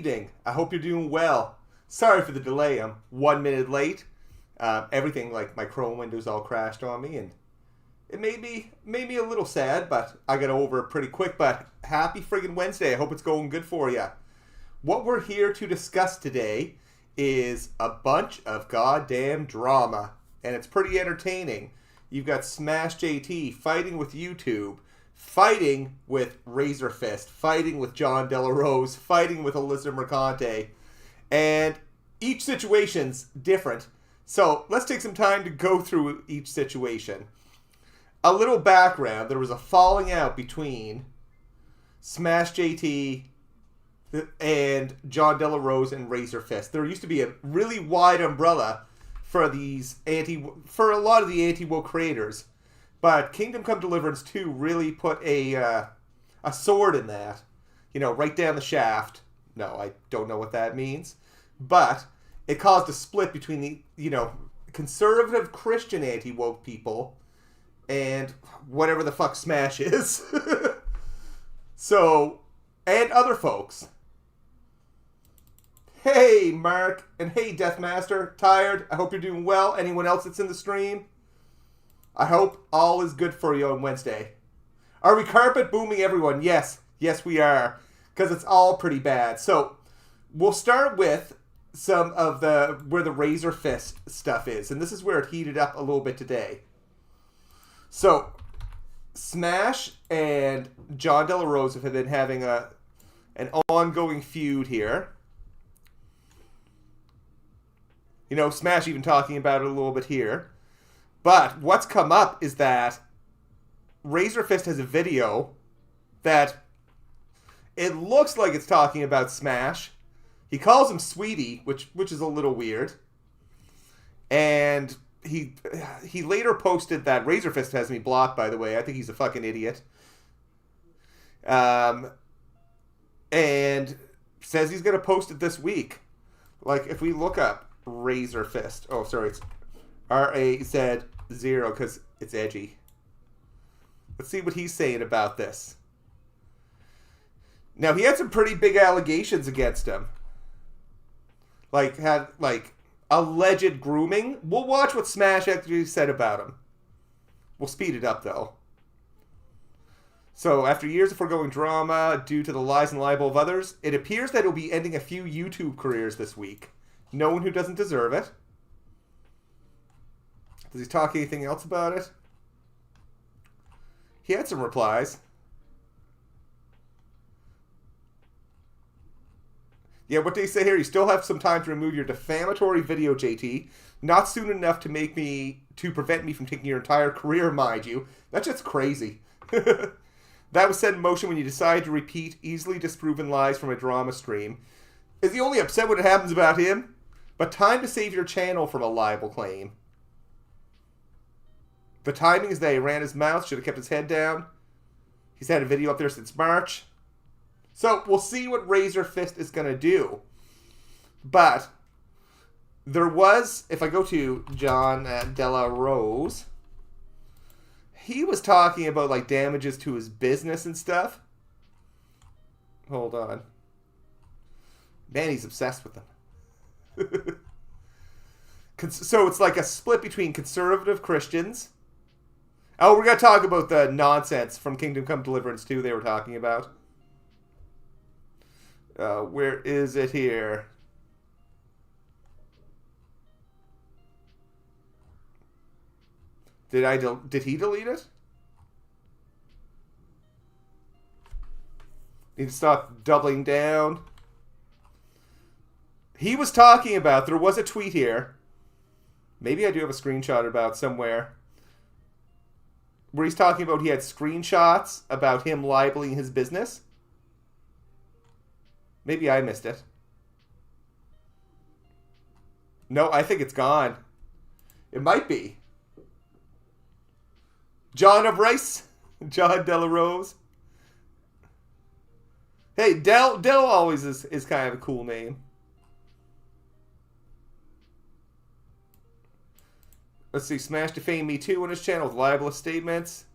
evening. I hope you're doing well. Sorry for the delay. I'm 1 minute late. Everything, like my Chrome windows all crashed on me, and it made me a little sad, but I got over it pretty quick. But happy friggin' Wednesday. I hope it's going good for you. What we're here to discuss today is a bunch of goddamn drama, and it's pretty entertaining. You've got SmashJT fighting with YouTube, fighting with Razer Fist, fighting with John Della Rose, fighting with Alyssa Mercante, and each situation's different. So let's take some time to go through each situation. A little background: there was a falling out between SmashJT and John Della Rose and Razer Fist. There used to be a really wide umbrella for a lot of the anti-woke creators, but Kingdom Come Deliverance 2 really put a sword in that, right down the shaft. No, I don't know what that means, but it caused a split between the conservative Christian anti-woke people and whatever the fuck Smash is. So, and other folks. Hey, Mark, and hey, Deathmaster. Tired? I hope you're doing well. Anyone else that's in the stream? I hope all is good for you on Wednesday. Are we carpet booming everyone? Yes. Yes, we are. Because it's all pretty bad. So, we'll start with some of where the Razer Fist stuff is. And this is where it heated up a little bit today. So, Smash and John Della Rose have been having an ongoing feud here. Smash even talking about it a little bit here. But what's come up is that Razer Fist has a video that it looks like it's talking about Smash. He calls him Sweetie, which is a little weird. And he later posted that Razer Fist has me blocked, by the way. I think he's a fucking idiot. And says he's going to post it this week. Like, if we look up Razer Fist. Oh, sorry, it's RAZ0 because it's edgy. Let's see what he's saying about this. Now, he had some pretty big allegations against him. Had alleged grooming. We'll watch what Smash actually said about him. We'll speed it up, though. So, after years of foregoing drama due to the lies and libel of others, it appears that he'll be ending a few YouTube careers this week. No one who doesn't deserve it. Does he talk anything else about it? He had some replies. Yeah, what did he say here? You still have some time to remove your defamatory video, JT. Not soon enough to prevent me from taking your entire career, mind you. That's just crazy. That was set in motion when you decide to repeat easily disproven lies from a drama stream. Is he only upset when it happens about him? But time to save your channel from a libel claim. The timing is that he ran his mouth, should have kept his head down. He's had a video up there since March. So, we'll see what Razer Fist is going to do. But, there was, if I go to John Della Rose, he was talking about, damages to his business and stuff. Hold on. Man, he's obsessed with them. So it's like a split between conservative Christians. Oh, we're going to talk about the nonsense from Kingdom Come Deliverance 2 they were talking about. Where is it here? Did he delete it? Need to stop doubling down. He was talking about, there was a tweet here. Maybe I do have a screenshot about somewhere. Where he's talking about he had screenshots about him libeling his business. Maybe I missed it. No, I think it's gone. It might be. John of Rice. John Della Rose. Hey, Del always is kind of a cool name. Let's see. Smash defamed me too on his channel with libelous statements.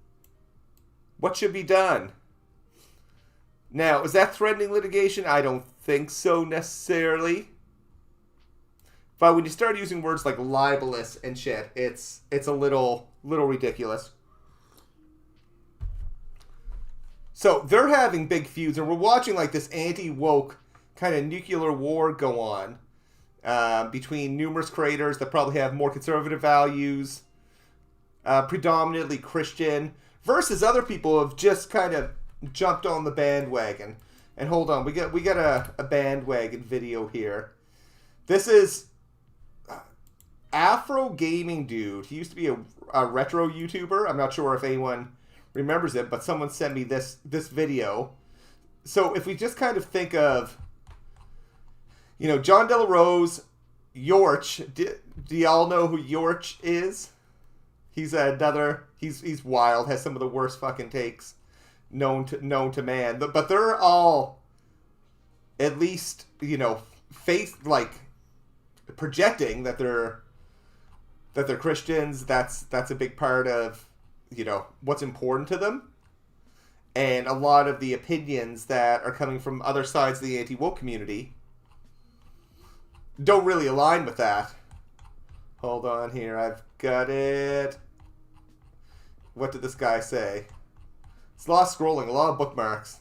What should be done? Now, is that threatening litigation? I don't think so necessarily. But when you start using words like libelous and shit, it's a little ridiculous. So they're having big feuds, and we're watching like this anti-woke kind of nuclear war go on between numerous creators that probably have more conservative values, predominantly Christian, versus other people who have just kind of jumped on the bandwagon. And hold on, we got a bandwagon video here. This is Afro Gaming Dude. He used to be a retro YouTuber. I'm not sure if anyone remembers it, but someone sent me this video. So if we just kind of think of, you know, John De La Rose, Yorch. Do y'all know who Yorch is? He's he's wild, has some of the worst fucking takes known to man. But they're all, at least, you know, projecting that they're Christians. That's a big part of, you know, what's important to them. And a lot of the opinions that are coming from other sides of the anti-woke community don't really align with that. Hold on here, I've got it. What did this guy say? It's a lot of scrolling, a lot of bookmarks.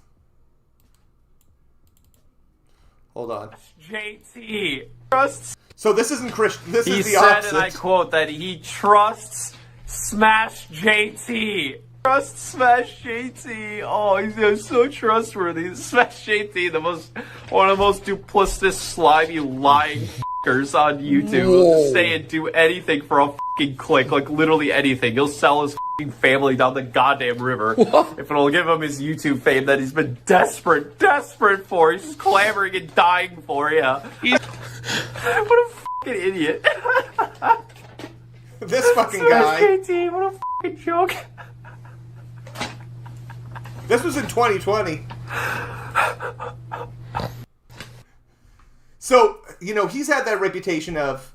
Hold on. JT trusts. So this isn't Christian. This is the opposite. He said, and I quote, that he trusts SmashJT. Trusts SmashJT. Oh, he's so trustworthy. SmashJT, one of the most duplicitous, slimy, lying fuckers on YouTube. He'll just say and do anything for a fucking click, like literally anything. He'll sell his fucking family down the goddamn river if it'll give him his YouTube fame that he's been desperate for. He's just clamoring and dying for. Yeah. What a fucking idiot. This fucking guy. SmashJT, what a fucking joke. This was in 2020. So, you know, he's had that reputation of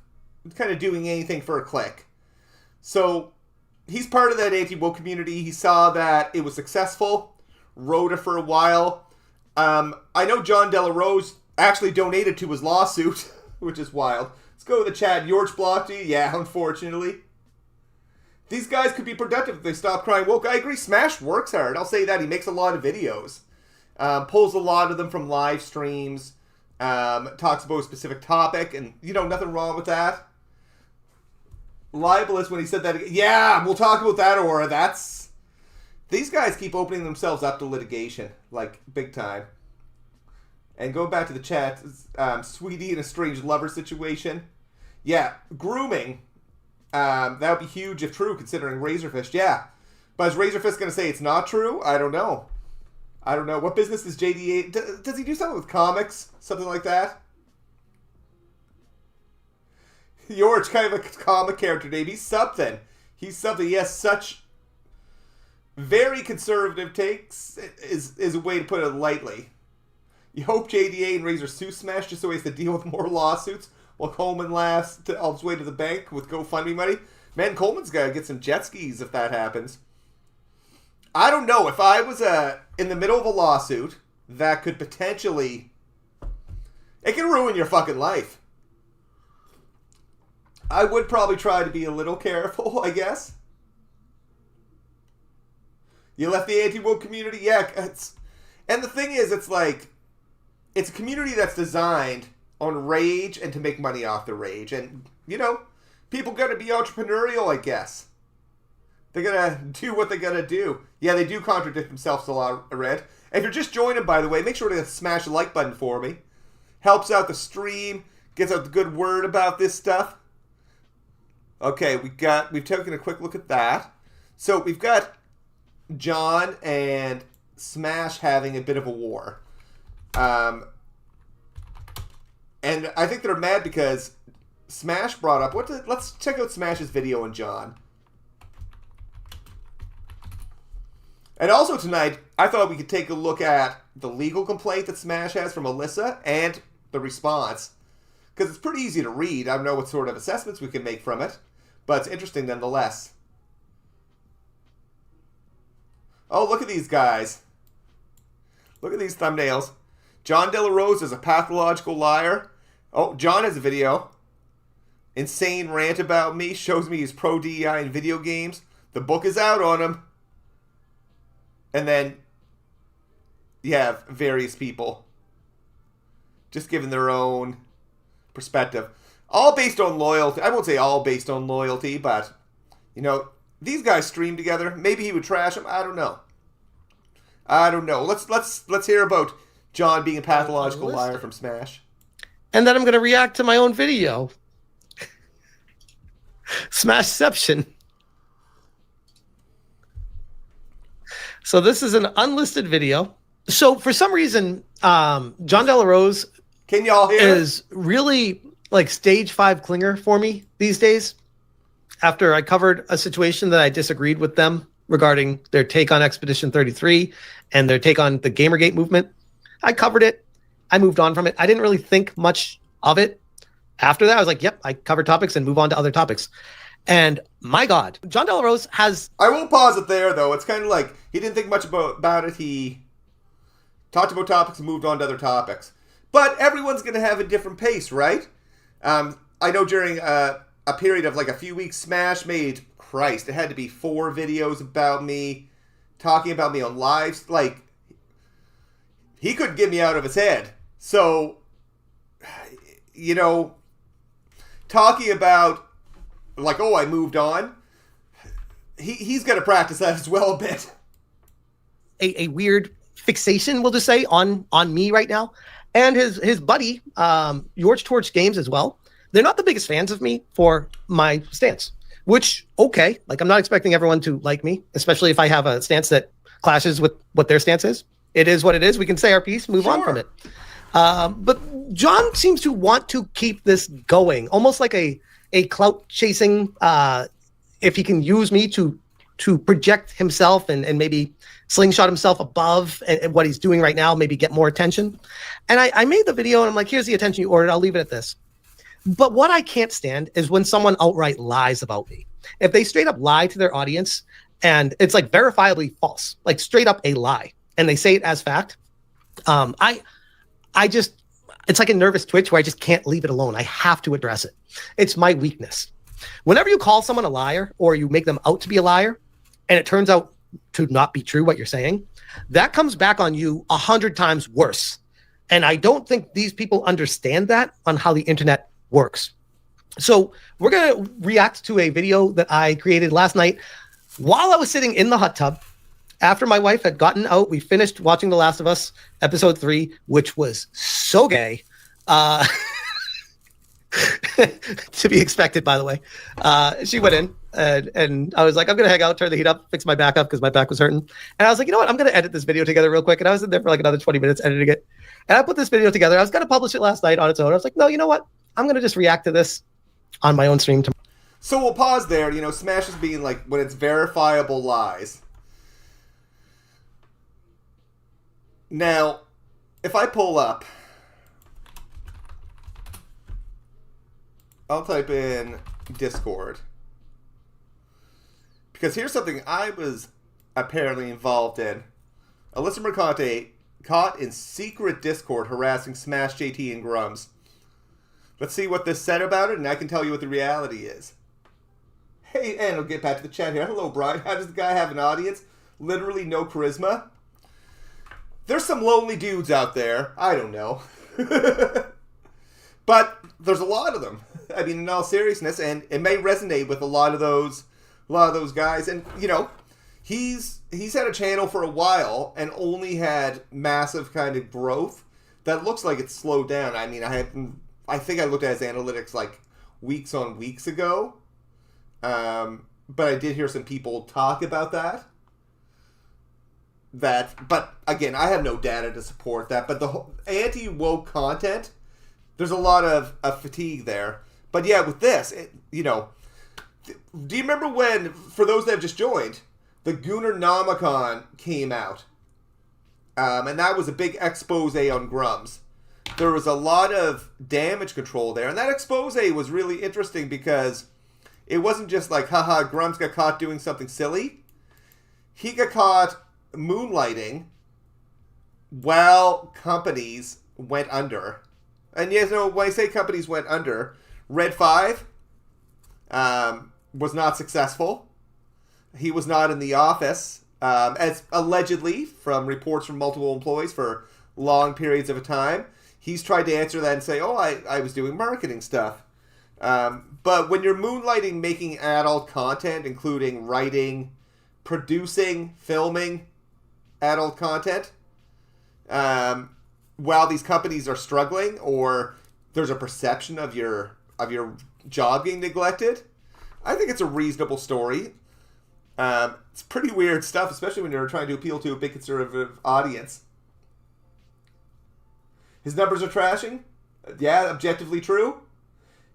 kind of doing anything for a click. So, he's part of that anti-woke community. He saw that it was successful, rode it for a while. I know John De La Rose actually donated to his lawsuit, which is wild. Let's go to the chat. George blocked you? Yeah, unfortunately. These guys could be productive if they stop crying woke. I agree. Smash works hard. I'll say that. He makes a lot of videos. Pulls a lot of them from live streams. Talks about a specific topic. And, you know, nothing wrong with that. Libelous when he said that. Yeah, we'll talk about that, Aura. These guys keep opening themselves up to litigation. Like, big time. And going back to the chat. Sweetie in a strange lover situation. Yeah, grooming. That would be huge if true, considering Razer Fist. Yeah. But is Razer Fist going to say it's not true? I don't know. What business does JDA... Does he do something with comics? Something like that? George, kind of a comic character name. He's something. He has such very conservative takes, is a way to put it lightly. You hope JDA and Razer sue Smash just so he has to deal with more lawsuits, while Coleman laughs all his way to the bank with GoFundMe money. Man, Coleman's got to get some jet skis if that happens. I don't know. If I was in the middle of a lawsuit, that could potentially... It can ruin your fucking life. I would probably try to be a little careful, I guess. You left the anti-woke community? Yeah. And the thing is, it's like... It's a community that's designed on rage and to make money off the rage. And, you know, people got to be entrepreneurial, I guess. They got to do what they got to do. Yeah, they do contradict themselves a lot, Red. If you're just joining, by the way, make sure to smash the like button for me. Helps out the stream. Gets out the good word about this stuff. Okay, we've taken a quick look at that. So we've got John and Smash having a bit of a war. And I think they're mad because Smash brought up... Let's check out Smash's video on John. And also tonight, I thought we could take a look at the legal complaint that Smash has from Alyssa and the response. Because it's pretty easy to read. I don't know what sort of assessments we can make from it. But it's interesting nonetheless. Oh, look at these guys. Look at these thumbnails. John De La Rose is a pathological liar. Oh, John has a video. Insane rant about me. Shows me he's pro DEI in video games. The book is out on him. And then you have various people just giving their own perspective. All based on loyalty. I won't say all based on loyalty, but, you know, these guys stream together. Maybe he would trash them. I don't know. Let's hear about John being a pathological liar from Smash. And then I'm going to react to my own video. Smashception. So this is an unlisted video. So for some reason, John De La Rose Can y'all hear? Is really like stage 5 clinger for me these days. After I covered a situation that I disagreed with them regarding their take on Expedition 33 and their take on the Gamergate movement, I covered it. I moved on from it. I didn't really think much of it. After that, I was like, yep, I covered topics and move on to other topics. And my God, John De La Rose has... I will pause it there, though. It's kind of like he didn't think much about it. He talked about topics and moved on to other topics. But everyone's going to have a different pace, right? I know during a period of like a few weeks, Smash made, Christ, it had to be 4 videos about me, talking about me on lives. Like, he couldn't get me out of his head. So, you know, talking about, like, oh, I moved on, he's got to practice that as well a bit. A weird fixation, we'll just say, on me right now. And his buddy, George Torch Games as well. They're not the biggest fans of me for my stance, which, okay. Like, I'm not expecting everyone to like me, especially if I have a stance that clashes with what their stance is. It is what it is. We can say our piece, move on from it. But John seems to want to keep this going, almost like a clout chasing, if he can use me to project himself and maybe slingshot himself above and what he's doing right now, maybe get more attention. And I made the video and I'm like, here's the attention you ordered. I'll leave it at this. But what I can't stand is when someone outright lies about me. If they straight up lie to their audience and it's like verifiably false, like straight up a lie, and they say it as fact, I just, it's like a nervous twitch where I just can't leave it alone. I have to address it. It's my weakness. Whenever you call someone a liar or you make them out to be a liar and it turns out to not be true what you're saying, that comes back on you 100 times worse. And I don't think these people understand that on how the internet works. So we're going to react to a video that I created last night while I was sitting in the hot tub. After my wife had gotten out, we finished watching The Last of Us episode 3, which was so gay. To be expected, by the way. She went in and I was like, I'm going to hang out, turn the heat up, fix my back up because my back was hurting. And I was like, you know what? I'm going to edit this video together real quick. And I was in there for like another 20 minutes editing it. And I put this video together. I was going to publish it last night on its own. I was like, no, you know what? I'm going to just react to this on my own stream tomorrow. So we'll pause there. You know, Smash is being like, when it's verifiable lies. Now, if I pull up, I'll type in Discord. Because here's something I was apparently involved in. Alyssa Mercante caught in secret Discord harassing SmashJT and Grums. Let's see what this said about it, and I can tell you what the reality is. Hey, and I'll get back to the chat here. Hello, Brian. How does the guy have an audience? Literally no charisma. There's some lonely dudes out there. I don't know. But there's a lot of them. I mean, in all seriousness, and it may resonate with a lot of those guys. And, you know, he's had a channel for a while and only had massive kind of growth that looks like it's slowed down. I mean, I think I looked at his analytics like weeks on weeks ago. But I did hear some people talk about that. But again, I have no data to support that. But the whole anti-woke content, there's a lot of fatigue there. But yeah, with this, you know, do you remember when, for those that have just joined, the Goonernomicon came out? And that was a big expose on Grums. There was a lot of damage control there. And that expose was really interesting because it wasn't just like, haha, Grums got caught doing something silly. He got caught moonlighting while companies went under, and yes, no, when I say companies went under, Red 5 was not successful. He was not in the office, as allegedly from reports from multiple employees for long periods of a time. He's tried to answer that and say, oh, I was doing marketing stuff. But when you're moonlighting making adult content, including writing, producing, filming adult content, while these companies are struggling or there's a perception of your job being neglected, I think it's a reasonable story. It's pretty weird stuff, especially when you're trying to appeal to a big conservative audience. His numbers are trashing. Yeah, objectively true.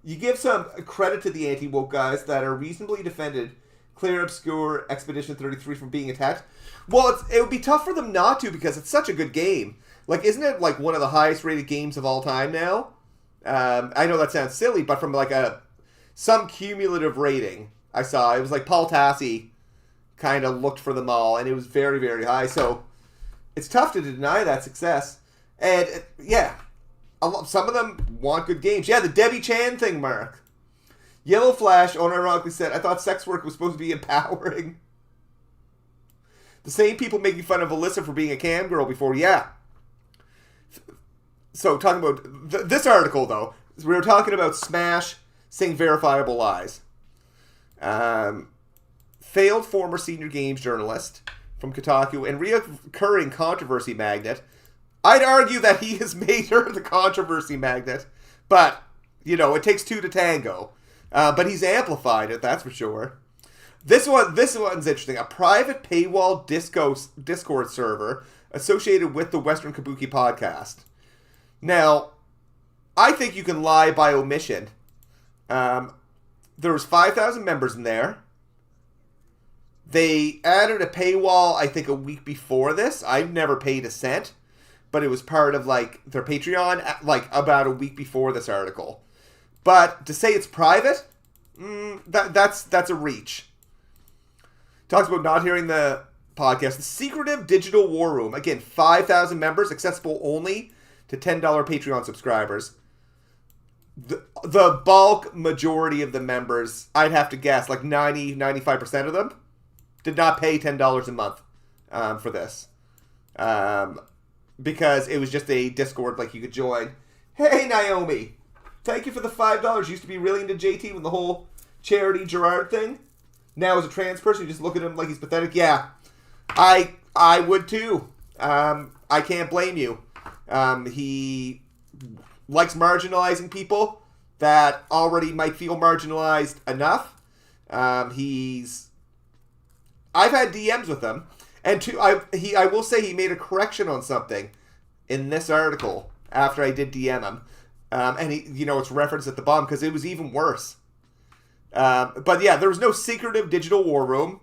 You give some credit to the anti-woke guys that are reasonably defended Clear Obscure Expedition 33 from being attacked. Well, it would be tough for them not to because it's such a good game. Like, isn't it like one of the highest rated games of all time now? I know that sounds silly, but from like some cumulative rating I saw, it was like Paul Tassi kind of looked for them all, and it was very, very high. So it's tough to deny that success. And yeah, some of them want good games. Yeah, the Debbie Chan thing, Mark. Yellow Flash unironically said, I thought sex work was supposed to be empowering. The same people making fun of Alyssa for being a cam girl before, yeah. So talking about this article, though, we were talking about Smash saying verifiable lies. Failed former senior games journalist from Kotaku and reoccurring controversy magnet. I'd argue that he has made her the controversy magnet, but, you know, it takes two to tango. But he's amplified it, that's for sure. This one's interesting. A private paywall Discord server associated with the Western Kabuki podcast. Now, I think you can lie by omission. There was 5,000 members in there. They added a paywall, I think, a week before this. I've never paid a cent, but it was part of, like, their Patreon, like, about a week before this article. But to say it's private, that's a reach. Talks about not hearing the podcast. The secretive digital war room. Again, 5,000 members, accessible only to $10 Patreon subscribers. The bulk majority of the members, I'd have to guess, like 95% of them, did not pay $10 a month for this. Because it was just a Discord like you could join. Hey, Naomi. Thank you for the $5. Used to be really into JT with the whole charity Gerard thing. Now as a trans person, you just look at him like he's pathetic. Yeah, I would too. I can't blame you. He likes marginalizing people that already might feel marginalized enough. I've had DMs with him, and I will say he made a correction on something in this article after I did DM him. And he, you know, it's referenced at the bottom because it was even worse. But yeah, there was no secretive digital war room.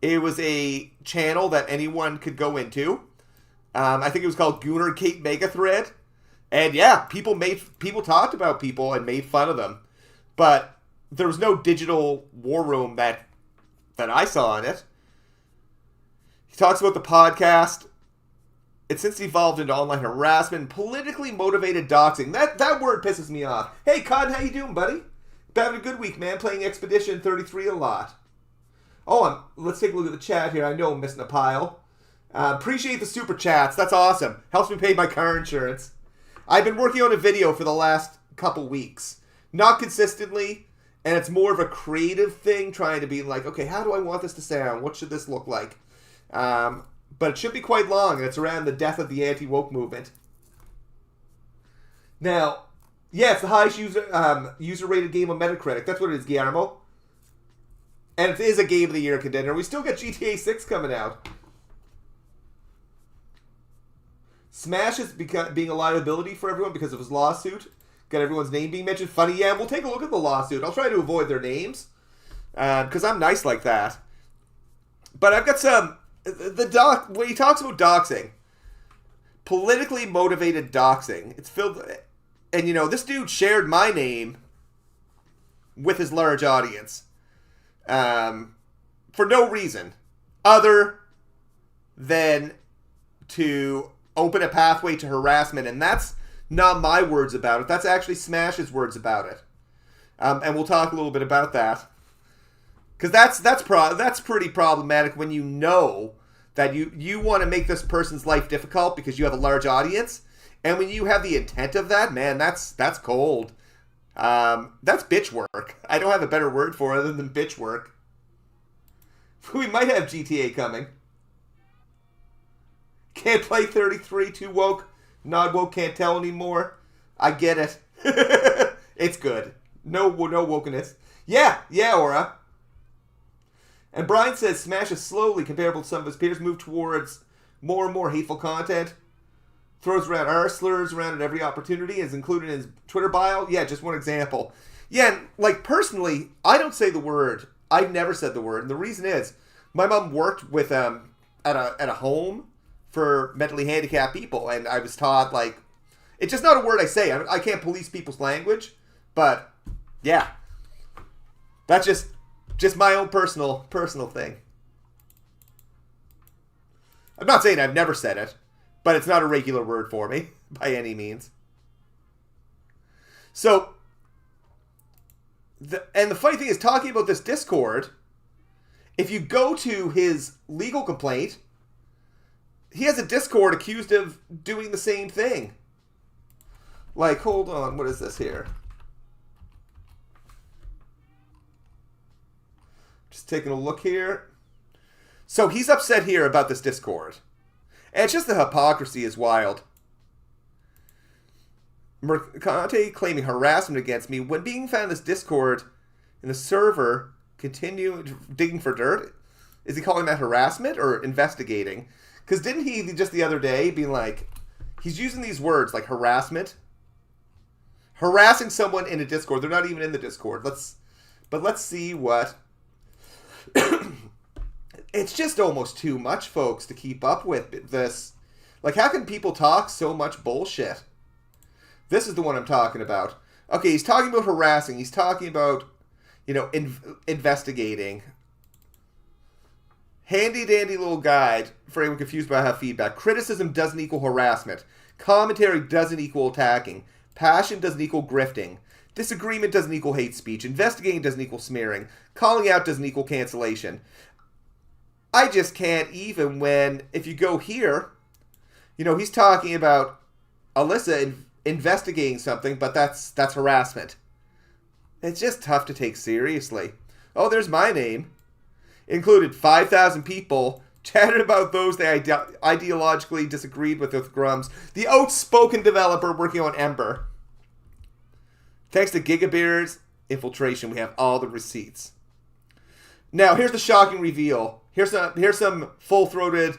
It was a channel that anyone could go into. I think it was called Goonergate Mega Thread. And yeah, people talked about people and made fun of them. But there was no digital war room that I saw in it. He talks about the podcast. It's since evolved into online harassment, politically motivated doxing. That word pisses me off. Hey, Cod, how you doing, buddy? Been having a good week, man. Playing Expedition 33 a lot. Oh, let's take a look at the chat here. I know I'm missing a pile. Appreciate the super chats. That's awesome. Helps me pay my car insurance. I've been working on a video for the last couple weeks. Not consistently, and it's more of a creative thing, trying to be like, okay, how do I want this to sound? What should this look like? But it should be quite long, and it's around the death of the anti-woke movement. Now, yeah, it's the highest user-rated game on Metacritic. That's what it is, Guillermo. And it is a Game of the Year contender. We still got GTA 6 coming out. Smash is being a liability for everyone because of his lawsuit. Got everyone's name being mentioned. Funny, yeah, we'll take a look at the lawsuit. I'll try to avoid their names. Because I'm nice like that. But I've got some... when he talks about doxing, politically motivated doxing, it's filled, and you know, this dude shared my name with his large audience, for no reason other than to open a pathway to harassment, and that's not my words about it. That's actually Smash's words about it. And we'll talk a little bit about that. Because that's pretty problematic when you know that you want to make this person's life difficult because you have a large audience. And when you have the intent of that, man, that's cold. That's bitch work. I don't have a better word for it other than bitch work. We might have GTA coming. Can't play 33, too woke. Not woke, can't tell anymore. I get it. It's good. No wokeness. Yeah, Aura. And Brian says Smash is slowly, comparable to some of his peers, move towards more and more hateful content. Throws around R slurs around at every opportunity, is included in his Twitter bio. Yeah, just one example. Yeah, like personally, I don't say the word. I've never said the word. And the reason is, my mom worked with at a home for mentally handicapped people, and I was taught, like, it's just not a word I say. I can't police people's language, but yeah, that's just my own personal thing. I'm not saying I've never said it, but it's not a regular word for me by any means. So, the funny thing is, talking about this Discord, if you go to his legal complaint, he has a Discord accused of doing the same thing. Like, hold on, what is this here? Just taking a look here. So he's upset here about this Discord. And it's just the hypocrisy is wild. Mercante claiming harassment against me when being found in this Discord in the server, continue digging for dirt. Is he calling that harassment or investigating? Because didn't he just the other day be like, he's using these words like harassment, harassing someone in a Discord. They're not even in the Discord. Let's see what. It's just almost too much, folks, to keep up with this. Like, how can people talk so much bullshit? This is the one I'm talking about. Okay, he's talking about harassing. He's talking about, investigating. Handy dandy little guide for anyone confused about how feedback. Criticism doesn't equal harassment. Commentary doesn't equal attacking. Passion doesn't equal grifting. Disagreement doesn't equal hate speech. Investigating doesn't equal smearing. Calling out doesn't equal cancellation. I just can't even when, if you go here, he's talking about Alyssa investigating something, but that's harassment. It's just tough to take seriously. Oh, there's my name. Included 5,000 people chatted about those they ideologically disagreed with Grums. The outspoken developer working on Ember. Thanks to Gigabeard's infiltration, we have all the receipts. Now, here's the shocking reveal. Here's some full-throated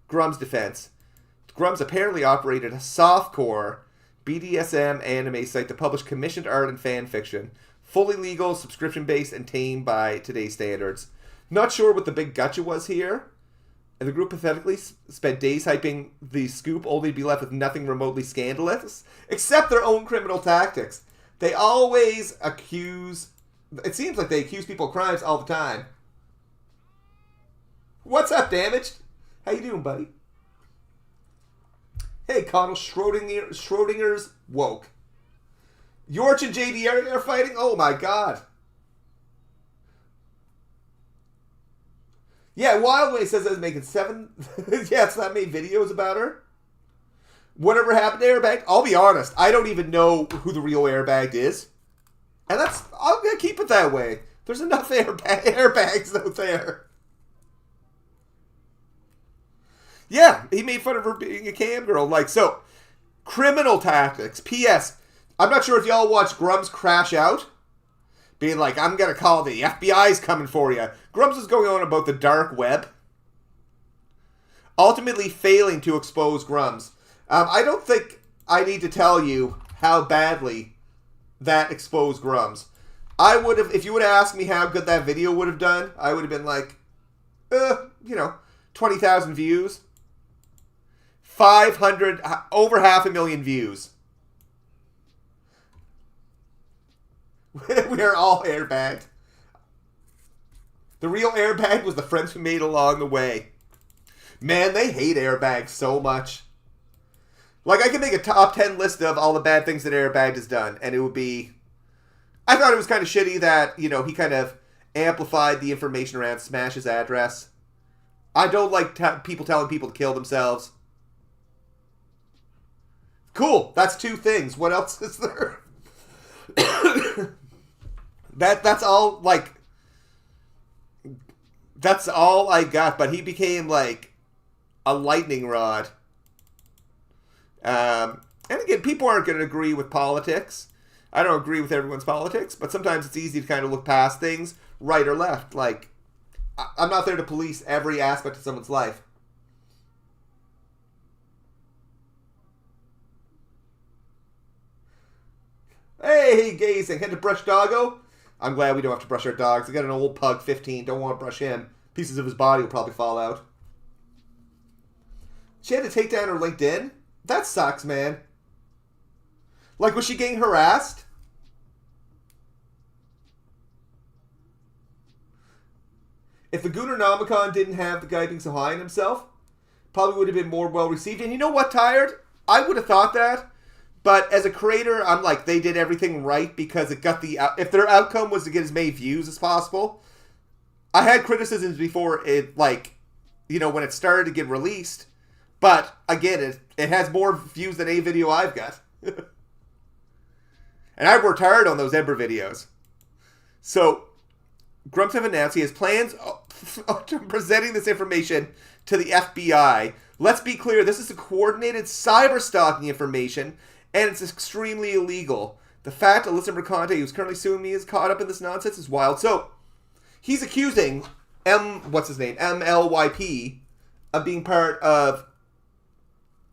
Grum's defense. Grum's apparently operated a softcore BDSM anime site to publish commissioned art and fan fiction. Fully legal, subscription-based, and tame by today's standards. Not sure what the big gotcha was here. And the group pathetically spent days hyping the scoop, only to be left with nothing remotely scandalous, except their own criminal tactics. They always accuse... It seems like they accuse people of crimes all the time. What's up, Damaged? How you doing, buddy? Hey, Connell, Schrodinger's woke. Yorch and JD are fighting? Oh, my God. Yeah, Wildway says I was making 7... yeah, it's not made videos about her. Whatever happened to Airbag? I'll be honest, I don't even know who the real Airbag is. And I'm going to keep it that way. There's enough airbags out there. Yeah, he made fun of her being a cam girl. Like, so, criminal tactics. P.S. I'm not sure if y'all watch Grums crash out. Being like, I'm going to call the FBI's coming for you. Grums is going on about the dark web. Ultimately failing to expose Grums. I don't think I need to tell you how badly that exposed Grums. I would have, if you would have asked me how good that video would have done, I would have been like, 20,000 views. 500, over 500,000 views. We are all airbagged. The real airbag was the friends we made along the way. Man, they hate airbags so much. Like, I could make a top 10 list of all the bad things that Airbag has done, and it would be... I thought it was kind of shitty that, you know, he kind of amplified the information around Smash's address. I don't like people telling people to kill themselves. Cool, that's 2 things. What else is there? That's all, like... That's all I got, but he became, like, a lightning rod. And again, people aren't going to agree with politics. I don't agree with everyone's politics, but sometimes it's easy to kind of look past things, right or left. Like, I'm not there to police every aspect of someone's life. Hey, gazing. Head to brush doggo? I'm glad we don't have to brush our dogs. I got an old pug, 15. Don't want to brush him. Pieces of his body will probably fall out. She had to take down her LinkedIn? That sucks, man. Like, was she getting harassed? If the Goonernomicon didn't have the guy being so high on himself, probably would have been more well received. And you know what, Tired? I would have thought that. But as a creator, I'm like, they did everything right because it got the... If their outcome was to get as many views as possible... I had criticisms before it, like, you know, when it started to get released. But, again, it has more views than any video I've got. And I worked hard on those Ember videos. So, Grumps have announced he has plans of presenting this information to the FBI. Let's be clear, this is a coordinated cyber-stalking information, and it's extremely illegal. The fact Alyssa and Smash, who's currently suing me, is caught up in this nonsense is wild. So, he's accusing MLYP of being part of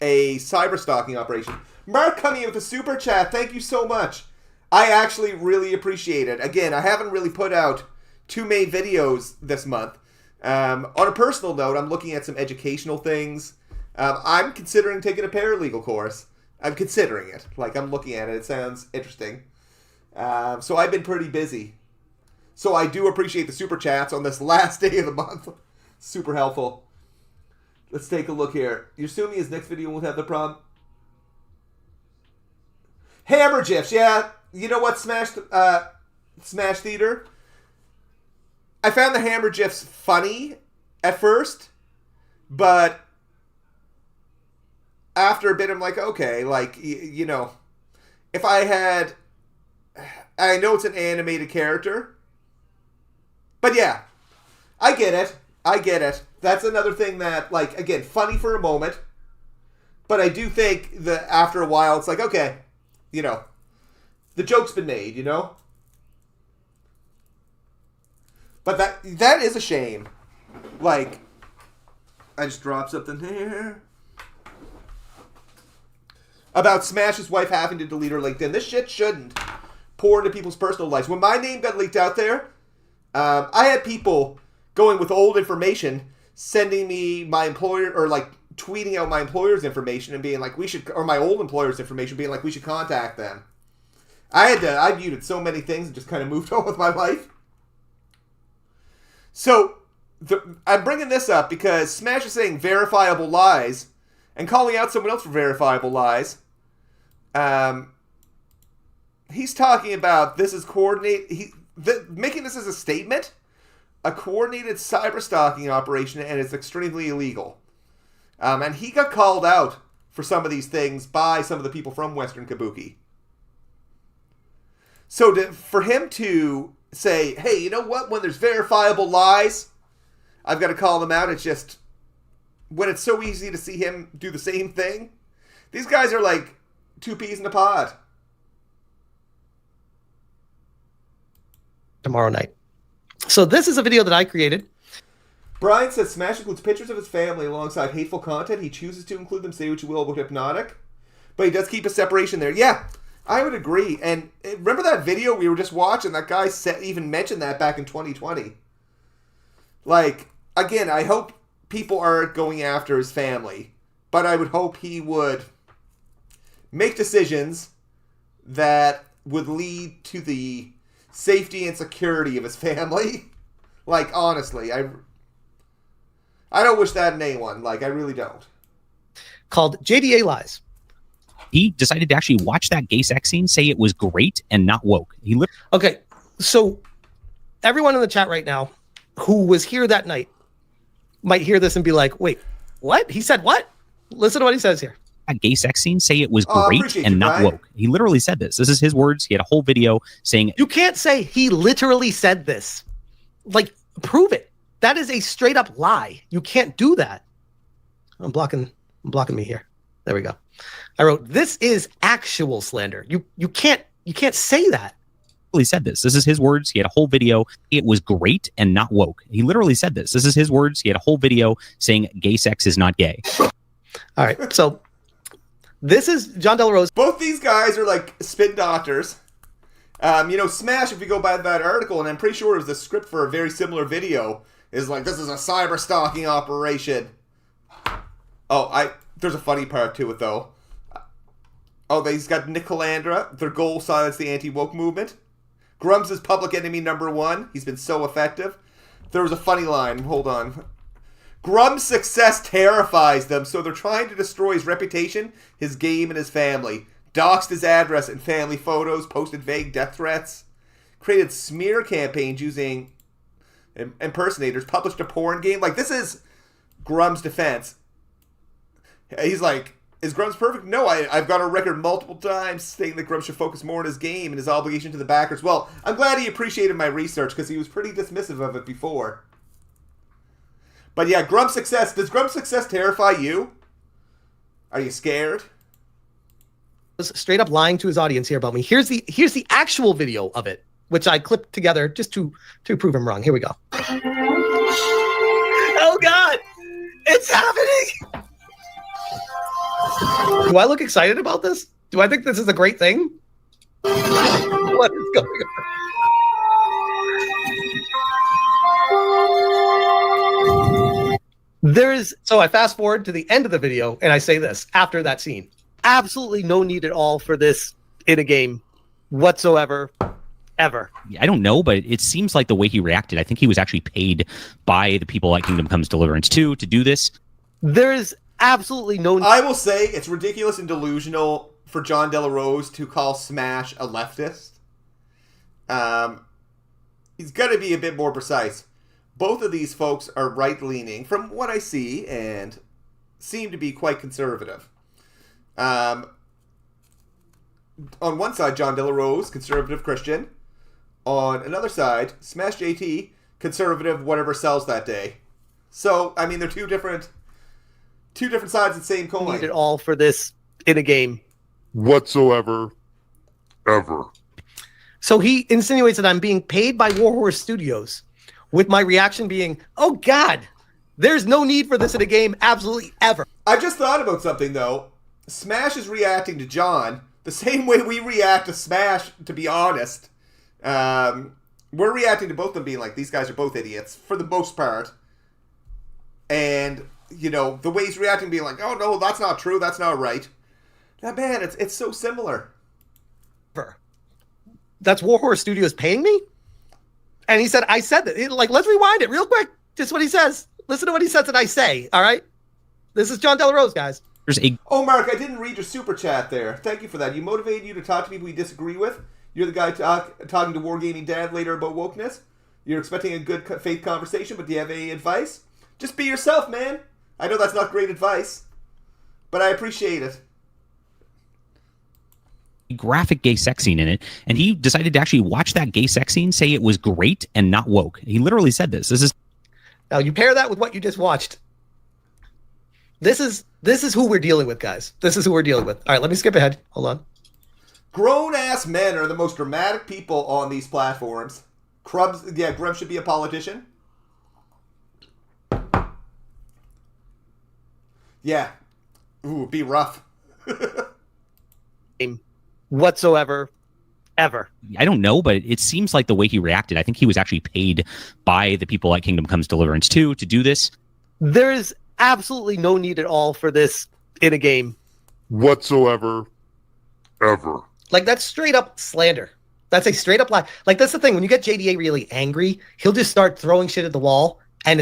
a cyber stalking operation. Mark coming in with a super chat. Thank you so much. I actually really appreciate it. Again, I haven't really put out too many videos this month. On a personal note, I'm looking at some educational things. I'm considering taking a paralegal course. I'm considering it. Like, I'm looking at it. It sounds interesting. So I've been pretty busy. So I do appreciate the super chats on this last day of the month. Super helpful. Let's take a look here. You're assuming his next video won't have the problem? Hammer GIFs, yeah. You know what, Smash Theater? I found the Hammer GIFs funny at first, but after a bit I'm like, okay, like, you know, if I had... I know it's an animated character, but yeah, I get it. I get it. That's another thing that, like, again, funny for a moment. But I do think that after a while, it's like, okay, you know, the joke's been made, you know? But that is a shame. Like, I just dropped something here. About Smash's wife having to delete her LinkedIn. This shit shouldn't pour into people's personal lives. When my name got leaked out there, I had people going with old information, sending me my employer, or like tweeting out my employer's information and being like, we should, or my old employer's information, being like, we should contact them. I muted so many things and just kind of moved on with my life. So, I'm bringing this up because Smash is saying verifiable lies and calling out someone else for verifiable lies. He's talking about this is coordinated, making this as a statement, a coordinated cyber stalking operation, and it's extremely illegal. And he got called out for some of these things by some of the people from Western Kabuki. So for him to say, hey, you know what? When there's verifiable lies, I've got to call them out. It's just, when it's so easy to see him do the same thing, these guys are like two peas in a pod. Tomorrow night. So this is a video that I created. Brian says Smash includes pictures of his family alongside hateful content. He chooses to include them, say what you will about Hypnotic. But he does keep a separation there. Yeah, I would agree. And remember that video we were just watching? That guy even mentioned that back in 2020. Like, again, I hope people aren't going after his family. But I would hope he would make decisions that would lead to the safety and security of his family. Like, honestly, I don't wish that in anyone. Like, I really don't. Called JDA Lies. He decided to actually watch that gay sex scene, say it was great and not woke. Okay, so everyone in the chat right now who was here that night might hear this and be like, wait, what? He said what? Listen to what he says here. That gay sex scene, say it was great and not woke. He literally said this. This is his words. He had a whole video saying... You can't say he literally said this. Like, prove it. That is a straight up lie. You can't do that. I'm blocking me here. There we go. I wrote, this is actual slander. You can't say that. He said this. This is his words. He had a whole video. It was great and not woke. He literally said this. This is his words. He had a whole video saying gay sex is not gay. All right. So this is John Della Rose. Both these guys are like spin doctors. Smash, if you go by that article, and I'm pretty sure it was the script for a very similar video, is like, this is a cyber stalking operation. There's a funny part to it, though. He's got Nick Calandra. Their goal, silence the anti-woke movement. Grum's is public enemy number 1. He's been so effective. There was a funny line. Hold on. Grum's success terrifies them, so they're trying to destroy his reputation, his game, and his family. Doxed his address and family photos, posted vague death threats, created smear campaigns using impersonators, published a porn game. Like, this is Grum's defense. He's like, is Grum's perfect? No, I've got a record multiple times stating that Grum should focus more on his game and his obligation to the backers. Well, I'm glad he appreciated my research because he was pretty dismissive of it before. But yeah, Grum's success. Does Grum's success terrify you? Are you scared? Straight up lying to his audience here about me. Here's the actual video of it, which I clipped together just to prove him wrong. Here we go. Oh God, it's happening. Do I look excited about this? Do I think this is a great thing? What is going on? So I fast forward to the end of the video and I say this after that scene. Absolutely no need at all for this in a game whatsoever, ever. I don't know, but it seems like the way he reacted, I think he was actually paid by the people at Kingdom Comes Deliverance 2 to do this. There's absolutely no... I will say it's ridiculous and delusional for John Della Rose to call Smash a leftist. He's got to be a bit more precise. Both of these folks are right-leaning, from what I see, and seem to be quite conservative. On one side, John Della Rose, conservative Christian. On another side, SmashJT, conservative whatever sells that day. So, I mean, they're two different sides of the same coin. Need it all for this in a game whatsoever, ever. So he insinuates that I'm being paid by Warhorse Studios, with my reaction being, oh God, there's no need for this in a game absolutely ever. I just thought about something, though. Smash is reacting to John the same way we react to Smash, to be honest. We're reacting to both of them being like, these guys are both idiots, for the most part. And, the way he's reacting being like, oh no, that's not true, that's not right. Now, man, it's so similar. That's Warhorse Studios paying me? And he said, I said that. Like, let's rewind it real quick. Just what he says. Listen to what he says that I say, all right? This is John Della Rose, guys. Oh, Mark, I didn't read your super chat there. Thank you for that. You motivated you to talk to people you disagree with. You're the guy talking to Wargaming Dad later about wokeness. You're expecting a good faith conversation, but do you have any advice? Just be yourself, man. I know that's not great advice, but I appreciate it. Graphic gay sex scene in it, and he decided to actually watch that gay sex scene, say it was great and not woke. He literally said this. Now you pair that with what you just watched. This is who we're dealing with, guys. This is who we're dealing with. All right, let me skip ahead. Hold on. Grown-ass men are the most dramatic people on these Platforms. Grum should be a politician. Yeah. Ooh, be rough. Whatsoever, ever. I don't know, but it seems like the way he reacted, I think he was actually paid by the people at Kingdom Comes Deliverance 2 to do this. There's absolutely no need at all for this in a game whatsoever, ever. Like, that's straight up slander. That's a straight up lie. Like, that's the thing. When you get JDA really angry, he'll just start throwing shit at the wall And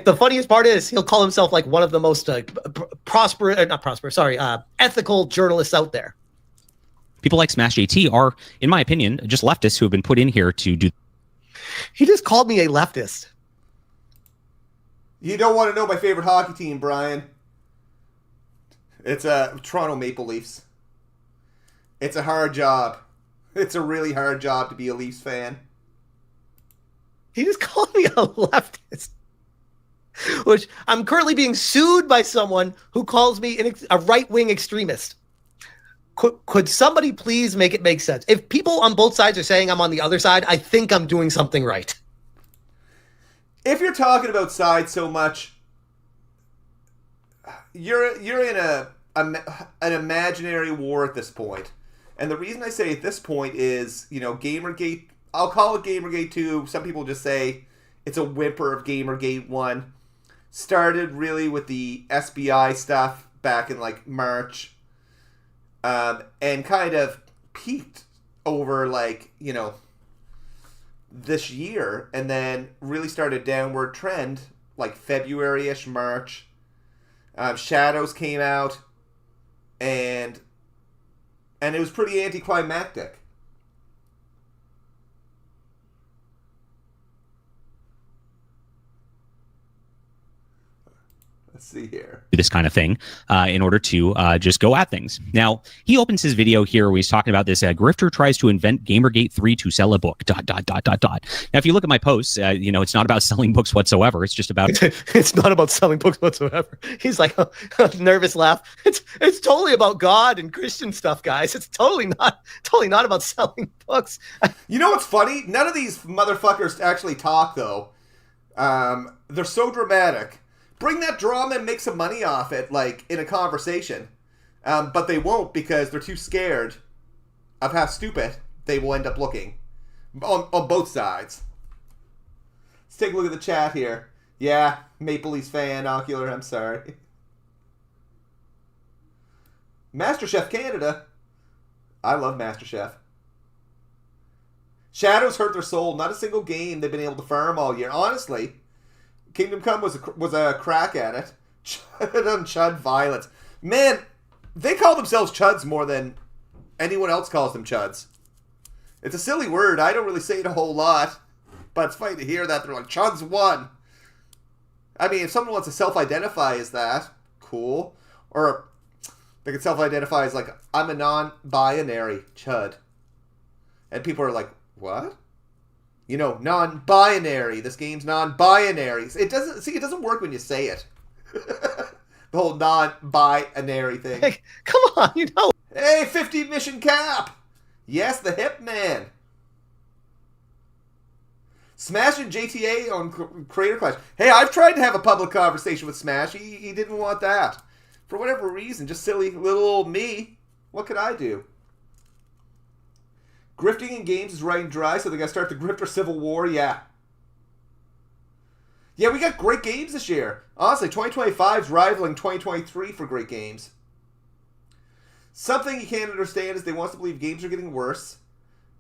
the funniest part is he'll call himself like one of the most ethical journalists out there. People like SmashJT are, in my opinion, just leftists who have been put in here to do. He just called me a leftist. You don't want to know my favorite hockey team, Brian. It's Toronto Maple Leafs. It's a hard job. It's a really hard job to be a Leafs fan. He just called me a leftist, which I'm currently being sued by someone who calls me a right-wing extremist. Could somebody please make it make sense? If people on both sides are saying I'm on the other side, I think I'm doing something right. If you're talking about sides so much, you're in an imaginary war at this point. And the reason I say at this point is, Gamergate, I'll call it Gamergate 2. Some people just say it's a whimper of Gamergate 1. Started really with the SBI stuff back in like March. And kind of peaked over this year, and then really started a downward trend like February-ish, March. Shadows came out, and it was pretty anticlimactic. Let's see here. This kind of thing in order to just go at things. Now, he opens his video here where he's talking about this grifter tries to invent Gamergate 3 to sell a book, ... Now, if you look at my posts, it's not about selling books whatsoever. It's just about... It's not about selling books whatsoever. He's like a nervous laugh. It's totally about God and Christian stuff, guys. It's totally not about selling books. You know what's funny? None of these motherfuckers actually talk, though. They're so dramatic. Bring that drama and make some money off it, like, in a conversation. But they won't because they're too scared of how stupid they will end up looking. On both sides. Let's take a look at the chat here. Yeah, Maple Leafs fan, Ocular, I'm sorry. MasterChef Canada. I love MasterChef. Shadows hurt their soul. Not a single game they've been able to farm all year. Honestly... Kingdom Come was a crack at it. Chud on Chud violence. Man, they call themselves Chuds more than anyone else calls them Chuds. It's a silly word. I don't really say it a whole lot. But it's funny to hear that. They're like, Chuds won. I mean, if someone wants to self-identify as that, cool. Or they can self-identify as like, I'm a non-binary Chud. And people are like, what? Non-binary. This game's non-binary. It doesn't work when you say it. The whole non-binary thing. Hey, come on, Hey, 50 mission cap. Yes, the hip man. Smash and JTA on Creator Clash. Hey, I've tried to have a public conversation with Smash. He didn't want that. For whatever reason, just silly little old me. What could I do? Grifting in games is running dry, so they gotta start the grifter civil war. Yeah. Yeah, we got great games this year. Honestly, 2025 is rivaling 2023 for great games. Something you can't understand is they want us to believe games are getting worse.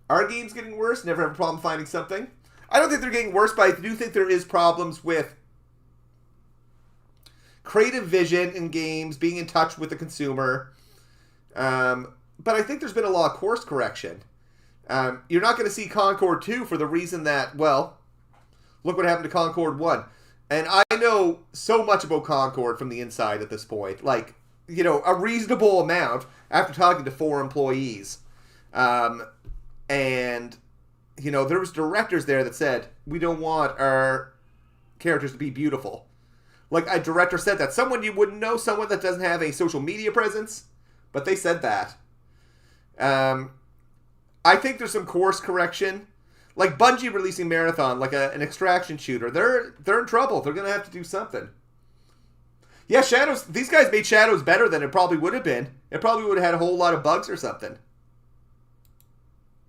Are games getting worse? Never have a problem finding something. I don't think they're getting worse, but I do think there is problems with creative vision in games, being in touch with the consumer. But I think there's been a lot of course correction. You're not going to see Concord 2 for the reason that, well, look what happened to Concord 1. And I know so much about Concord from the inside at this point. Like, a reasonable amount after talking to 4 employees. And, there was directors there that said, we don't want our characters to be beautiful. Like, a director said that. Someone you wouldn't know, someone that doesn't have a social media presence. But they said that. I think there's some course correction. Like Bungie releasing Marathon, like an extraction shooter. They're in trouble. They're going to have to do something. Yeah, Shadows. These guys made Shadows better than it probably would have been. It probably would have had a whole lot of bugs or something.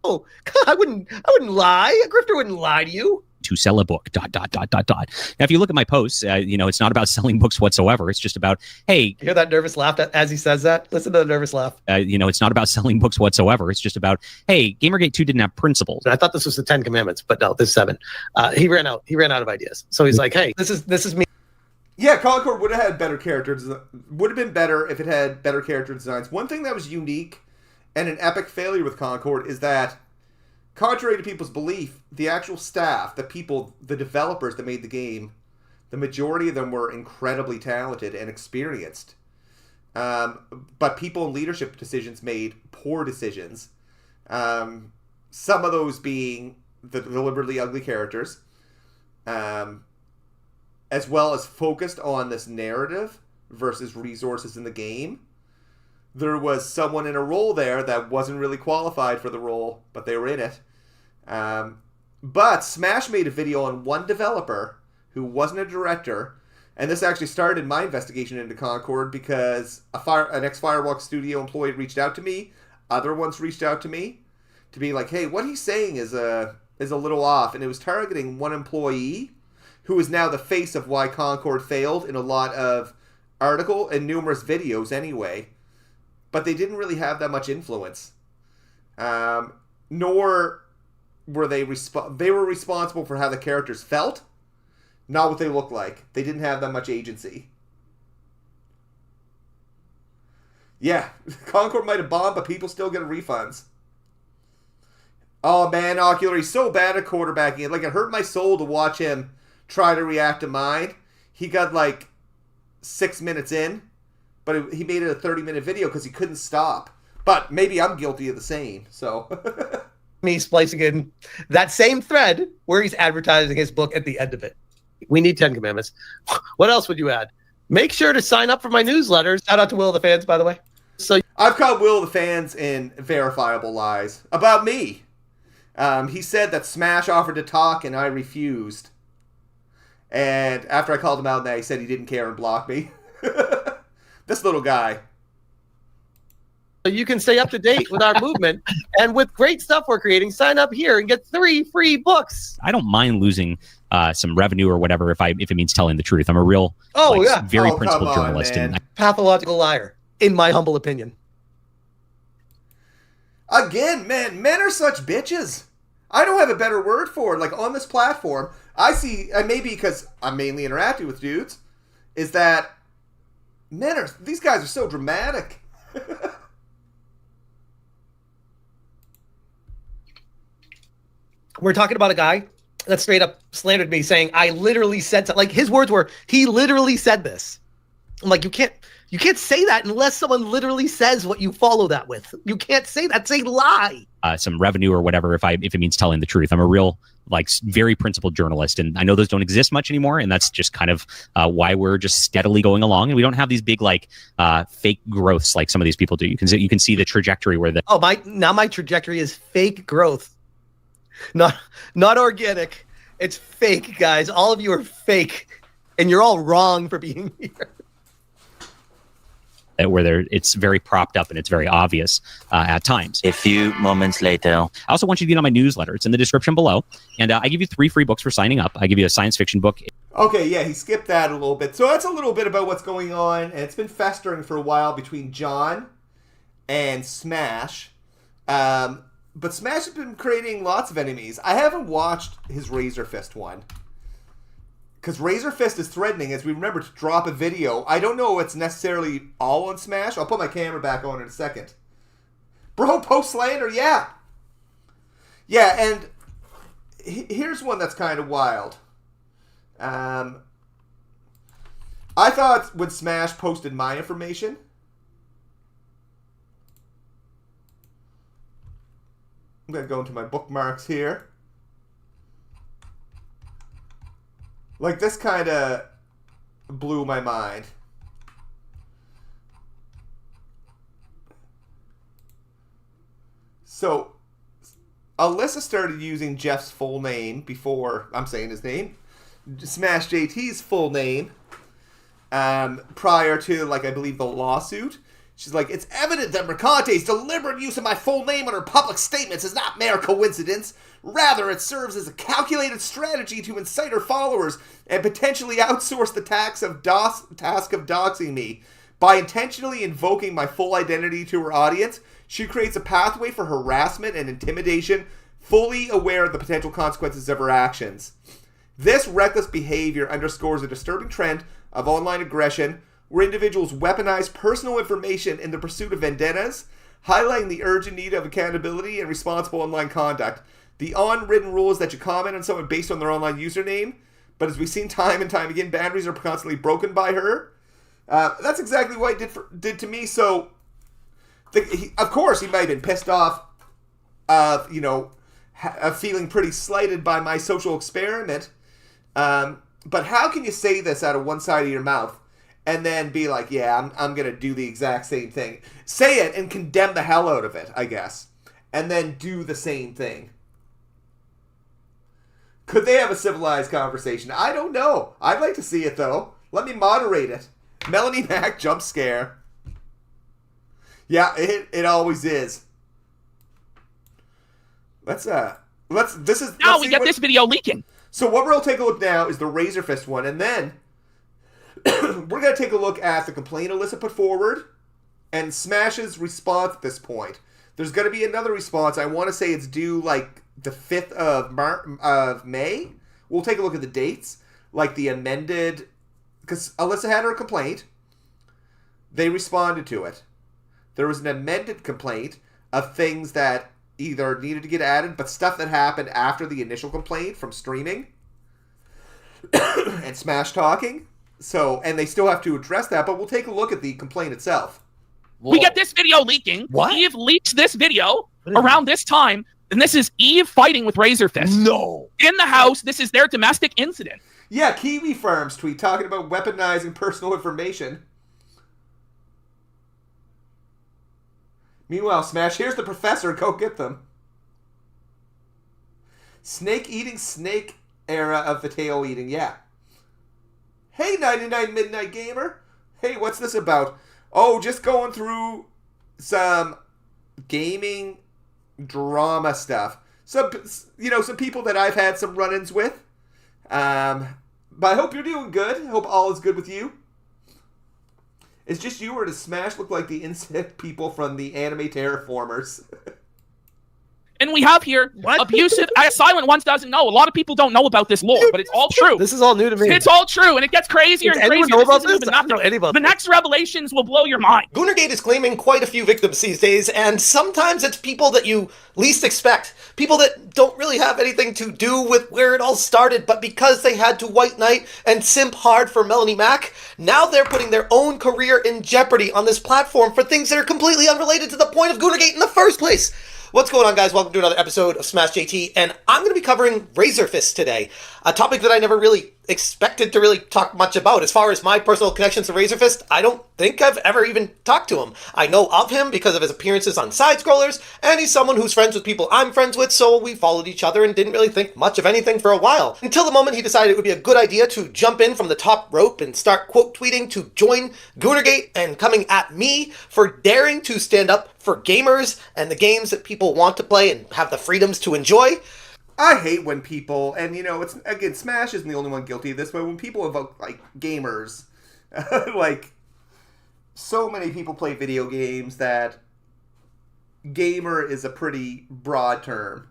Oh, God, I wouldn't lie. A grifter wouldn't lie to you. to sell a book. ... Now, if you look at my posts, it's not about selling books whatsoever. It's just about, hey, You hear that nervous laugh as he says that? Listen to the nervous laugh. it's not about selling books whatsoever. It's just about, hey, Gamergate 2 didn't have principles. And I thought this was the 10 Commandments, but no, this is 7. He ran out of ideas. So he's like, hey, this is me. Yeah, Concord would have had better characters. Would have been better if it had better character designs. One thing that was unique and an epic failure with Concord is that, contrary to people's belief, the actual staff, the developers that made the game, the majority of them were incredibly talented and experienced. But people in leadership decisions made poor decisions. Some of those being the deliberately ugly characters. As well as focused on this narrative versus resources in the game. There was someone in a role there that wasn't really qualified for the role, but they were in it. But Smash made a video on one developer who wasn't a director, and this actually started my investigation into Concord because an ex-Firewalk Studio employee reached out to me. Other ones reached out to me to be like, hey, what he's saying is a little off, and it was targeting one employee who is now the face of why Concord failed in a lot of article and numerous videos anyway. But they didn't really have that much influence. Nor were they were responsible for how the characters felt, not what they looked like. They didn't have that much agency. Yeah, Concord might have bombed, but people still get refunds. Oh man, Ocular, he's so bad at quarterbacking. Like, it hurt my soul to watch him try to react to mine. He got like 6 minutes in, but he made it a 30-minute video because he couldn't stop. But maybe I'm guilty of the same, so. Me splicing in that same thread where he's advertising his book at the end of it. We need 10 Commandments. What else would you add? Make sure to sign up for my newsletters. Shout out to Will of the Fans, by the way. So I've caught Will of the Fans in verifiable lies about me. He said that Smash offered to talk and I refused. And after I called him out on that, he said he didn't care and blocked me. This little guy. you can stay up to date with our movement and with great stuff we're creating. Sign up here and get 3 free books. I don't mind losing some revenue or whatever if it means telling the truth. I'm a real, very principled journalist. Man. And Pathological liar, in my humble opinion. Again, man, men are such bitches. I don't have a better word for it. Like, on this platform, I see, and maybe because I'm mainly interacting with dudes, is that these guys are so dramatic. We're talking about a guy that straight up slandered me, saying I literally said like his words were, he literally said this. I'm like, you can't say that unless someone literally says what you follow that with. You can't say that. It's a lie. Some revenue or whatever if it means telling the truth. I'm a real, very principled journalist, and I know those don't exist much anymore, and that's just kind of why we're just steadily going along, and we don't have these big fake growths like some of these people do. You can see the trajectory where my trajectory is fake growth, not organic. It's fake, guys. All of you are fake, and you're all wrong for being here. Where it's very propped up and it's very obvious at times. A few moments later. I also want you to get on my newsletter. It's in the description below. And I give you 3 free books for signing up. I give you a science fiction book. Okay, yeah, he skipped that a little bit. So that's a little bit about what's going on. And it's been festering for a while between John and Smash. But Smash has been creating lots of enemies. I haven't watched his Razer Fist one. Because Razer Fist is threatening, as we remember, to drop a video. I don't know what's necessarily all on Smash. I'll put my camera back on in a second. Bro, post slander, yeah. Yeah, and here's one that's kind of wild. I thought when Smash posted my information, I'm going to go into my bookmarks here. Like, this kind of blew my mind. So, Alyssa started using Jeff's full name before I'm saying his name. SmashJT's full name. Prior to, I believe the lawsuit. She's like, it's evident that Mercante's deliberate use of my full name on her public statements is not mere coincidence. Rather, it serves as a calculated strategy to incite her followers and potentially outsource the task of doxing me. By intentionally invoking my full identity to her audience, she creates a pathway for harassment and intimidation, fully aware of the potential consequences of her actions. This reckless behavior underscores a disturbing trend of online aggression, where individuals weaponize personal information in the pursuit of vendettas, highlighting the urgent need of accountability and responsible online conduct. The unwritten rule is that you comment on someone based on their online username, but as we've seen time and time again, boundaries are constantly broken by her. That's exactly what he did to me. So, of course, he might have been pissed off, feeling pretty slighted by my social experiment. But how can you say this out of one side of your mouth and then be like, yeah, I'm going to do the exact same thing? Say it and condemn the hell out of it, I guess. And then do the same thing. Could they have a civilized conversation? I don't know. I'd like to see it, though. Let me moderate it. Melanie Mac jump scare. Yeah, it always is. Let's see this video leaking. So what we'll take a look now is the Razer Fist one, and then we're going to take a look at the complaint Alyssa put forward and Smash's response at this point. There's going to be another response. I want to say it's due like the 5th of May. We'll take a look at the dates, like the amended, because Alyssa had her complaint. They responded to it. There was an amended complaint of things that either needed to get added, but stuff that happened after the initial complaint from streaming and Smash talking. So, and they still have to address that, but we'll take a look at the complaint itself. Whoa. We get this video leaking. What? Eve leaks this video around this time, and this is Eve fighting with Razer Fist. No. In the house, this is their domestic incident. Yeah, Kiwi Farms tweet talking about weaponizing personal information. Meanwhile, Smash, here's the professor. Go get them. Snake eating snake era of the tail eating. Yeah. Hey, 99 Midnight Gamer. Hey, what's this about? Oh, just going through some gaming drama stuff. Some people that I've had some run-ins with. But I hope you're doing good. I hope all is good with you. It's just you, or does Smash look like the insect people from the anime Terraformers? And we have here abusive. Silent Ones doesn't know. A lot of people don't know about this lore, but it's all true. This is all new to me. It's all true, and it gets crazier and crazier. Know about this? I don't know any about the next revelations will blow your mind. Goonergate is claiming quite a few victims these days, and sometimes it's people that you least expect. People that don't really have anything to do with where it all started, but because they had to white knight and simp hard for Melanie Mac, now they're putting their own career in jeopardy on this platform for things that are completely unrelated to the point of Goonergate in the first place. What's going on, guys? Welcome to another episode of SmashJT, and I'm going to be covering Razer Fist today, a topic that I never really expected to really talk much about. As far as my personal connections to Razer Fist, I don't think I've ever even talked to him. I know of him because of his appearances on side-scrollers, and he's someone who's friends with people I'm friends with, so we followed each other and didn't really think much of anything for a while. Until the moment he decided it would be a good idea to jump in from the top rope and start quote tweeting to join Goonergate and coming at me for daring to stand up for gamers and the games that people want to play and have the freedoms to enjoy. I hate when people, and it's, again, Smash isn't the only one guilty of this, but when people evoke, like, gamers, like, so many people play video games that gamer is a pretty broad term.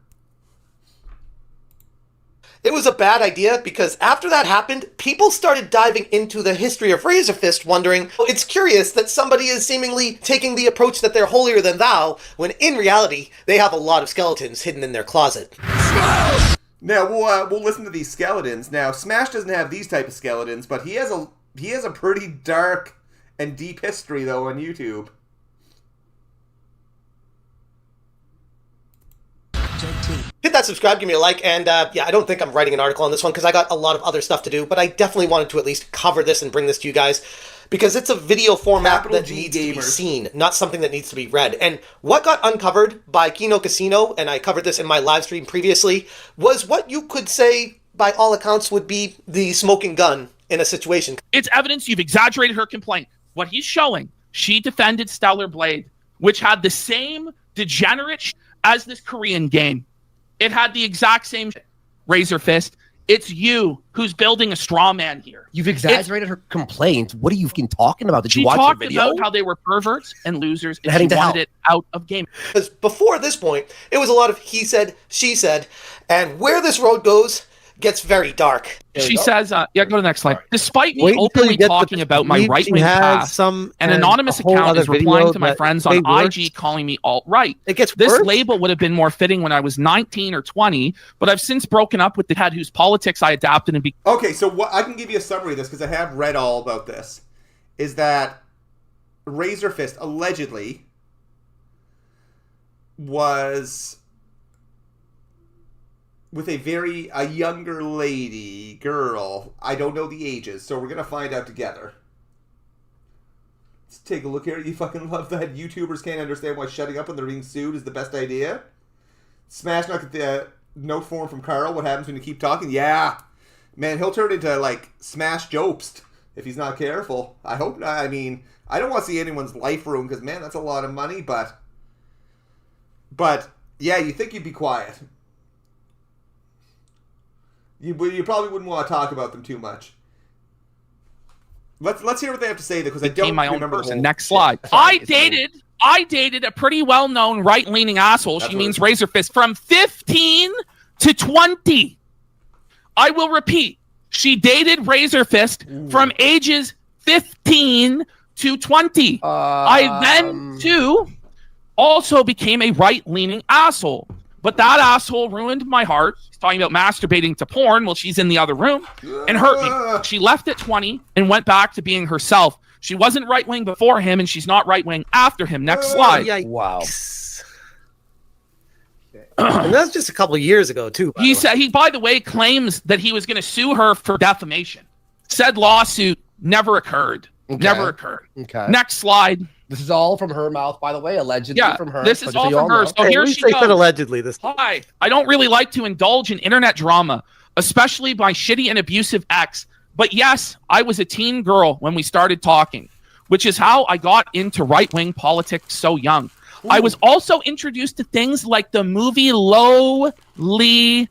It was a bad idea because after that happened, people started diving into the history of Razer Fist, wondering, it's curious that somebody is seemingly taking the approach that they're holier than thou, when in reality, they have a lot of skeletons hidden in their closet. Now, we'll listen to these skeletons. Now, Smash doesn't have these type of skeletons, but he has a pretty dark and deep history, though, on YouTube. Hit that subscribe, give me a like, and I don't think I'm writing an article on this one because I got a lot of other stuff to do, but I definitely wanted to at least cover this and bring this to you guys because it's a video format that needs to be seen, not something that needs to be read. And what got uncovered by Kino Casino, and I covered this in my live stream previously, was what you could say, by all accounts, would be the smoking gun in a situation. It's evidence you've exaggerated her complaint. What he's showing, she defended Stellar Blade, which had the same degenerate as this Korean game. It had the exact same Razer Fist. It's you who's building a straw man here. You've exaggerated her complaints. What are you fucking talking about? Did you watch the video? She talked about how they were perverts and losers, and Heading she to wanted hell. it out of game. Because before this point, it was a lot of he said, she said, and where this road goes gets very dark. She says, go to the next slide. Despite me Wait until you openly get to talking the about my tweet, right-wing she has past, some an and anonymous a whole account other is replying video to my that friends on they worse. IG calling me alt-right. It gets This worse. label would have been more fitting when I was 19 or 20, but I've since broken up with the head whose politics I adapted and became. Okay, so what I can give you a summary of this because I have read all about this. Is that Razer Fist allegedly was with a younger girl. I don't know the ages, so we're gonna find out together. Let's take a look here. You fucking love that YouTubers can't understand why shutting up when they're being sued is the best idea. Smash knock at the note form from Carl. What happens when you keep talking? Yeah, man, he'll turn into like Smash Jopst if he's not careful. I hope not. I mean, I don't want to see anyone's life ruined because man, that's a lot of money. But yeah, you think you'd be quiet. You probably wouldn't want to talk about them too much. Let's hear what they have to say because I don't my own remember person. the whole Next slide. shit. I dated a pretty well-known right-leaning asshole. That's She what means it- Razer Fist from 15 to 20. I will repeat. She dated Razer Fist from ages 15 to 20. I then too also became a right-leaning asshole. But that asshole ruined my heart. She's talking about masturbating to porn while she's in the other room and hurt me. She left at 20 and went back to being herself. She wasn't right-wing before him, and she's not right-wing after him. Next slide. Yikes. Wow. And that's just a couple of years ago, too. by the way. He, by the way, claims that he was going to sue her for defamation. Said lawsuit never occurred. Okay. Never occurred. Okay. Next slide. This is all from her mouth, by the way, allegedly Yeah, from her. this so is just all so you from her. know. So Hey, here at least she they said goes. allegedly this. Hi. I don't really like to indulge in internet drama, especially by shitty and abusive ex. But yes, I was a teen girl when we started talking, which is how I got into right-wing politics so young. I was also introduced to things like the movie Lolita.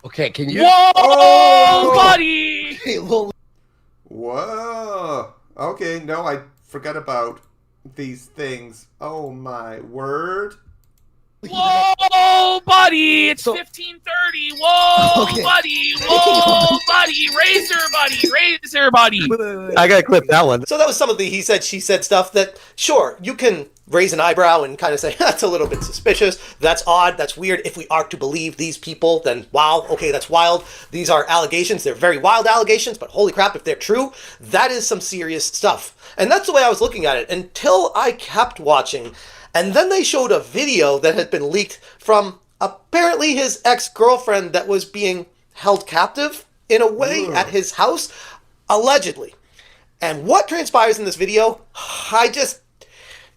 Okay, can you? Whoa, Oh! buddy! Hey, Lil- Whoa. Okay, no, I forgot about these things. Oh my word. Whoa, buddy! It's So- 15:30. Whoa, Okay. buddy! Whoa, buddy! Razor buddy! I gotta clip that one. So that was some of the he said, she said stuff that, sure, you can raise an eyebrow and kind of say, that's a little bit suspicious, that's odd, that's weird. If we are to believe these people, then wow, okay, that's wild. These are allegations. They're very wild allegations, but holy crap, if they're true, that is some serious stuff. And that's the way I was looking at it until I kept watching. And then they showed a video that had been leaked from apparently his ex-girlfriend that was being held captive in a way at his house, allegedly. And what transpires in this video,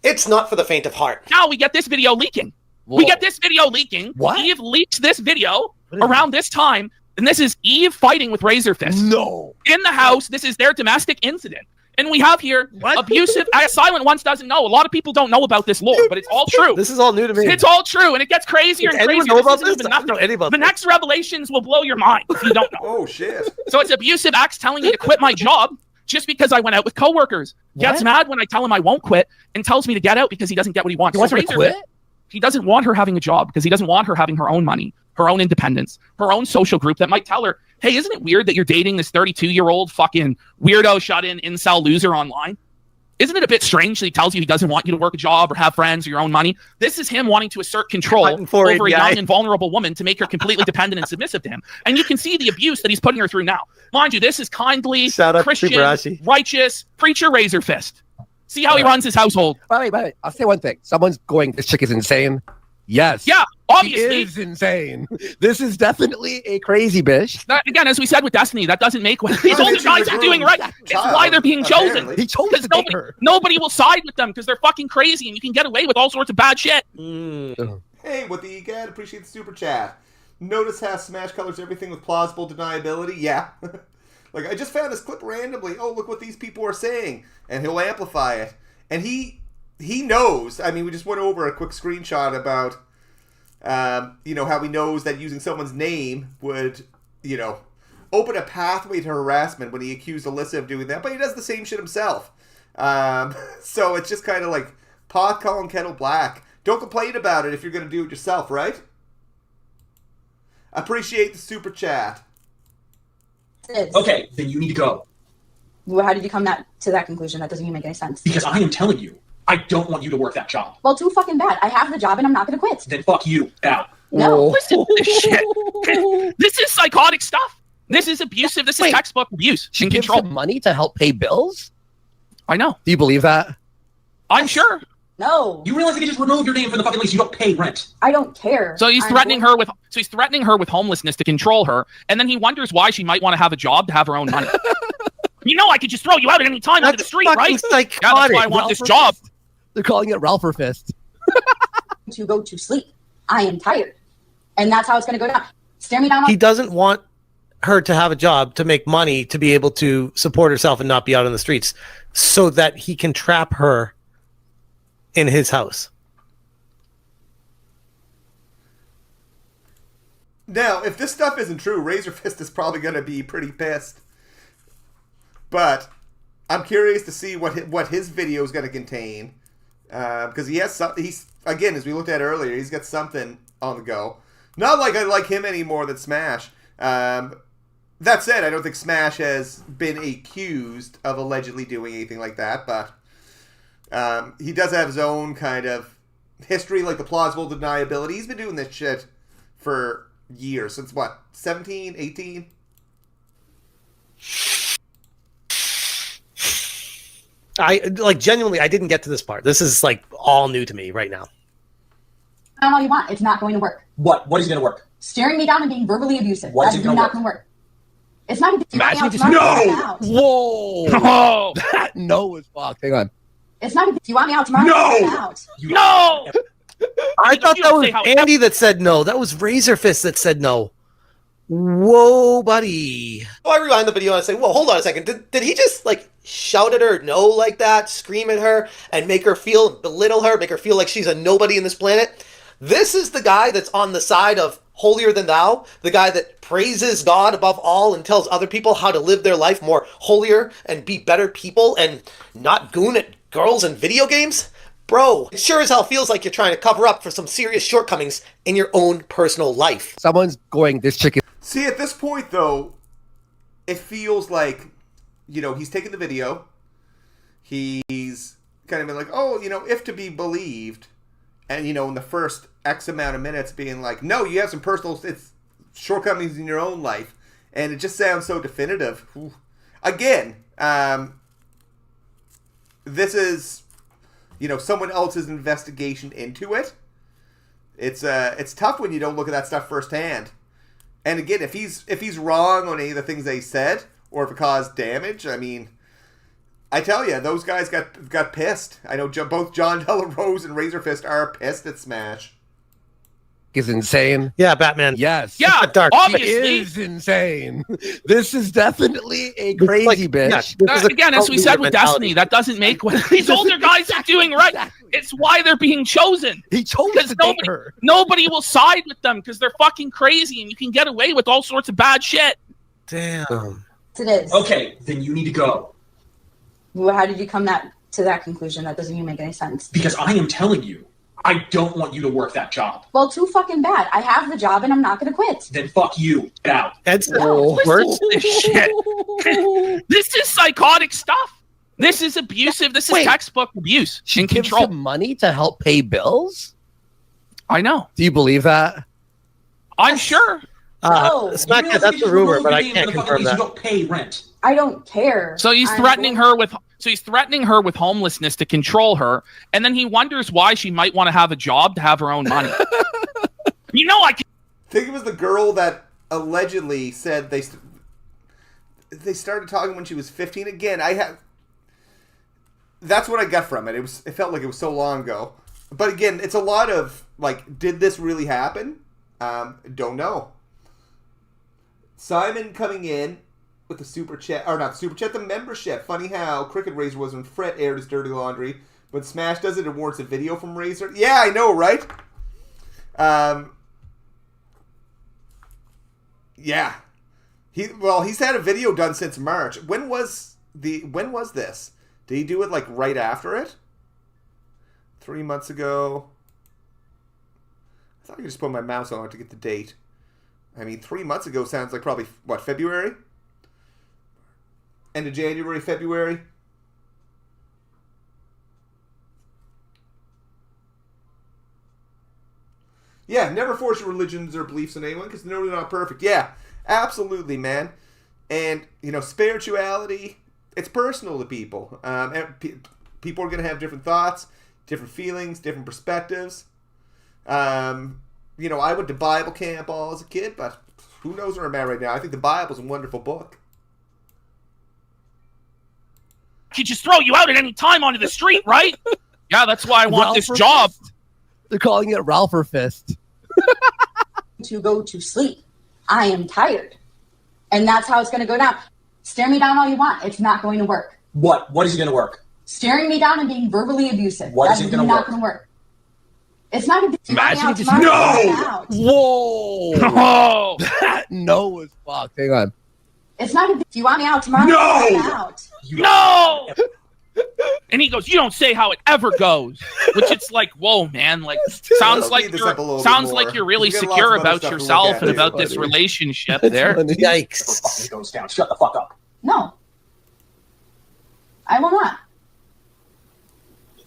it's not for the faint of heart. Now we get this video leaking. Whoa. We get this video leaking. What? Eve leaks this video around this time, and this is Eve fighting with Razer Fist. No. In the house, this is their domestic incident. And we have here What? abusive. Silent Ones doesn't know. A lot of people don't know about this lore, but it's all true. This is all new to me. It's all true, and it gets crazier Does and anyone crazier. know about isn't this? even I don't know nothing. anything about The this. next revelations will blow your mind if you don't know. Oh shit. So it's abusive acts telling me to quit my job just because I went out with coworkers. Gets What? mad when I tell him I won't quit and tells me to get out because he doesn't get what he wants. You want So her to Razer quit? Fist, he doesn't want her having a job because he doesn't want her having her own money, her own independence, her own social group that might tell her, hey, isn't it weird that you're dating this 32-year-old fucking weirdo shut-in incel loser online? Isn't it a bit strange that he tells you he doesn't want you to work a job or have friends or your own money? This is him wanting to assert control Fighting for it, over a guy. young and vulnerable woman to make her completely dependent and submissive to him. And you can see the abuse that he's putting her through now. Mind you, this is kindly, Shout out to Christian, Brashi. righteous, preacher Razer Fist. See how he runs his household. Wait. I'll say one thing. Someone's going, this chick is insane. Yes. Yeah, She obviously. is insane. This is definitely a crazy bitch. That, again, as we said with Destiny, that doesn't make what these No, older she's guys a are doing grown right. It's child, why they're being chosen. apparently. He chose Because to date her. nobody will side with them because they're fucking crazy and you can get away with all sorts of bad shit. Hey, what the egad? Appreciate the super chat. Notice how Smash colors everything with plausible deniability? Yeah. Like, I just found this clip randomly. Oh, look what these people are saying. And he'll amplify it. And he knows. I mean, we just went over a quick screenshot about, how he knows that using someone's name would, open a pathway to harassment when he accused Alyssa of doing that. But he does the same shit himself. So it's just kind of like pot calling kettle black. Don't complain about it if you're going to do it yourself, right? Appreciate the super chat. Okay, then you need to go. Well, how did you come to that conclusion? That doesn't even make any sense. Because I am telling you, I don't want you to work that job. Well, too fucking bad. I have the job and I'm not going to quit. Then fuck you. Out. No. Listen to this shit. This is psychotic stuff. This is abusive. This is textbook abuse. She and gives control. him money to help pay bills? I know. Do you believe that? I'm sure. No. You realize they can just remove your name from the fucking lease. You don't pay rent. I don't care. So he's threatening her with homelessness to control her, and then he wonders why she might want to have a job to have her own money. I could just throw you out at any time onto the street, right? Fucking psychotic. Yeah, that's why I want this job. They're calling it Razer Fist. To go to sleep. I am tired. And that's how it's going to go down. Stare me down. He doesn't want her to have a job to make money to be able to support herself and not be out on the streets so that he can trap her in his house. Now, if this stuff isn't true, Razer Fist is probably going to be pretty pissed. But I'm curious to see what his video is going to contain. Because he has something. He's, again, as we looked at earlier, he's got something on the go. Not like I like him any more than Smash. That said, I don't think Smash has been accused of allegedly doing anything like that, but he does have his own kind of history, like the plausible deniability. He's been doing this shit for years. Since what, 17, 18? Genuinely, I didn't get to this part. This is all new to me right now. I don't know what you want. It's not going to work. What? What is going to work? Staring me down and being verbally abusive. What is That's it gonna not work? going to work. It's not even Imagine you just out. Whoa! Oh, That no is fucked. Hang on. It's not even you want me out tomorrow. No! I'm out. no! I thought You that don't was say how- Andy that said no. That was Razer Fist that said no. Whoa, buddy. Oh, I rewind the video and I say, whoa, hold on a second. Did he just shout at her no like that, scream at her, and make her belittle her, make her feel like she's a nobody in this planet? This is the guy that's on the side of holier than thou, the guy that praises God above all and tells other people how to live their life more holier and be better people and not goon at girls in video games? Bro, it sure as hell feels like you're trying to cover up for some serious shortcomings in your own personal life. Someone's going, this chick is... See, at this point, though, it feels like, he's taken the video. He's kind of been like, oh, if to be believed. And, in the first X amount of minutes being like, no, you have some personal shortcomings in your own life. And it just sounds so definitive. Ooh. Again, this is, someone else's investigation into it. It's tough when you don't look at that stuff firsthand. And again, if he's wrong on any of the things they said, or if it caused damage, I mean, I tell you, those guys got pissed. I know both John Della Rose and Razer Fist are pissed at Smash. is insane. Yeah, Batman. Yes. Yeah, dark. It obviously. is insane. This is definitely a crazy bitch. yeah, this is a Again, as we said with mentality. Destiny, that doesn't make what these older guys are doing right. It's why they're being chosen. He chose Because to date her. nobody will side with them because they're fucking crazy and you can get away with all sorts of bad shit. Damn. It is. Okay, then you need to go. Well, how did you come to that conclusion? That doesn't even make any sense. Because I am telling you, I don't want you to work that job. Well, too fucking bad. I have the job and I'm not going to quit. Then fuck you. Get out. That's No, worse. This shit. This is psychotic stuff. This is abusive. This is Wait. textbook abuse She and gives control. him money to help pay bills? I know. Do you believe that? I'm sure. No. Oh, Smack it, that's a rumor, but I can't confirm You that. don't pay rent. I don't care. So he's I'm threatening going- her with homelessness to control her, and then he wonders why she might want to have a job to have her own money. I can. I think it was the girl that allegedly said they started talking when she was 15. Again, that's what I got from it. It felt like it was so long ago. But again, it's a lot of did this really happen? Don't know. Simon coming in with the super chat, or not the super chat, the membership. Funny how Cricket Razer was when Fret aired his dirty laundry. When Smash does it, it warrants a video from Razer. Yeah, I know, right? Yeah. He's had a video done since March. When was this? Did he do it like right after it? 3 months ago. I thought I could just put my mouse on it to get the date. I mean, 3 months ago sounds like probably, what, February? End of January, February? Yeah, never force your religions or beliefs on anyone because they're not perfect. Yeah, absolutely, man. And, you know, spirituality, it's personal to people. People are going to have different thoughts, different feelings, different perspectives. You know, I went to Bible camp all as a kid, but who knows where I'm at right now. I think the Bible's a wonderful book. I could just throw you out at any time onto the street, right? Yeah, that's why I want this job. They're calling it Razer Fist. To go to sleep. I am tired. And that's how it's going to go down. Stare me down all you want. It's not going to work. What? What is it going to work? Staring me down and being verbally abusive. What That's is it going to not work? going to work. It's not going to be Imagine out if tomorrow. you Whoa! That no as fuck. Hang on. It's not going to be, if you want me out tomorrow, No! I'm out. No! And he goes, you don't say how it ever goes. Which it's like, whoa, man. Like, sounds like you're really secure about yourself and about this relationship there. Yikes. It goes down. Shut the fuck up. No. I will not.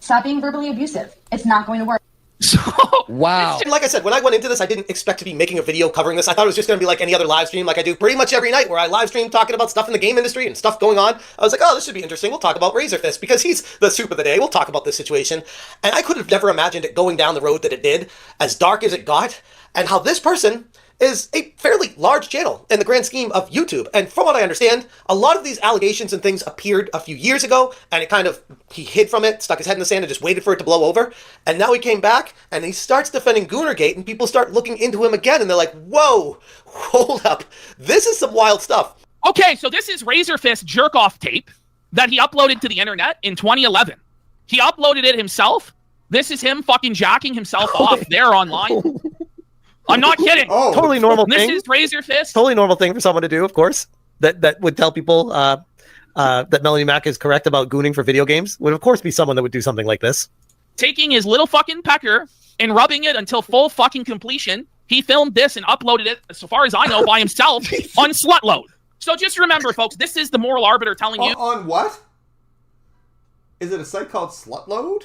Stop being verbally abusive. It's not going to work. So, wow. Like I said, when I went into this, I didn't expect to be making a video covering this. I thought it was just going to be like any other live stream like I do pretty much every night where I live stream talking about stuff in the game industry and stuff going on. I was like, oh, this should be interesting. We'll talk about Razer Fist because he's the soup of the day. We'll talk about this situation. And I could have never imagined it going down the road that it did, as dark as it got, and how this person is a fairly large channel in the grand scheme of YouTube. And from what I understand, a lot of these allegations and things appeared a few years ago, and he hid from it, stuck his head in the sand, and just waited for it to blow over. And now he came back, and he starts defending Goonergate, and people start looking into him again, and they're like, whoa, hold up. This is some wild stuff. okay, so this is Razer Fist jerk-off tape that he uploaded to the internet in 2011. He uploaded it himself. This is him fucking jacking himself off there online. I'm not kidding. Oh, totally normal thing. This is Razer Fist. Totally normal thing for someone to do, of course. That would tell people that Melanie Mac is correct about gooning for video games. Would of course be someone that would do something like this. Taking his little fucking pecker and rubbing it until full fucking completion. He filmed this and uploaded it, so far as I know, by himself on Slutload. So just remember, folks, this is the moral arbiter telling you. On what? Is it a site called Slutload?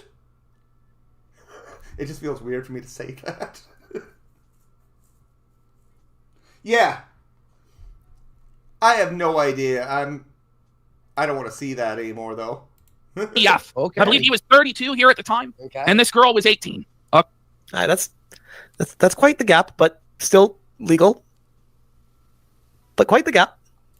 It just feels weird for me to say that. Yeah. I have no idea. I don't want to see that anymore, though. Yeah. Okay. I believe he was 32 here at the time, Okay. and this girl was 18. That's quite the gap, but still legal. But quite the gap.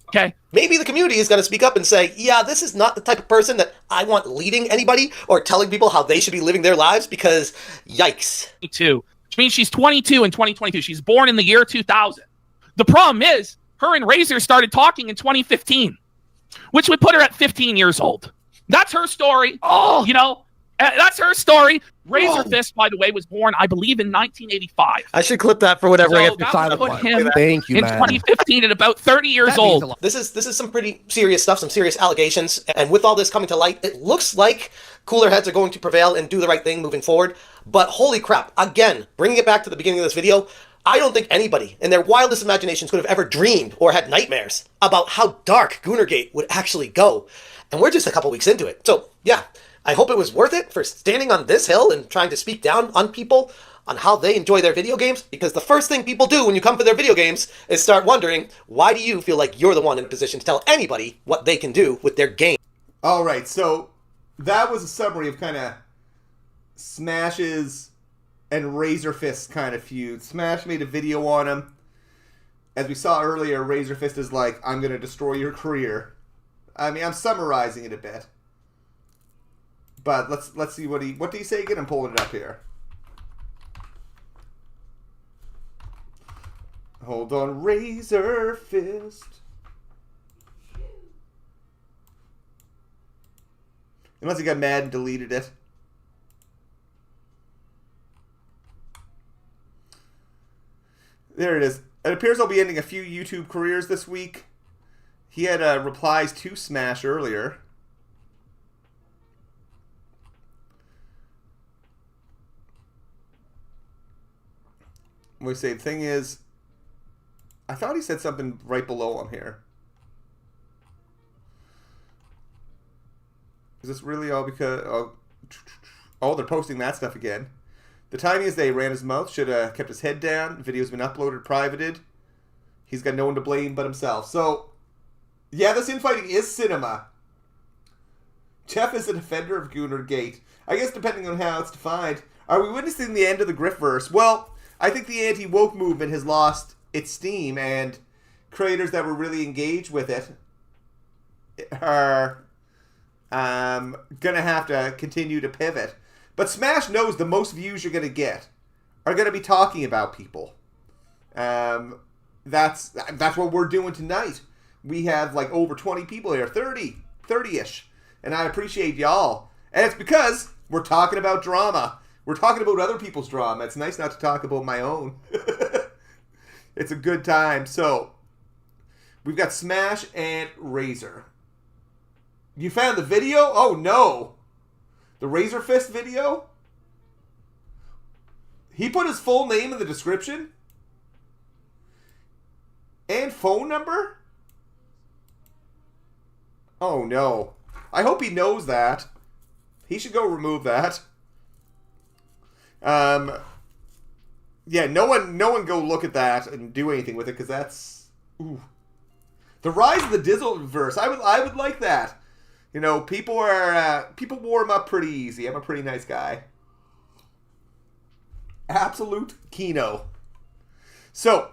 Okay. Maybe the community is going to speak up and say, yeah, this is not the type of person that I want leading anybody or telling people how they should be living their lives because, yikes. 22, which means she's 22 in 2022. She's born in the year 2000. The problem is, her and Razer started talking in 2015, which would put her at 15 years old. That's her story. Oh, you know, that's her story. Razer Fist, by the way, was born, I believe, in 1985. I should clip that for whatever I So get to that sign would up put on. him Thank you, in man. 2015 at about 30 years That means a old. lot. This is some pretty serious stuff, some serious allegations, and with all this coming to light, it looks like cooler heads are going to prevail and do the right thing moving forward. But holy crap, again, bringing it back to the beginning of this video, I don't think anybody in their wildest imaginations could have ever dreamed or had nightmares about how dark Goonergate would actually go. And we're just a couple weeks into it. So, yeah, I hope it was worth it for standing on this hill and trying to speak down on people on how they enjoy their video games, because the first thing people do when you come for their video games is start wondering, why do you feel like you're the one in position to tell anybody what they can do with their game? All right, so that was a summary of kind of Smash's and Razer Fist kind of feud. Smash made a video on him. As we saw earlier, Razer Fist is like, I'm going to destroy your career. I mean, I'm summarizing it a bit. But let's see what do you say again? I'm pulling it up here. Hold on, Razer Fist. Unless he got mad and deleted it. There it is. It appears I'll be ending a few YouTube careers this week. He had replies to Smash earlier. We say the thing is, I thought he said something right below him here. Is this really all because... Oh, they're posting that stuff again. The timing is they ran his mouth. Should have kept his head down. The video's been uploaded, privated. He's got no one to blame but himself. So, yeah, this infighting is cinema. Jeff is a defender of Goonergate. I guess depending on how it's defined. Are we witnessing the end of the Griftverse? Well, I think the anti-woke movement has lost its steam, and creators that were really engaged with it are going to have to continue to pivot. But Smash knows the most views you're going to get are going to be talking about people. That's what we're doing tonight. We have like over 20 people here, 30-ish. And I appreciate y'all. And it's because we're talking about drama. We're talking about other people's drama. It's nice not to talk about my own. It's a good time. So, we've got Smash and Razer. You found the video? Oh, no. The Razer Fist video? He put his full name in the description? And phone number? Oh, no. I hope he knows that. He should go remove that. Yeah, no one go look at that and do anything with it, because that's... Ooh. The rise of the Dizzleverse. I would like that. You know, people warm up pretty easy. I'm a pretty nice guy. Absolute Kino. So,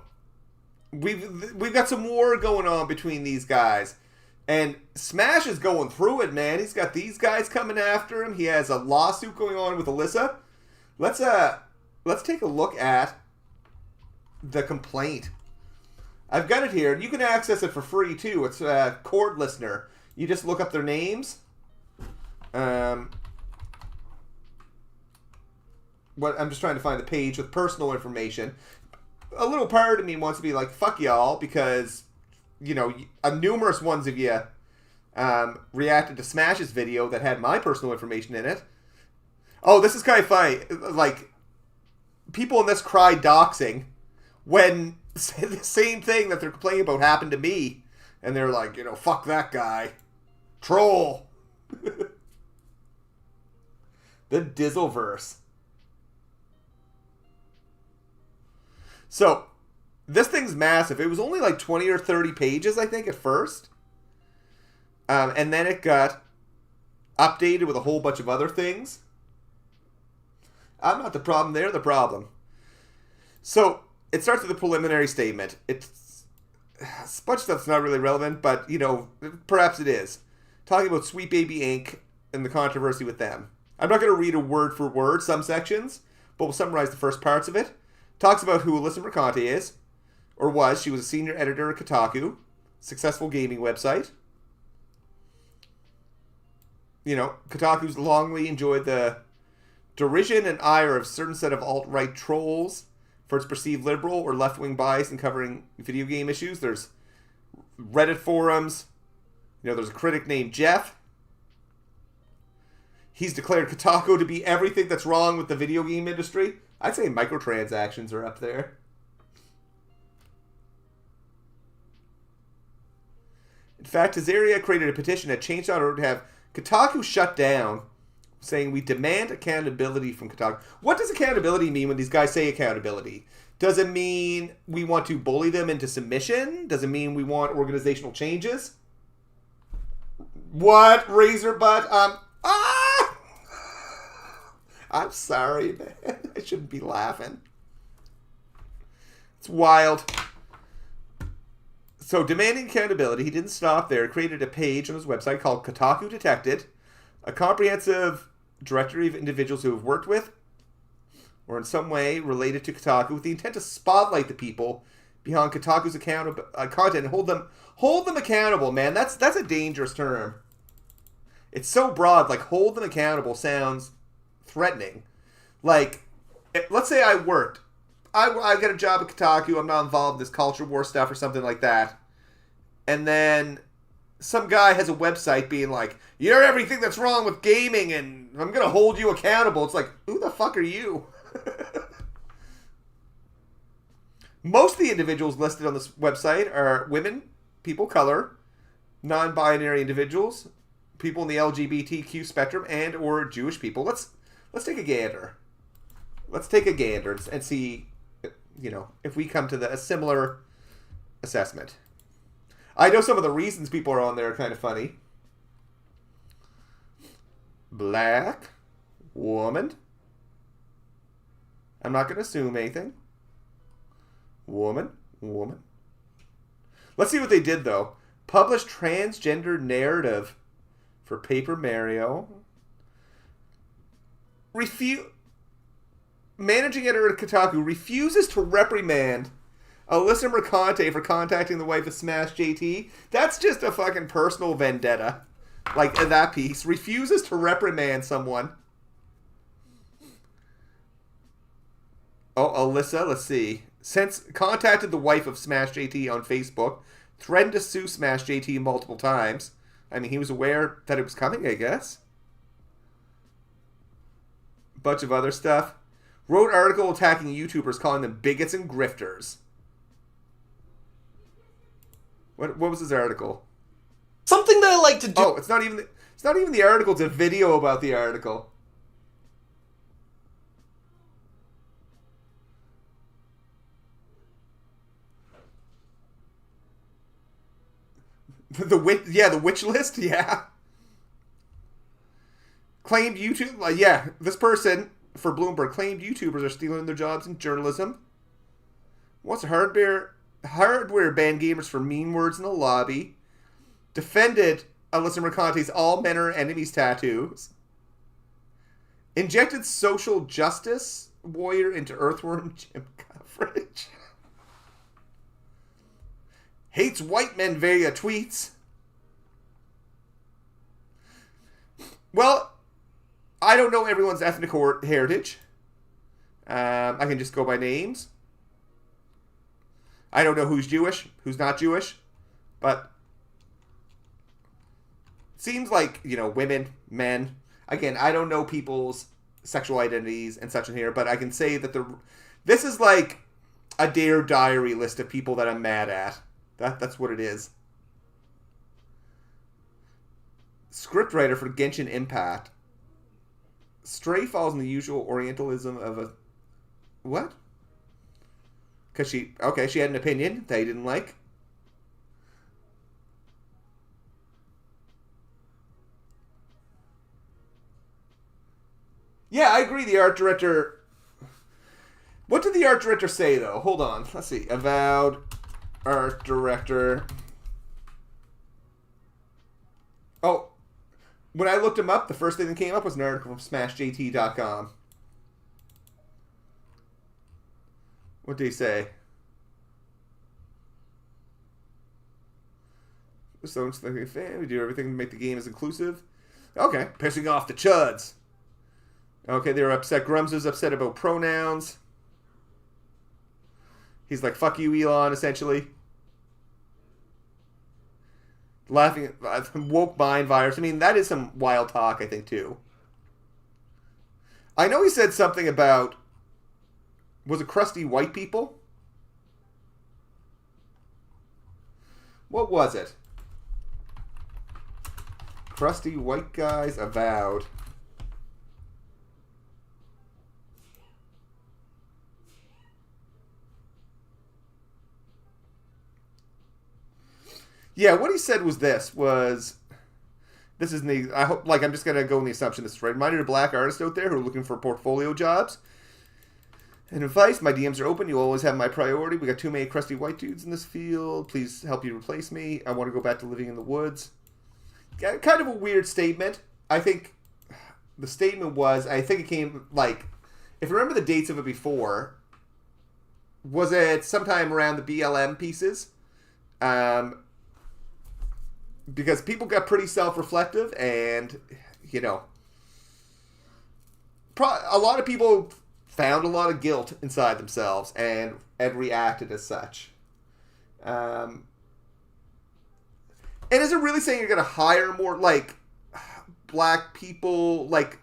we've got some war going on between these guys. And Smash is going through it, man. He's got these guys coming after him. He has a lawsuit going on with Alyssa. Let's take a look at the complaint. I've got it here. You can access it for free, too. It's Court Listener. You just look up their names. I'm just trying to find the page with personal information. A little part of me wants to be like, fuck y'all, because, you know, numerous ones of you reacted to Smash's video that had my personal information in it. Oh, this is kind of funny. Like, people in this cry doxing when the same thing that they're complaining about happened to me. And they're like, you know, fuck that guy. Troll. The Dizzleverse. So, this thing's massive. It was only like 20 or 30 pages, I think, at first. And then it got updated with a whole bunch of other things. I'm not the problem. They're the problem. So, it starts with a preliminary statement. It's a bunch of stuff's not really relevant, but, you know, perhaps it is. Talking about Sweet Baby Inc. and the controversy with them. I'm not going to read a word for word, some sections, but we'll summarize the first parts of it. Talks about who Alyssa Mercante is, or was. She was a senior editor at Kotaku, successful gaming website. You know, Kotaku's longly enjoyed the derision and ire of a certain set of alt-right trolls for its perceived liberal or left-wing bias in covering video game issues. There's Reddit forums. You know, there's a critic named Jeff. He's declared Kotaku to be everything that's wrong with the video game industry. I'd say microtransactions are up there. In fact, Azaria created a petition at Change.org to have Kotaku shut down, saying we demand accountability from Kotaku. What does accountability mean when these guys say accountability? Does it mean we want to bully them into submission? Does it mean we want organizational changes? What? Razor butt? I'm sorry, man. I shouldn't be laughing. It's wild. So, demanding accountability, he didn't stop there. He created a page on his website called Kotaku Detected, a comprehensive directory of individuals who have worked with or in some way related to Kotaku with the intent to spotlight the people behind Kotaku's content and hold them accountable, man. That's a dangerous term. It's so broad. Like, hold them accountable sounds threatening. Like, let's say I worked. I get a job at Kotaku. I'm not involved in this culture war stuff or something like that. And then some guy has a website being like, you're everything that's wrong with gaming and I'm going to hold you accountable. It's like, who the fuck are you? Most of the individuals listed on this website are women, people of color, non-binary individuals, people in the LGBTQ spectrum, and or Jewish people. Let's take a gander. Let's take a gander and see, if we come to a similar assessment. I know some of the reasons people are on there are kind of funny. Black woman. I'm not going to assume anything. Woman. Let's see what they did, though. Published transgender narrative for Paper Mario. Managing editor at Kotaku refuses to reprimand Alyssa Mercante for contacting the wife of SmashJT. That's just a fucking personal vendetta. Like, that piece. Refuses to reprimand someone. Oh, Alyssa, let's see. Since contacted the wife of SmashJT on Facebook, threatened to sue SmashJT multiple times. I mean, he was aware that it was coming, I guess. Bunch of other stuff. Wrote article attacking YouTubers, calling them bigots and grifters. What was his article? Something that I like to do. Oh, it's not even the article. It's a video about the article. The witch list, yeah. Claimed YouTube, this person for Bloomberg claimed YouTubers are stealing their jobs in journalism. Wants hardware ban gamers for mean words in the lobby. Defended Alyssa Mercante's all men are enemies tattoos. Injected social justice warrior into Earthworm Jim coverage. Hates white men via tweets. Well, I don't know everyone's ethnic heritage. I can just go by names. I don't know who's Jewish, who's not Jewish. But it seems like, women, men. Again, I don't know people's sexual identities and such in here, but I can say that this is like a Dear Diary list of people that I'm mad at. That's what it is. Scriptwriter for Genshin Impact. Stray falls in the usual Orientalism of a... What? Because she had an opinion that he didn't like. Yeah, I agree. The art director... What did the art director say, though? Hold on. Let's see. Avowed art director. Oh, when I looked him up, the first thing that came up was an article from SmashJT.com. What did he say? So it's like a fan. We do everything to make the game as inclusive. Okay, pissing off the chuds. Okay, they were upset. Grums was upset about pronouns. He's like, fuck you, Elon, essentially. Laughing at woke mind virus. I mean, that is some wild talk, I think, too. I know he said something about... Was it crusty white people? What was it? Crusty white guys avowed. Yeah, what he said was this is the, I hope, I'm just going to go in the assumption this is right. Reminder to black artists out there who are looking for portfolio jobs. And advice, my DMs are open. You always have my priority. We got too many crusty white dudes in this field. Please help you replace me. I want to go back to living in the woods. Kind of a weird statement. I think the statement was, I think it came, if you remember the dates of it before, was it sometime around the BLM pieces? because people got pretty self-reflective, and you know, a lot of people found a lot of guilt inside themselves and reacted as such. And is it really saying you're going to hire more like black people? Like,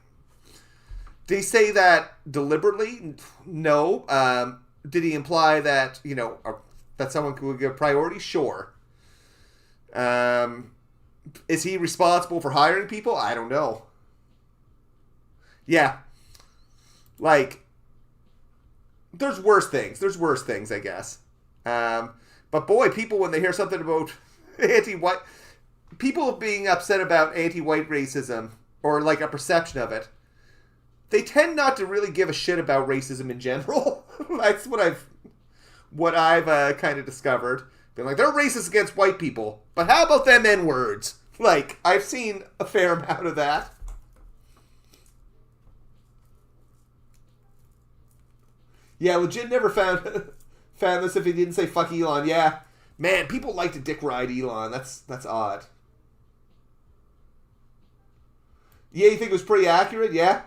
did he say that deliberately? No. Did he imply that, you know, that someone could give priority? Sure. Is he responsible for hiring people? I don't know. Yeah. Like, there's worse things. There's worse things, I guess. But boy, people, when they hear something about anti-white... People being upset about anti-white racism, or like a perception of it, they tend not to really give a shit about racism in general. That's what I've kind of discovered. Being like, they're racist against white people, but how about them N-words? Like, I've seen a fair amount of that. Yeah, legit never found this if he didn't say fuck Elon. Yeah, man, people like to dick ride Elon. That's odd. Yeah, you think it was pretty accurate? Yeah.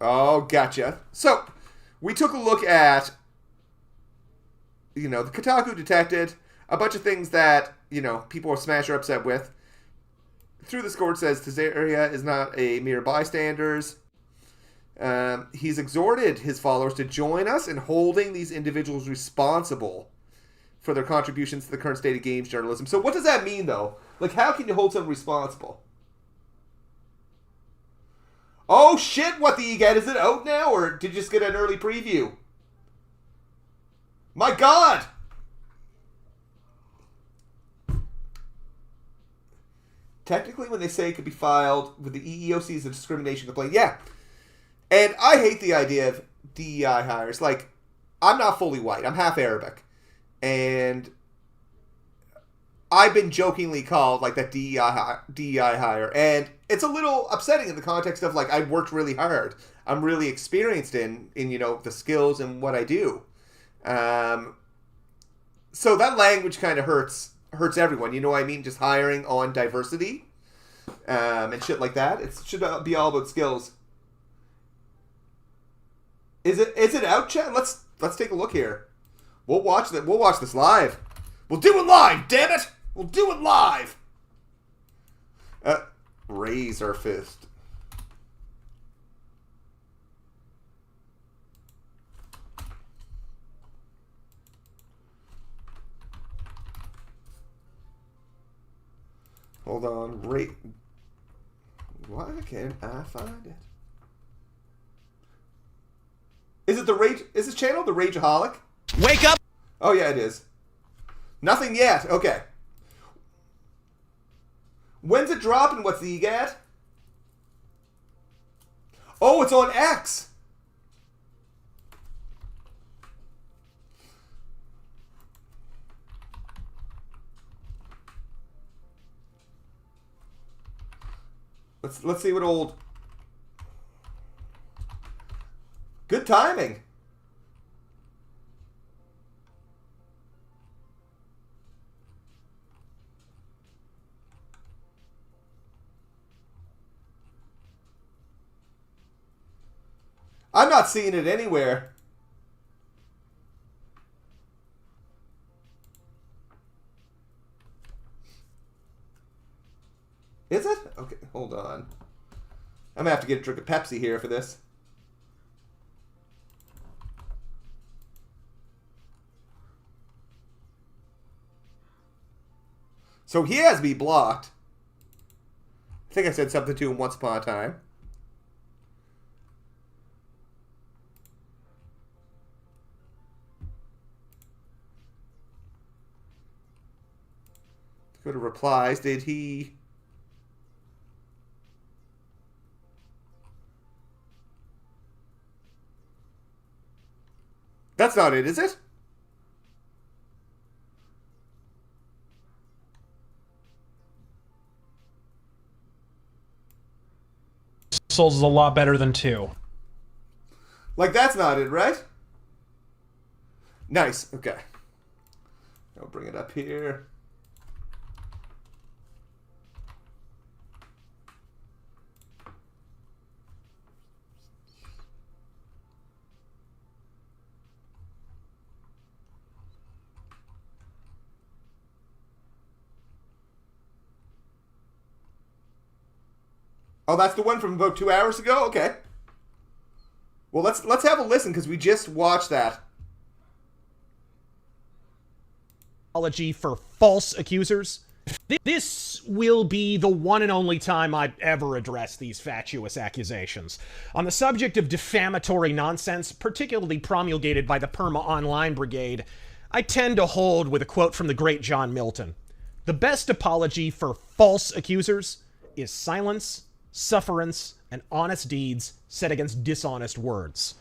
Oh, gotcha. So, we took a look at, you know, the Kotaku detected a bunch of things that, you know, people with Smash are upset with. Through the score, it says Tazaria is not a mere bystanders. He's exhorted his followers to join us in holding these individuals responsible for their contributions to the current state of games journalism. So what does that mean, though? Like, how can you hold someone responsible? Oh, shit, what the EGAT? Is it out now, or did you just get an early preview? My God! Technically, when they say it could be filed with the EEOC as a discrimination complaint, yeah. And I hate the idea of DEI hires. Like, I'm not fully white. I'm half Arabic. And I've been jokingly called, like, that DEI hire. And it's a little upsetting in the context of, like, I worked really hard. I'm really experienced in you know, the skills and what I do. So that language kind of hurts everyone. You know what I mean? Just hiring on diversity and shit like that. It should be all about skills. Is it out, chat? Let's take a look here. We'll watch this live. We'll do it live, damn it! We'll do it live! Razer Fist. Hold on, why can't I find it? Is it the Rage? Is this channel the Rageaholic? Wake up! Oh yeah, it is. Nothing yet. Okay. When's it dropping? What's the EGAT? Oh, it's on X. Let's see what old. Good timing. I'm not seeing it anywhere. Is it? Okay, hold on. I'm gonna have to get a drink of Pepsi here for this. So he has me blocked. I think I said something to him once upon a time. Go to replies. Did he... That's not it, is it? Souls is a lot better than 2. Like, that's not it, right? Nice. Okay. I'll bring it up here. Oh, that's the one from about 2 hours ago? Okay. Well, let's have a listen, because we just watched that. Apology for false accusers. This will be the one and only time I'd ever address these fatuous accusations. On the subject of defamatory nonsense, particularly promulgated by the Perma Online Brigade, I tend to hold with a quote from the great John Milton. The best apology for false accusers is silence, sufferance, and honest deeds set against dishonest words.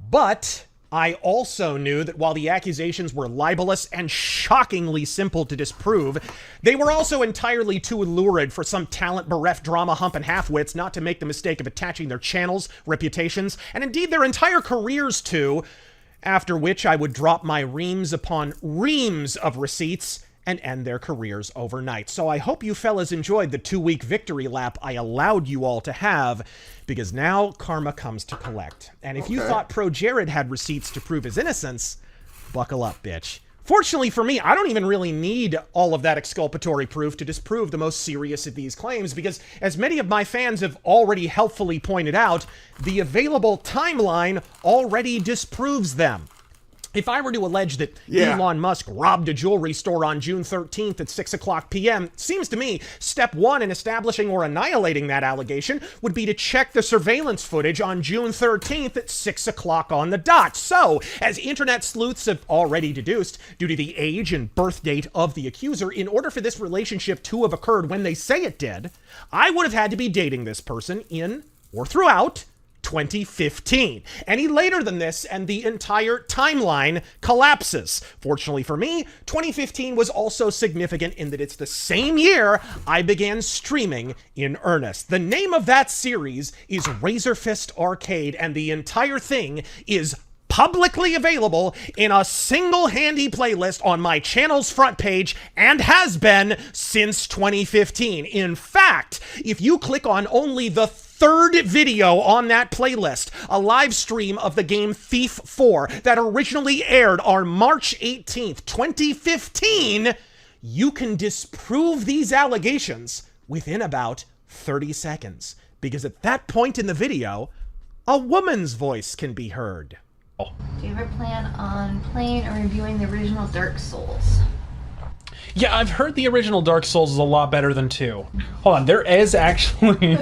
But I also knew that while the accusations were libelous and shockingly simple to disprove, they were also entirely too lurid for some talent-bereft drama humping halfwits not to make the mistake of attaching their channels, reputations, and indeed their entire careers to, after which I would drop my reams upon reams of receipts and end their careers overnight. So I hope you fellas enjoyed the 2-week victory lap I allowed you all to have, because now karma comes to collect. And if you thought Pro Jared had receipts to prove his innocence, buckle up, bitch. Fortunately for me, I don't even really need all of that exculpatory proof to disprove the most serious of these claims, because as many of my fans have already helpfully pointed out, the available timeline already disproves them. If I were to allege that Elon Musk robbed a jewelry store on June 13th at 6 o'clock p.m., it seems to me step one in establishing or annihilating that allegation would be to check the surveillance footage on June 13th at 6 o'clock on the dot. So, as internet sleuths have already deduced, due to the age and birth date of the accuser, in order for this relationship to have occurred when they say it did, I would have had to be dating this person in or throughout 2015. Any later than this, and the entire timeline collapses. Fortunately for me, 2015 was also significant in that it's the same year I began streaming in earnest. The name of that series is Razer Fist Arcade, and the entire thing is publicly available in a single handy playlist on my channel's front page, and has been since 2015. In fact, if you click on only the third video on that playlist, a live stream of the game Thief 4 that originally aired on March 18th, 2015, you can disprove these allegations within about 30 seconds. Because at that point in the video, a woman's voice can be heard. Do you ever plan on playing or reviewing the original Dark Souls? Yeah, I've heard the original Dark Souls is a lot better than 2. Hold on, there is actually...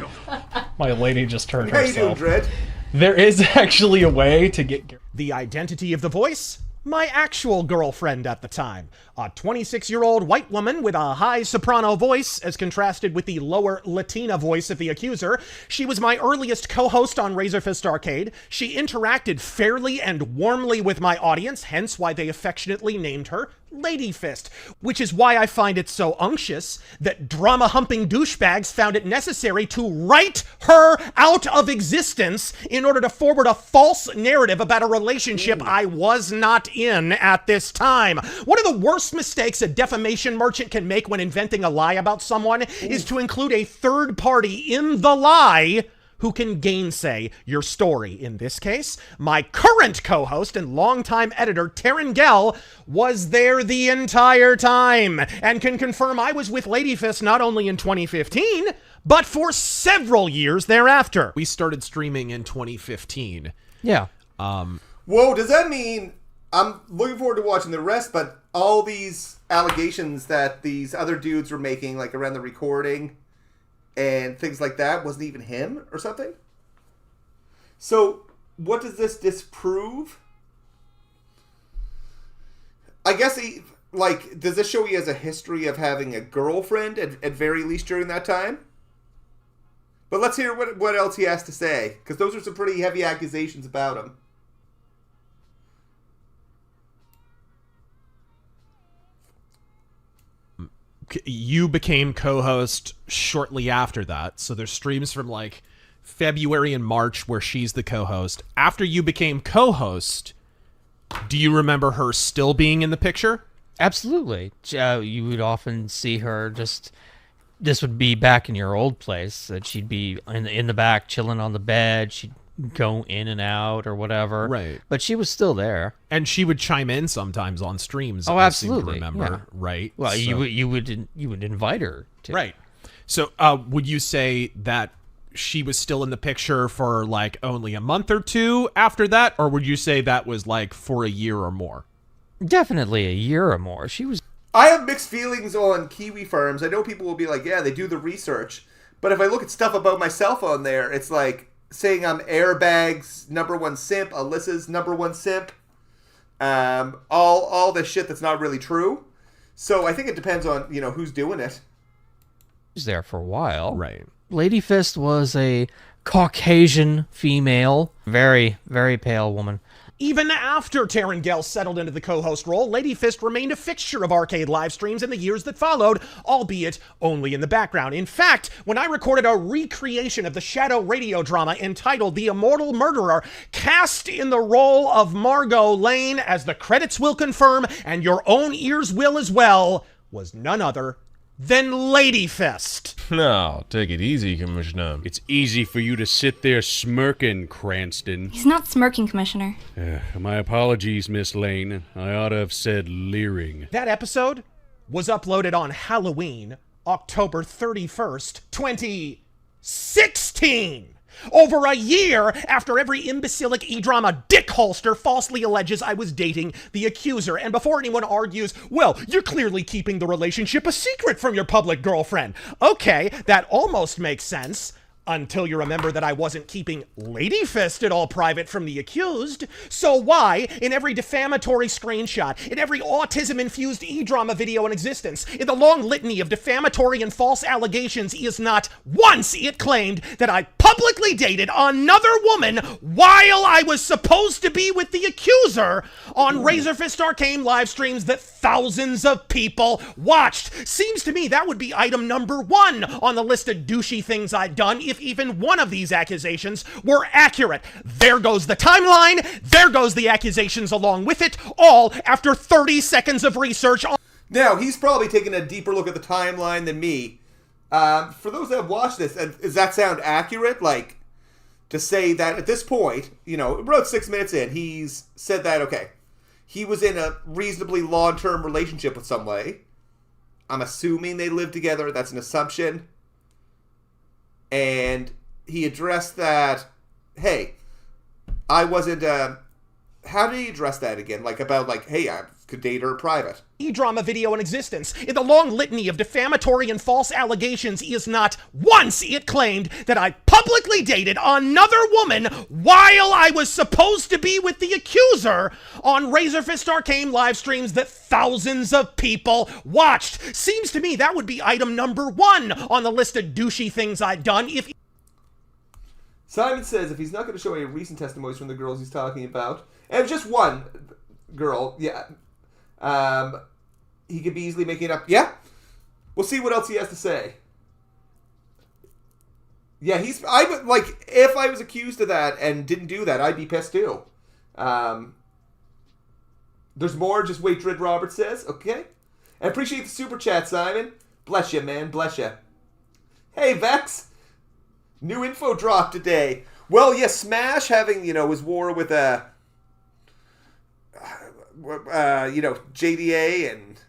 My lady just turned herself. How you doing, Dread? There is actually a way to get... The identity of the voice? My actual girlfriend at the time. A 26-year-old white woman with a high soprano voice, as contrasted with the lower Latina voice of the accuser. She was my earliest co-host on Razer Fist Arcade. She interacted fairly and warmly with my audience, hence why they affectionately named her Lady Fist, which is why I find it so unctuous that drama-humping douchebags found it necessary to write her out of existence in order to forward a false narrative about a relationship I was not in at this time. One of the worst mistakes a defamation merchant can make when inventing a lie about someone is to include a third party in the lie who can gainsay your story. In this case, my current co-host and longtime editor, Taryn Gell, was there the entire time and can confirm I was with Lady Fist not only in 2015, but for several years thereafter. We started streaming in 2015. Yeah. Whoa, does that mean... I'm looking forward to watching the rest, but all these allegations that these other dudes were making, like around the recording and things like that, wasn't even him or something? So, what does this disprove? I guess he, like, does this show he has a history of having a girlfriend at very least during that time? But let's hear what else he has to say, because those are some pretty heavy accusations about him. You became co-host shortly after that, so there's streams from like February and March where she's the co-host. After you became co-host, Do you remember her still being in the picture? Absolutely. You would often see her just. This would be back in your old place. That she'd be in the back, chilling on the bed. She'd go in and out or whatever. Right. But she was still there, and she would chime in sometimes on streams. Oh, absolutely. I seem to remember. Yeah. Right. Well, so, you would invite her to. Right. So, would you say that she was still in the picture for like only a month or two after that, or would you say that was like for a year or more? Definitely a year or more. She was. I have mixed feelings on Kiwi firms. I know people will be like, yeah, they do the research. But if I look at stuff about myself on there, it's like saying I'm Airbag's #1 simp, Alyssa's #1 simp. All this shit that's not really true. So I think it depends on, who's doing it. Was there for a while. Right. Lady Fist was a Caucasian female, very, very pale woman. Even after Taryn Gell settled into the co-host role, Lady Fist remained a fixture of arcade live streams in the years that followed, albeit only in the background. In fact, when I recorded a recreation of the Shadow radio drama entitled The Immortal Murderer, cast in the role of Margot Lane, as the credits will confirm, and your own ears will as well, was none other than Lady Fist. No, take it easy, Commissioner. It's easy for you to sit there smirking, Cranston. He's not smirking, Commissioner. My apologies, Miss Lane. I ought to have said leering. That episode was uploaded on Halloween, October 31st, 2016. Over a year after every imbecilic e-drama dick holster falsely alleges I was dating the accuser. And before anyone argues, well, you're clearly keeping the relationship a secret from your public girlfriend. Okay, that almost makes sense. Until you remember that I wasn't keeping Lady Fist at all private from the accused. So why, in every defamatory screenshot, in every autism-infused e-drama video in existence, in the long litany of defamatory and false allegations, is not once it claimed that I publicly dated another woman while I was supposed to be with the accuser on Razer Fist Arcane live streams that thousands of people watched? Seems to me that would be item #1 on the list of douchey things I'd done if even one of these accusations were accurate. There goes the timeline, there goes the accusations along with it, all after 30 seconds of research on... Now, he's probably taken a deeper look at the timeline than me. For those that have watched this, does that sound accurate? Like, to say that at this point, about 6 minutes in, he's said that, okay, he was in a reasonably long-term relationship with somebody. I'm assuming they lived together. That's an assumption. And he addressed that, hey, I wasn't, how did he address that again? Hey, I could date her in private. E-drama video in existence, in the long litany of defamatory and false allegations, is not once it claimed that I publicly dated another woman while I was supposed to be with the accuser on Razer Fist Arcane live streams that thousands of people watched. Seems to me that would be item #1 on the list of douchey things I'd done if... Simon says if he's not going to show any recent testimonies from the girls he's talking about, and just one girl, yeah, he could be easily making it up. Yeah, we'll see what else he has to say. Yeah, if I was accused of that and didn't do that, I'd be pissed too. There's more. Just wait, Drid Roberts says. Okay, I appreciate the super chat, Simon. Bless you, man. Bless you. Hey, Vex. New info dropped today. Well, yeah, Smash having, his war with, JDA and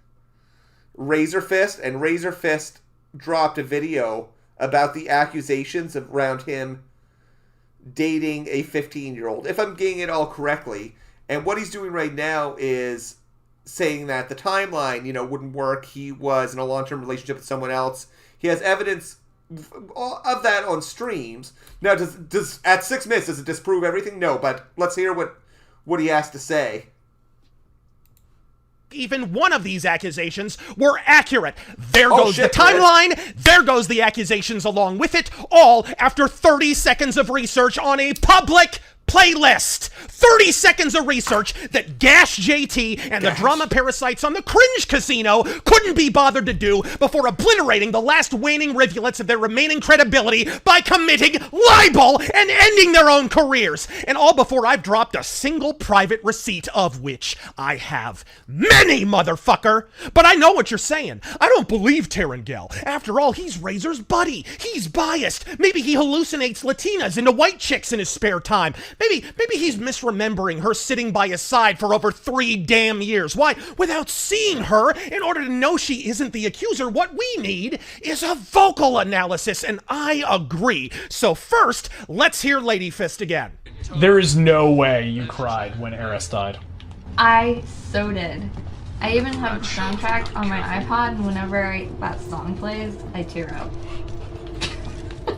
Razer Fist, and Razer Fist dropped a video about the accusations around him dating a 15-year-old, if I'm getting it all correctly. And what he's doing right now is saying that the timeline, wouldn't work. He was in a long-term relationship with someone else. He has evidence of that on streams. Now, does at 6 minutes, does it disprove everything? No, but let's hear what he has to say. Even one of these accusations were accurate. There goes the timeline, there goes the accusations along with it, all after 30 seconds of research on a public playlist. 30 seconds of research that SmashJT and the drama parasites on the Cringe Casino couldn't be bothered to do before obliterating the last waning rivulets of their remaining credibility by committing libel and ending their own careers. And all before I've dropped a single private receipt, of which I have many, motherfucker. But I know what you're saying. I don't believe Terangel. After all, he's Razer's buddy. He's biased. Maybe he hallucinates Latinas into white chicks in his spare time. Maybe he's misremembering her sitting by his side for over 3 damn years. Why, without seeing her, in order to know she isn't the accuser, what we need is a vocal analysis, and I agree. So first, let's hear Lady Fist again. There is no way you cried when Eris died. I so did. I even have the soundtrack on my iPod, and whenever that song plays, I tear up.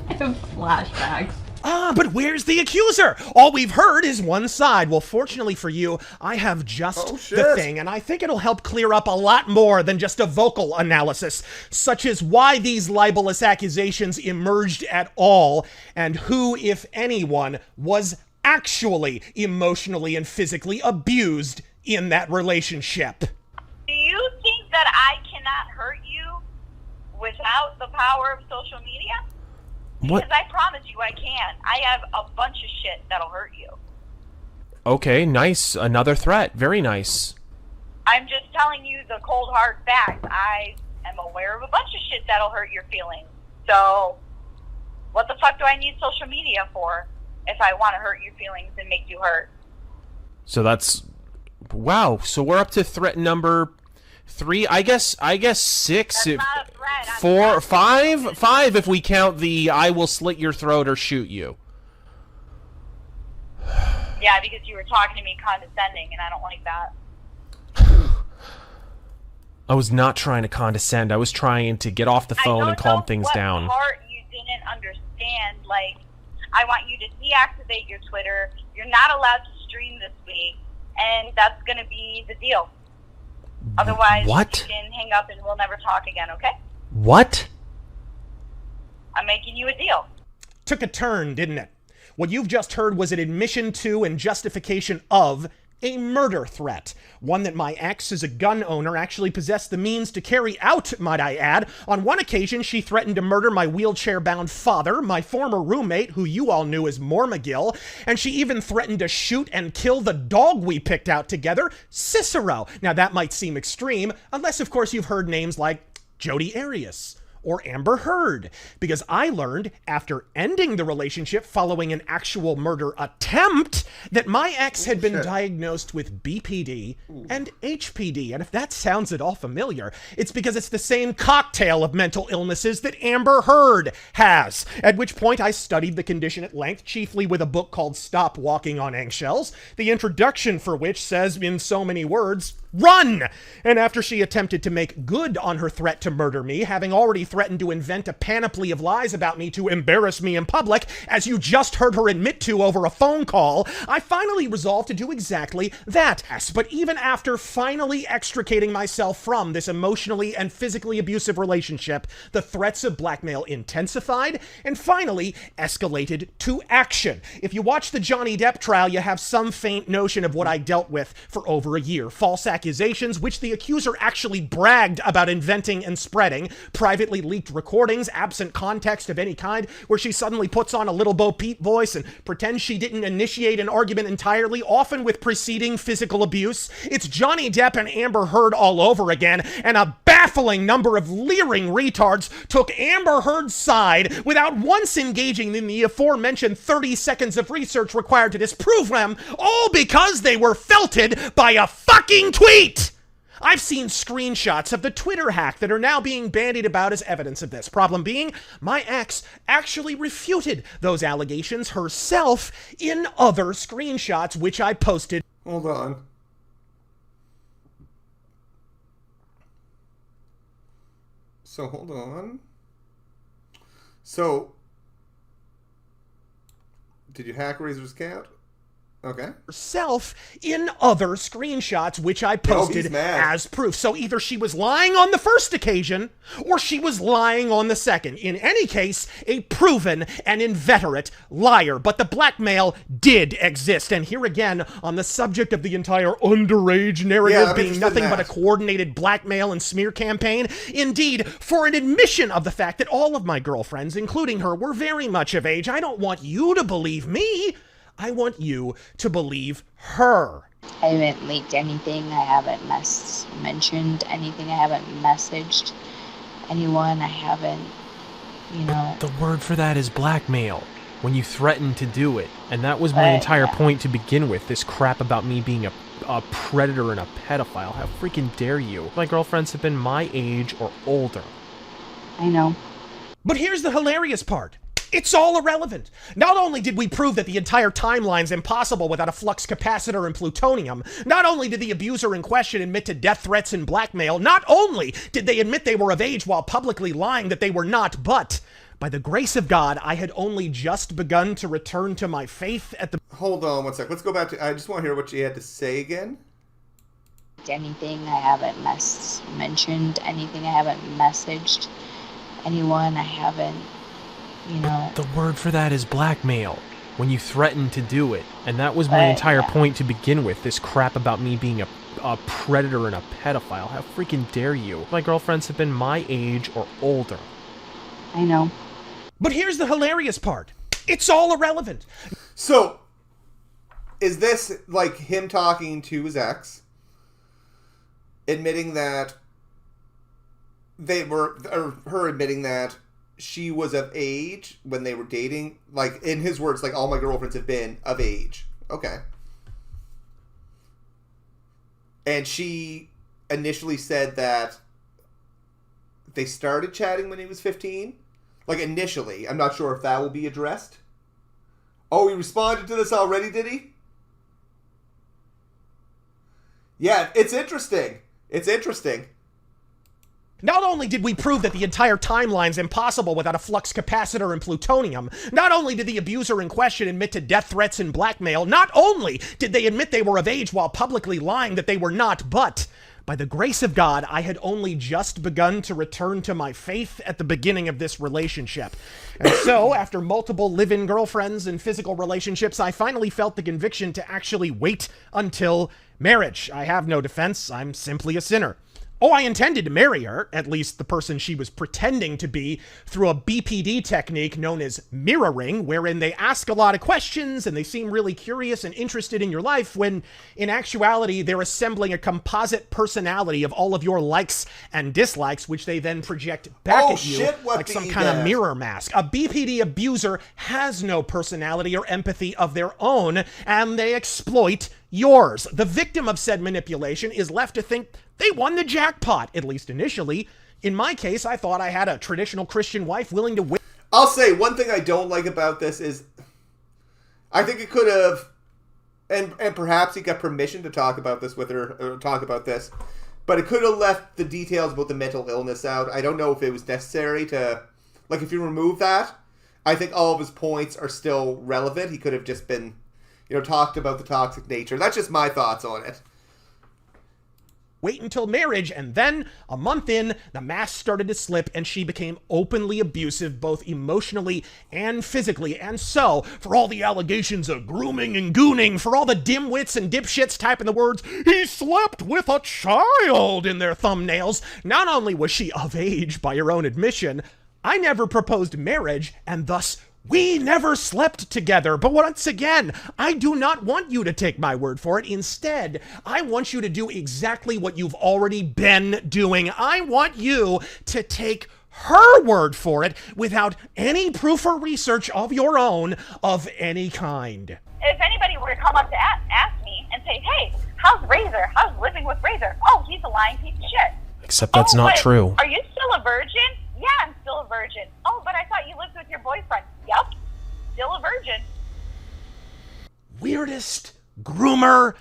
I have flashbacks. Ah, but where's the accuser? All we've heard is one side. Well, fortunately for you, I have just the thing, and I think it'll help clear up a lot more than just a vocal analysis, such as why these libelous accusations emerged at all, and who, if anyone, was actually emotionally and physically abused in that relationship. Do you think that I cannot hurt you without the power of social media? What? Because I promise you I can. I have a bunch of shit that'll hurt you. Okay, nice. Another threat. Very nice. I'm just telling you the cold hard facts. I am aware of a bunch of shit that'll hurt your feelings. So, what the fuck do I need social media for if I want to hurt your feelings and make you hurt? So that's... Wow. So we're up to threat number 3. I guess 6. That's not a threat. 4, 5? 5 if we count the I will slit your throat or shoot you. Yeah, because you were talking to me condescending, and I don't like that. I was not trying to condescend. I was trying to get off the phone and calm things down. Part you didn't understand. Like, I want you to deactivate your Twitter. You're not allowed to stream this week, and that's going to be the deal. Otherwise, What? you can hang up and we'll never talk again, okay? What? I'm making you a deal. Took a turn, didn't it? What you've just heard was an admission to and justification of a murder threat. One that my ex, as a gun owner, actually possessed the means to carry out, might I add. On one occasion, she threatened to murder my wheelchair-bound father, my former roommate, who you all knew as Mormagil, and she even threatened to shoot and kill the dog we picked out together, Cicero. Now, that might seem extreme, unless, of course, you've heard names like Jodi Arias or Amber Heard, because I learned after ending the relationship following an actual murder attempt that my ex had been diagnosed with BPD and HPD. And if that sounds at all familiar, it's because it's the same cocktail of mental illnesses that Amber Heard has. At which point I studied the condition at length, chiefly with a book called Stop Walking on Eggshells, the introduction for which says in so many words, run! And after she attempted to make good on her threat to murder me, having already threatened to invent a panoply of lies about me to embarrass me in public, as you just heard her admit to over a phone call, I finally resolved to do exactly that. But even after finally extricating myself from this emotionally and physically abusive relationship, the threats of blackmail intensified and finally escalated to action. If you watch the Johnny Depp trial, you have some faint notion of what I dealt with for over a year. False accusations, which the accuser actually bragged about inventing and spreading, privately leaked recordings, absent context of any kind, where she suddenly puts on a little Bo Peep voice and pretends she didn't initiate an argument entirely, often with preceding physical abuse. It's Johnny Depp and Amber Heard all over again, and a baffling number of leering retards took Amber Heard's side without once engaging in the aforementioned 30 seconds of research required to disprove them, all because they were felted by a fucking tweet! I've seen screenshots of the Twitter hack that are now being bandied about as evidence of this. Problem being, my ex actually refuted those allegations herself in other screenshots, which I posted. Hold on. So, hold on. So, did you hack Razer's account? Okay. Herself in other screenshots, which I posted as proof. So either she was lying on the first occasion, or she was lying on the second. In any case, a proven and inveterate liar. But the blackmail did exist. And here again, on the subject of the entire underage narrative being nothing but a coordinated blackmail and smear campaign, indeed, for an admission of the fact that all of my girlfriends, including her, were very much of age, I don't want you to believe me. I want you to believe her. I haven't leaked anything. I haven't mentioned anything. I haven't messaged anyone. I haven't, The word for that is blackmail. When you threaten to do it. And that was my entire point to begin with. This crap about me being a predator and a pedophile. How freaking dare you? My girlfriends have been my age or older. I know. But here's the hilarious part. It's all irrelevant. Not only did we prove that the entire timeline's impossible without a flux capacitor and plutonium, not only did the abuser in question admit to death threats and blackmail, not only did they admit they were of age while publicly lying that they were not, but by the grace of God, I had only just begun to return to my faith at the... Hold on one sec. Let's go back to... I just want to hear what you had to say again. Anything. I haven't mentioned anything. I haven't messaged anyone. I haven't... The word for that is blackmail. When you threaten to do it. And that was my entire point to begin with. This crap about me being a predator and a pedophile. How freaking dare you? My girlfriends have been my age or older. I know. But here's the hilarious part. It's all irrelevant. So, is this like him talking to his ex, admitting that they were, or her admitting that she was of age when they were dating? Like, in his words, like, all my girlfriends have been of age. Okay. And she initially said that they started chatting when he was 15. Like, initially. I'm not sure if that will be addressed. Oh, he responded to this already, did he? Yeah, it's interesting. It's interesting. Not only did we prove that the entire timeline's impossible without a flux capacitor and plutonium, not only did the abuser in question admit to death threats and blackmail, not only did they admit they were of age while publicly lying that they were not, but by the grace of God, I had only just begun to return to my faith at the beginning of this relationship. And so, after multiple live-in girlfriends and physical relationships, I finally felt the conviction to actually wait until marriage. I have no defense. I'm simply a sinner. Oh, I intended to marry her, at least the person she was pretending to be, through a BPD technique known as mirroring, wherein they ask a lot of questions and they seem really curious and interested in your life, when in actuality they're assembling a composite personality of all of your likes and dislikes, which they then project back at you like some kind of mirror mask. A BPD abuser has no personality or empathy of their own, and they exploit yours. The victim of said manipulation is left to think they won the jackpot, at least initially. In my case, I thought I had a traditional Christian wife willing to win. I'll say one thing I don't like about this is I think it could have, and perhaps he got permission to talk about this with her, or talk about this, but it could have left the details about the mental illness out. I don't know if it was necessary to, like, if you remove that, I think all of his points are still relevant. He could have just been, talked about the toxic nature. That's just my thoughts on it. Wait until marriage, and then, a month in, the mask started to slip, and she became openly abusive, both emotionally and physically. And so, for all the allegations of grooming and gooning, for all the dimwits and dipshits typing the words, "He slept with a child," in their thumbnails, not only was she of age by her own admission, I never proposed marriage, and thus we never slept together. But once again, I do not want you to take my word for it. Instead, I want you to do exactly what you've already been doing. I want you to take her word for it without any proof or research of your own of any kind. If anybody were to come up to ask me and say, "Hey, how's Razer? How's living with Razer?" "Oh, he's a lying piece of shit." Except that's not true. Are you still a virgin? "Yeah, I'm still a virgin." "Oh, but I thought you lived with your boyfriend." "Yep, still a virgin." Weirdest groomer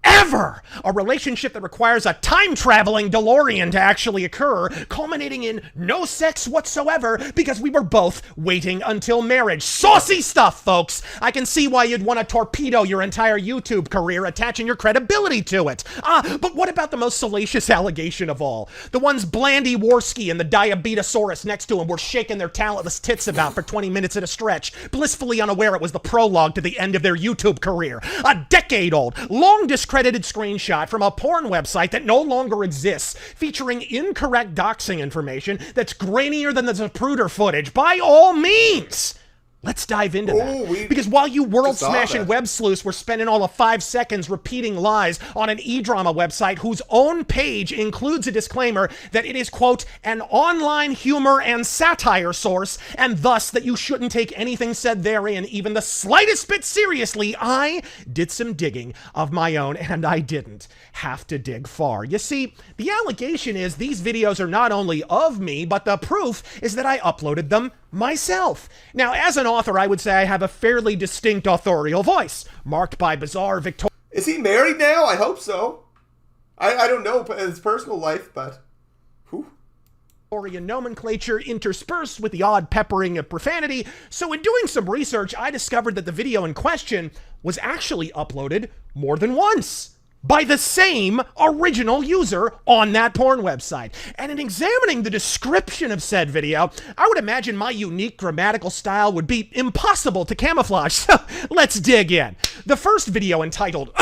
ever. A relationship that requires a time-traveling DeLorean to actually occur, culminating in no sex whatsoever because we were both waiting until marriage. Saucy stuff, folks. I can see why you'd want to torpedo your entire YouTube career, attaching your credibility to it. But what about the most salacious allegation of all? The ones Blandy Worski and the Diabetosaurus next to him were shaking their talentless tits about for 20 minutes at a stretch, blissfully unaware it was the prologue to the end of their YouTube career. A decade-old, long discredited screenshot from a porn website that no longer exists, featuring incorrect doxing information that's grainier than the Zapruder footage. By all means, let's dive into that. Because while you world smashing web sleuths were spending all of 5 seconds repeating lies on an e-drama website whose own page includes a disclaimer that it is, quote, an online humor and satire source, and thus that you shouldn't take anything said therein even the slightest bit seriously, I did some digging of my own, and I didn't have to dig far. You see, the allegation is these videos are not only of me, but the proof is that I uploaded them myself. Now, as an author, I would say I have a fairly distinct authorial voice, marked by bizarre Victorian... Is he married now? I hope so. I don't know his personal life, but... Victorian nomenclature interspersed with the odd peppering of profanity, so in doing some research, I discovered that the video in question was actually uploaded more than once by the same original user on that porn website. And in examining the description of said video, I would imagine my unique grammatical style would be impossible to camouflage. So let's dig in. The first video, entitled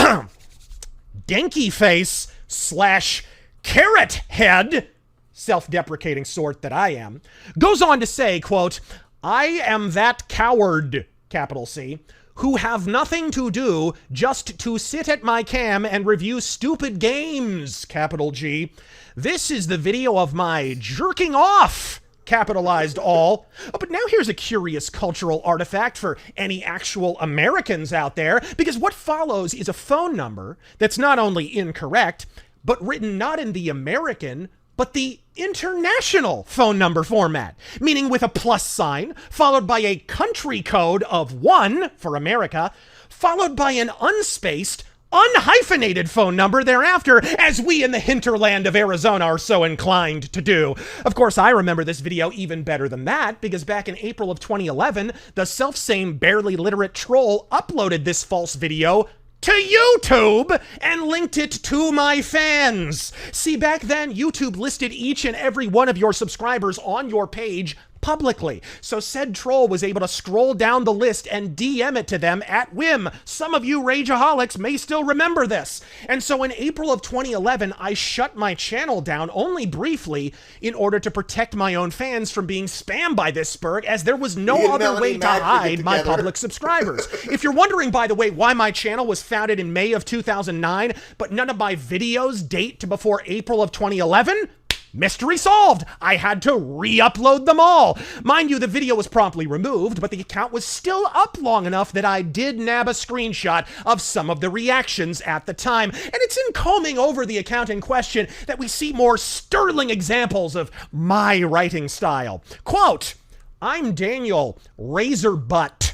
Denky Face / Carrot Head, self-deprecating sort that I am, goes on to say, quote, I am that coward, capital C, who have nothing to do just to sit at my cam and review stupid games, capital G. This is the video of my jerking off, capitalized all. But now here's a curious cultural artifact for any actual Americans out there, because what follows is a phone number that's not only incorrect, but written not in the American, but the international phone number format, meaning with a plus sign, followed by a country code of 1 for America, followed by an unspaced, unhyphenated phone number thereafter, as we in the hinterland of Arizona are so inclined to do. Of course, I remember this video even better than that, because back in April of 2011, the selfsame barely literate troll uploaded this false video to YouTube and linked it to my fans. See, back then, YouTube listed each and every one of your subscribers on your page publicly, so said troll was able to scroll down the list and DM it to them at whim. Some of you rageaholics may still remember this. And so in April of 2011, I shut my channel down only briefly in order to protect my own fans from being spammed by this spurg, as there was no other way to hide my public subscribers. If you're wondering, by the way, why my channel was founded in May of 2009, but none of my videos date to before April of 2011, mystery solved. I had to re-upload them all. Mind you, the video was promptly removed, but the account was still up long enough that I did nab a screenshot of some of the reactions at the time. And it's in combing over the account in question that we see more sterling examples of my writing style. Quote, I'm Daniel Razor Butt.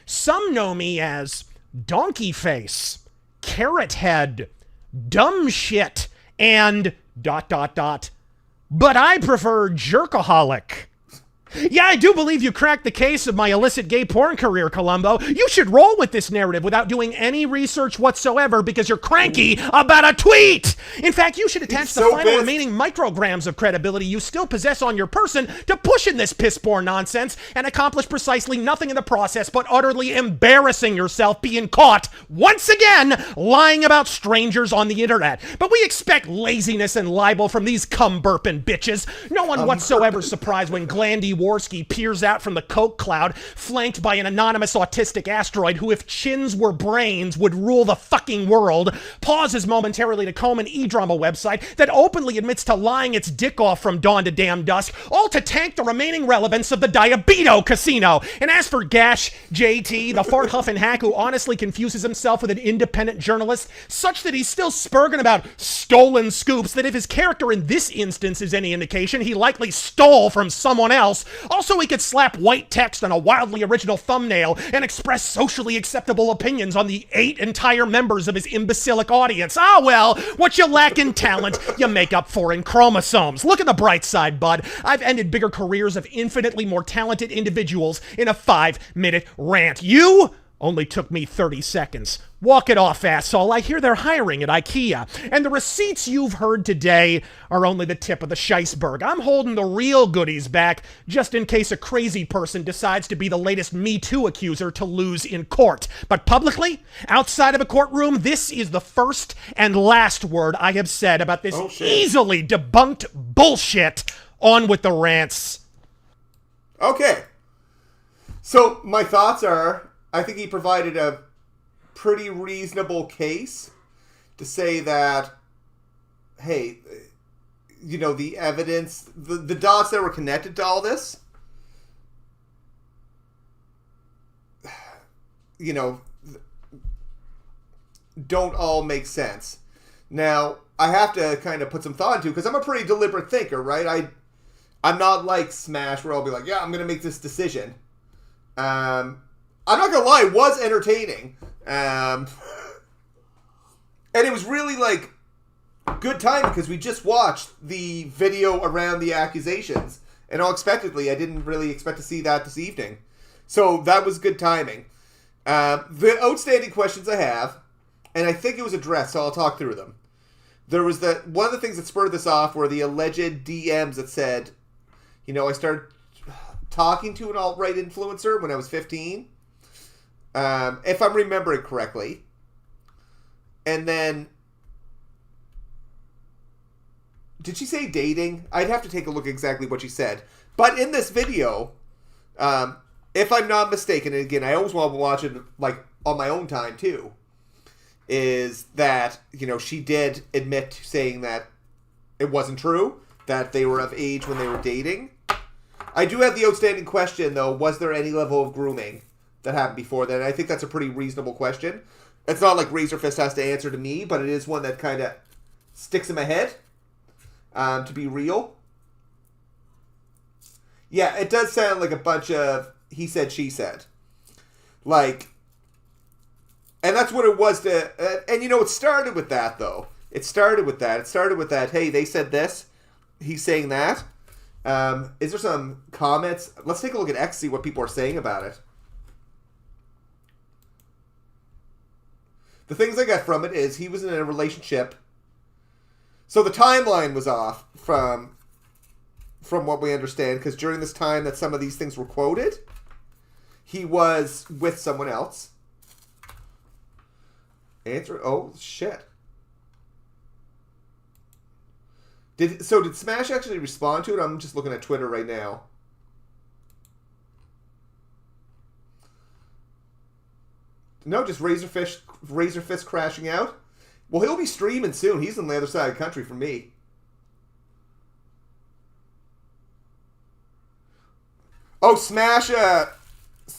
Some know me as Donkey Face, Carrot Head, Dumb Shit, and ... But I prefer Jerkaholic. Yeah, I do believe you cracked the case of my illicit gay porn career, Columbo. You should roll with this narrative without doing any research whatsoever because you're cranky about a tweet. In fact, you should attach the final remaining micrograms of credibility you still possess on your person to push in this piss-poor nonsense and accomplish precisely nothing in the process but utterly embarrassing yourself being caught, once again, lying about strangers on the internet. But we expect laziness and libel from these cum-burping bitches. No one whatsoever surprised when Glandy Jaworski peers out from the coke cloud, flanked by an anonymous autistic asteroid who, if chins were brains, would rule the fucking world, pauses momentarily to comb an e-drama website that openly admits to lying its dick off from dawn to damn dusk, all to tank the remaining relevance of the Diabeto Casino. And as for SmashJT, the fart-huffing hack who honestly confuses himself with an independent journalist, such that he's still spurging about stolen scoops that if his character in this instance is any indication, he likely stole from someone else, Also, he could slap white text on a wildly original thumbnail and express socially acceptable opinions on the 8 entire members of his imbecilic audience. Ah, well, what you lack in talent, you make up for in chromosomes. Look at the bright side, bud. I've ended bigger careers of infinitely more talented individuals in a 5-minute rant. You only took me 30 seconds. Walk it off, asshole. I hear they're hiring at IKEA. And the receipts you've heard today are only the tip of the iceberg. I'm holding the real goodies back just in case a crazy person decides to be the latest Me Too accuser to lose in court. But publicly, outside of a courtroom, this is the first and last word I have said about this easily debunked bullshit. On with the rants. Okay. So my thoughts are, I think he provided a pretty reasonable case to say that, hey, you know, the evidence, the dots that were connected to all this, you know, don't all make sense. Now, I have to kind of put some thought into it because I'm a pretty deliberate thinker, right? I'm not like Smash where I'll be like, yeah, I'm going to make this decision. I'm not gonna lie, it was entertaining. And it was really, like, good time because we just watched the video around the accusations. And unexpectedly, I didn't really expect to see that this evening. So that was good timing. The outstanding questions I have, and I think it was addressed, so I'll talk through them. There was one of the things that spurred this off were the alleged DMs that said, you know, I started talking to an alt-right influencer when I was 15. If I'm remembering correctly. And then, did she say dating? I'd have to take a look exactly what she said. But in this video, if I'm not mistaken, and again, I always want to watch it like on my own time too, is that, you know, she did admit to saying that it wasn't true, that they were of age when they were dating. I do have the outstanding question, though. Was there any level of grooming that happened before that? And I think that's a pretty reasonable question. It's not like Razer Fist has to answer to me, but it is one that kind of sticks in my head, to be real. Yeah, it does sound like a bunch of he said, she said. Like, and that's what it was to, and you know, it started with that, though. It started with that, hey, they said this, he's saying that. Is there some comments? Let's take a look at X, see what people are saying about it. The things I got from it is he was in a relationship. So the timeline was off from what we understand, because during this time that some of these things were quoted, he was with someone else. Oh, shit. Did Smash actually respond to it? I'm just looking at Twitter right now. No, just Razer Fist crashing out. Well, he'll be streaming soon. He's on the other side of the country from me. Oh, Smash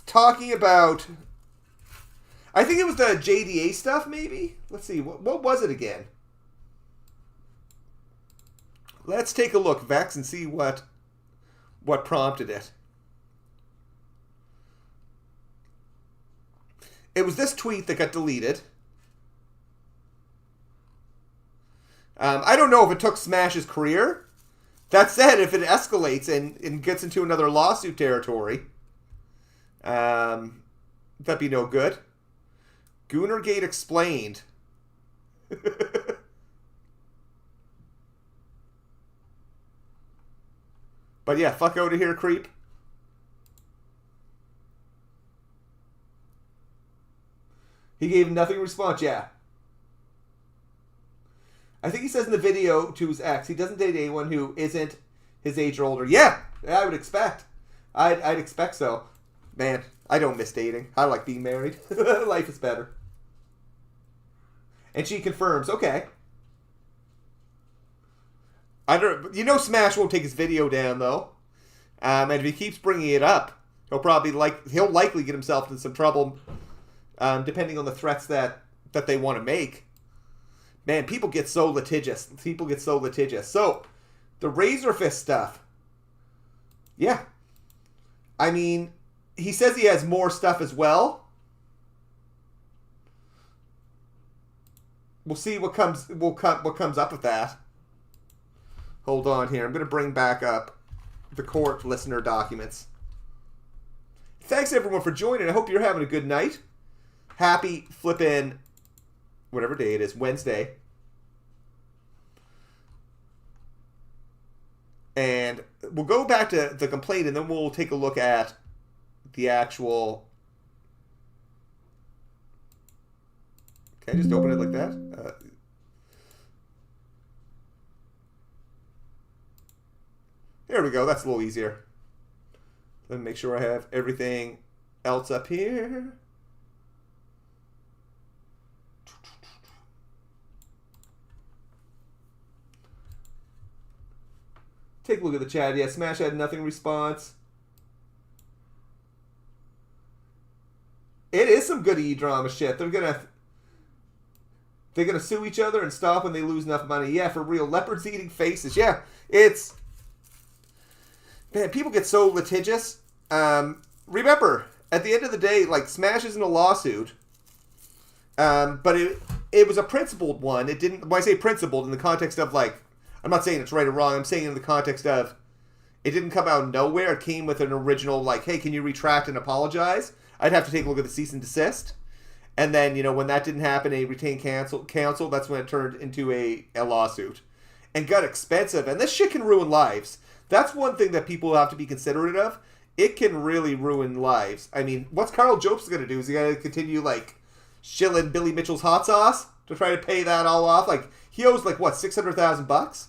talking about, I think it was the JDA stuff, maybe? Let's see. What was it again? Let's take a look, Vex, and see what prompted it. It was this tweet that got deleted. I don't know if it took Smash's career. That said, if it escalates and gets into another lawsuit territory, that'd be no good. Goonergate explained. But yeah, fuck out of here, creep. He gave nothing response, yeah. I think he says in the video to his ex, he doesn't date anyone who isn't his age or older. Yeah, I would expect. I'd expect so. Man, I don't miss dating. I like being married. Life is better. And she confirms, okay. You know Smash won't take his video down, though. And if he keeps bringing it up, he'll likely get himself in some trouble, depending on the threats that they want to make. Man, people get so litigious. So, the Razer Fist stuff. Yeah. I mean, he says he has more stuff as well. We'll see what comes up with that. Hold on here. I'm going to bring back up the court listener documents. Thanks everyone for joining. I hope you're having a good night. Happy flippin' whatever day it is, Wednesday. And we'll go back to the complaint and then we'll take a look at the actual... Can I just open it like that? There we go. That's a little easier. Let me make sure I have everything else up here. Take a look at the chat. Yeah, Smash had nothing response. It is some good E-drama shit. They're gonna sue each other and stop when they lose enough money. Yeah, for real. Leopards eating faces. Yeah, it's... Man, people get so litigious. Remember, at the end of the day, like, Smash isn't a lawsuit. But it was a principled one. It didn't... When I say principled, in the context of, like... I'm not saying it's right or wrong. I'm saying in the context of... It didn't come out of nowhere. It came with an original, like, hey, can you retract and apologize? I'd have to take a look at the cease and desist. And then, you know, when that didn't happen, a retained counsel, that's when it turned into a lawsuit. And got expensive. And this shit can ruin lives. That's one thing that people have to be considerate of. It can really ruin lives. I mean, what's Carl Jopes going to do? Is he going to continue, like, shilling Billy Mitchell's hot sauce to try to pay that all off? Like, he owes, like, what, $600,000?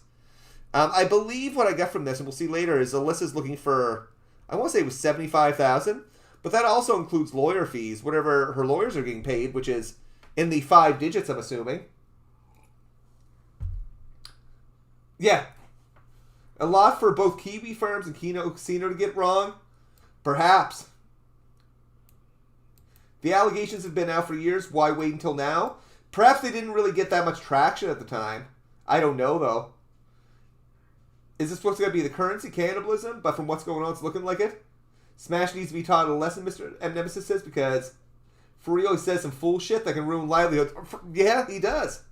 I believe what I got from this, and we'll see later, is Alyssa's looking for, I want to say it was $75,000, but that also includes lawyer fees, whatever her lawyers are getting paid, which is in the 5 digits, I'm assuming. Yeah. A lot for both Kiwi firms and Kino Casino to get wrong? Perhaps. The allegations have been out for years. Why wait until now? Perhaps they didn't really get that much traction at the time. I don't know, though. Is this supposed to be the currency, cannibalism? But from what's going on, it's looking like it. Smash needs to be taught a lesson, Mr. M. Nemesis says, because for real, he says some fool shit that can ruin livelihoods. Yeah, he does.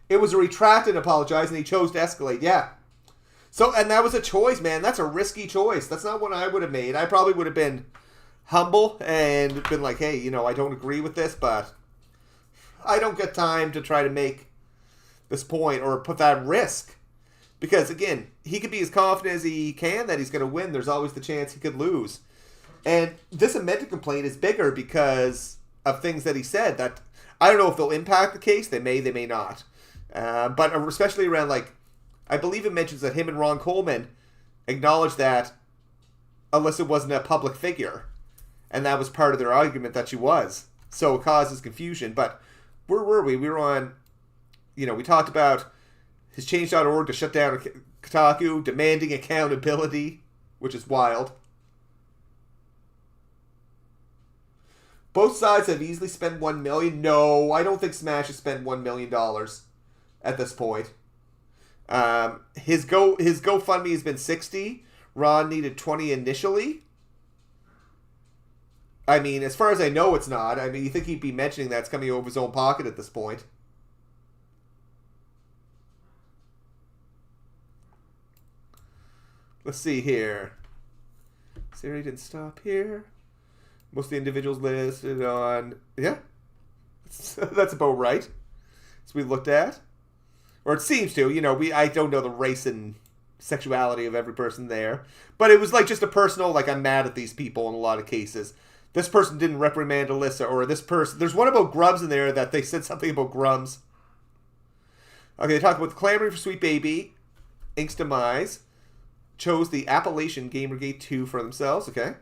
It was a retracted apologize, and he chose to escalate. Yeah. So, and that was a choice, man. That's a risky choice. That's not one I would have made. I probably would have been humble and been like, hey, you know, I don't agree with this, but I don't get time to try to make this point or put that risk. Because, again, he could be as confident as he can that he's going to win. There's always the chance he could lose. And this amended complaint is bigger because of things that he said that I don't know if they'll impact the case. They may not. But especially around, like, I believe it mentions that him and Ron Coleman acknowledged that Alyssa wasn't a public figure. And that was part of their argument that she was. So it causes confusion. But where were we? We were on, you know, we talked about his Change.org to shut down Kotaku, demanding accountability, which is wild. Both sides have easily spent $1 million. No, I don't think Smash has spent $1 million at this point. His GoFundMe has been 60. Ron needed 20 initially. I mean, as far as I know, it's not. I mean, you think he'd be mentioning that's coming over his own pocket at this point. Let's see here. Siri didn't stop here. Most of the individuals listed on... Yeah. That's about right. So we looked at. Or it seems to. You know, I don't know the race and sexuality of every person there. But it was like just a personal, like, I'm mad at these people in a lot of cases. This person didn't reprimand Alyssa, or this person... There's one about Grubs in there that they said something about Grubs. Okay, they talked about the clamoring for Sweet Baby, Ink's demise, chose the appellation Gamergate 2 for themselves, okay?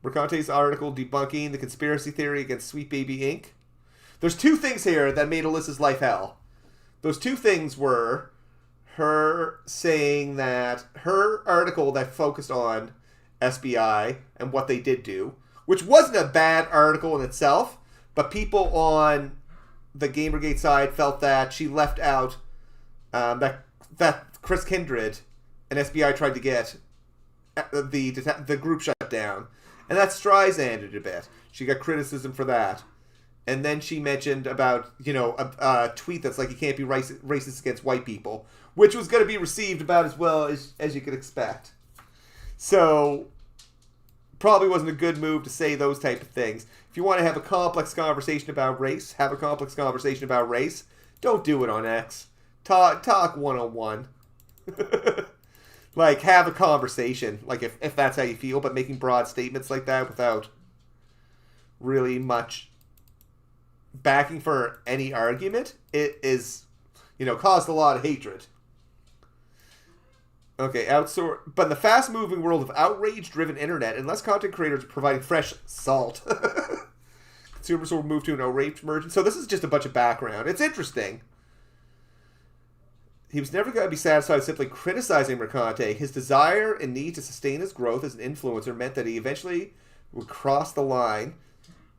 Mercante's article debunking the conspiracy theory against Sweet Baby Inc. There's 2 things here that made Alyssa's life hell. Those 2 things were her saying that her article that focused on SBI and what they did do, which wasn't a bad article in itself, but people on the Gamergate side felt that she left out that Chris Kindred and SBI tried to get the group shut down, and that Streisanded a bit. She got criticism for that. And then she mentioned about, a tweet that's like, you can't be racist against white people, which was going to be received about as well as you could expect. So, probably wasn't a good move to say those type of things. If you want to have a complex conversation about race, have a complex conversation about race. Don't do it on X. Talk one-on-one. Like, have a conversation, like, if that's how you feel, but making broad statements like that without really much backing for any argument, it is, caused a lot of hatred. Okay, but in the fast-moving world of outrage-driven internet, unless content creators are providing fresh salt, consumers will move to an outrage merchant. So this is just a bunch of background. It's interesting. He was never going to be satisfied simply criticizing Mercante. His desire and need to sustain his growth as an influencer meant that he eventually would cross the line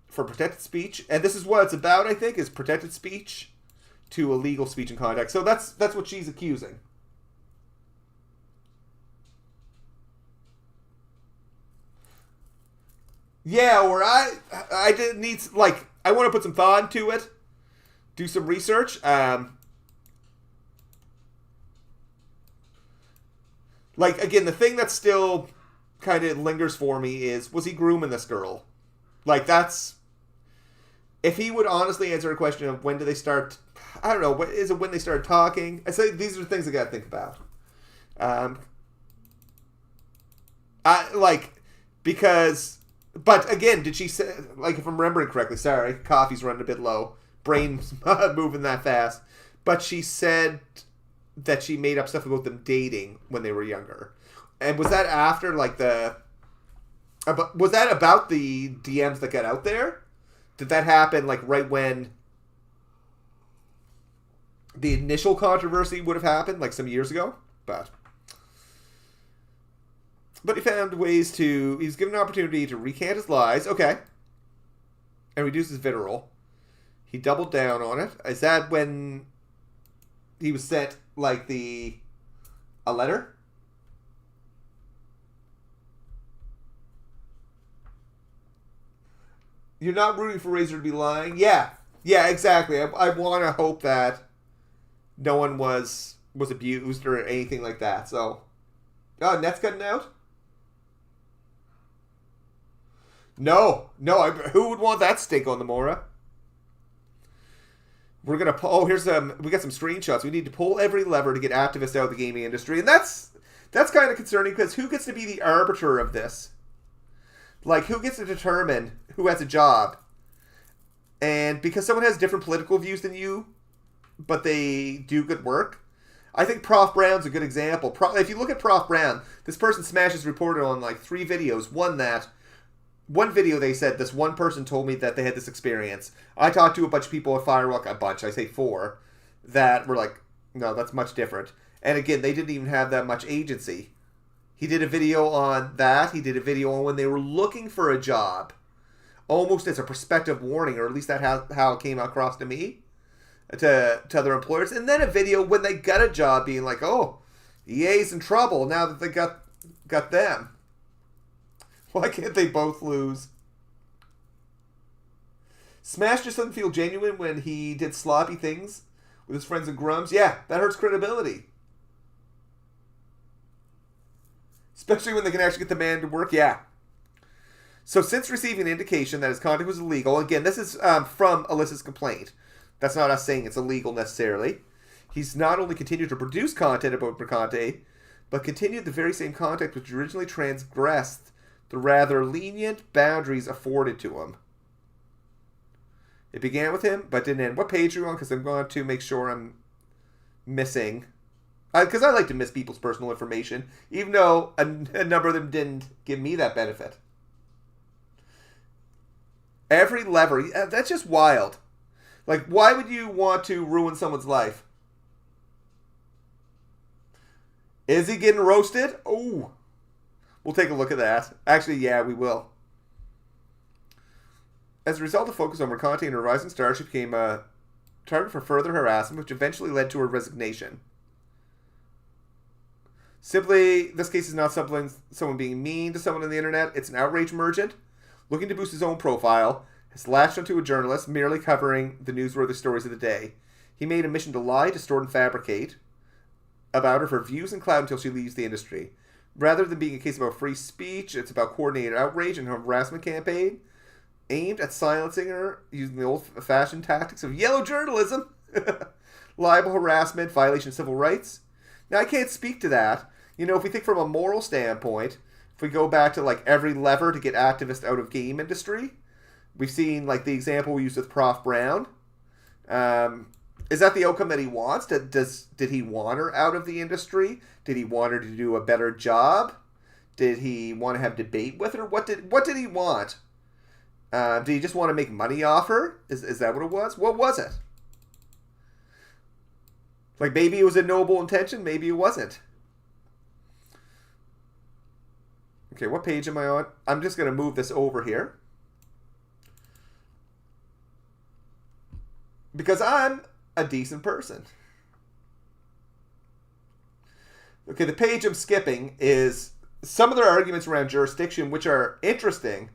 for protected speech, and this is what it's about, I think, is protected speech to illegal speech and contact. So that's what she's accusing. Yeah, or I didn't need, like, I want to put some thought into it, do some research. Like, again, the thing that still kind of lingers for me is, was he grooming this girl? Like, that's... If he would honestly answer a question of when do they start... I don't know. Is it when they start talking? I say these are things I got to think about. Because... But, again, did she say... Like, if I'm remembering correctly, sorry, coffee's running a bit low. Brain's moving that fast. But she said that she made up stuff about them dating when they were younger. And was that after, like, the... Was that about the DMs that got out there? Did that happen, like, right when the initial controversy would have happened, like, some years ago? But he found ways to... He was given an opportunity to recant his lies. Okay. And reduce his vitriol. He doubled down on it. Is that when he was sent, like, a letter? You're not rooting for Razer to be lying? Yeah. Yeah, exactly. I want to hope that no one was abused or anything like that. So, net's cutting out? No. Who would want that stink on the Mora? We're going to... we got some screenshots. We need to pull every lever to get activists out of the gaming industry. And that's kind of concerning because who gets to be the arbiter of this? Like, who gets to determine who has a job? And because someone has different political views than you, but they do good work, I think Prof. Brown's a good example. If you look at Prof. Brown, this person Smash has reported on, like, 3 videos. One video they said, this one person told me that they had this experience. I talked to a bunch of people at Firewalk, I say 4, that were like, no, that's much different. And again, they didn't even have that much agency. He did a video on that. He did a video on when they were looking for a job, almost as a prospective warning, or at least that's how it came across to me, to other employers. And then a video when they got a job being like, oh, EA's in trouble now that they got them. Why can't they both lose? Smash just doesn't feel genuine when he did sloppy things with his friends and grums. Yeah, that hurts credibility. Especially when they can actually get the man to work, yeah. So since receiving an indication that his conduct was illegal, again, this is from Alyssa's complaint. That's not us saying it's illegal necessarily. He's not only continued to produce content about Mercante, but continued the very same content which originally transgressed the rather lenient boundaries afforded to him. It began with him, but didn't end. What page are you on? Because I'm going to make sure I'm missing... Because I like to miss people's personal information, even though a number of them didn't give me that benefit. Every lever, that's just wild. Like, why would you want to ruin someone's life? Is he getting roasted? Oh, we'll take a look at that. Actually, yeah, we will. As a result of focus on Mercante and her rising star, she became a target for further harassment, which eventually led to her resignation. Simply, this case is not someone being mean to someone on the internet. It's an outrage merchant looking to boost his own profile, has latched onto a journalist merely covering the newsworthy stories of the day. He made a mission to lie, distort, and fabricate about her for views and clout until she leaves the industry. Rather than being a case about free speech, it's about coordinated outrage and harassment campaign aimed at silencing her using the old-fashioned tactics of yellow journalism, libel, harassment, violation of civil rights. Now, I can't speak to that. You know, if we think from a moral standpoint, if we go back to, like, every lever to get activists out of game industry, we've seen, like, the example we used with Prof. Brown. Is that the outcome that he wants? Did he want her out of the industry? Did he want her to do a better job? Did he want to have debate with her? What did he want? Did he just want to make money off her? Is that what it was? What was it? Like, maybe it was a noble intention, maybe it wasn't. Okay, what page am I on? I'm just going to move this over here. Because I'm a decent person. Okay, the page I'm skipping is some of their arguments around jurisdiction, which are interesting.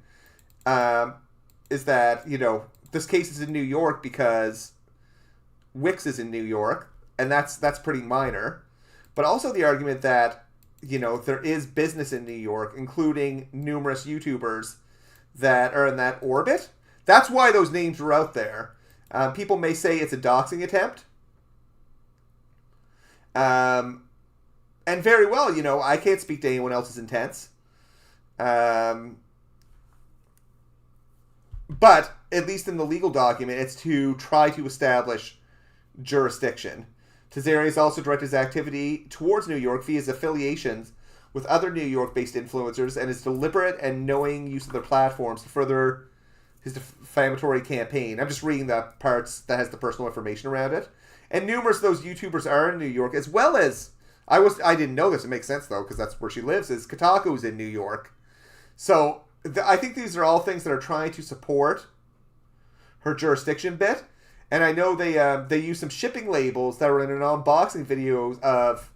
Is that, you know, this case is in New York because Wix is in New York, and that's pretty minor. But also the argument that, you know, there is business in New York, including numerous YouTubers that are in that orbit. That's why those names are out there. People may say it's a doxing attempt. And very well, you know, I can't speak to anyone else's intents. But, at least in the legal document, it's to try to establish jurisdiction. Tazeri has also directed his activity towards New York via his affiliations with other New York-based influencers and his deliberate and knowing use of their platforms to further his defamatory campaign. I'm just reading the parts that has the personal information around it. And numerous of those YouTubers are in New York, as well as, I didn't know this, it makes sense though, because that's where she lives, is Kotaku's in New York. So, I think these are all things that are trying to support her jurisdiction bit. And I know they use some shipping labels that were in an unboxing video of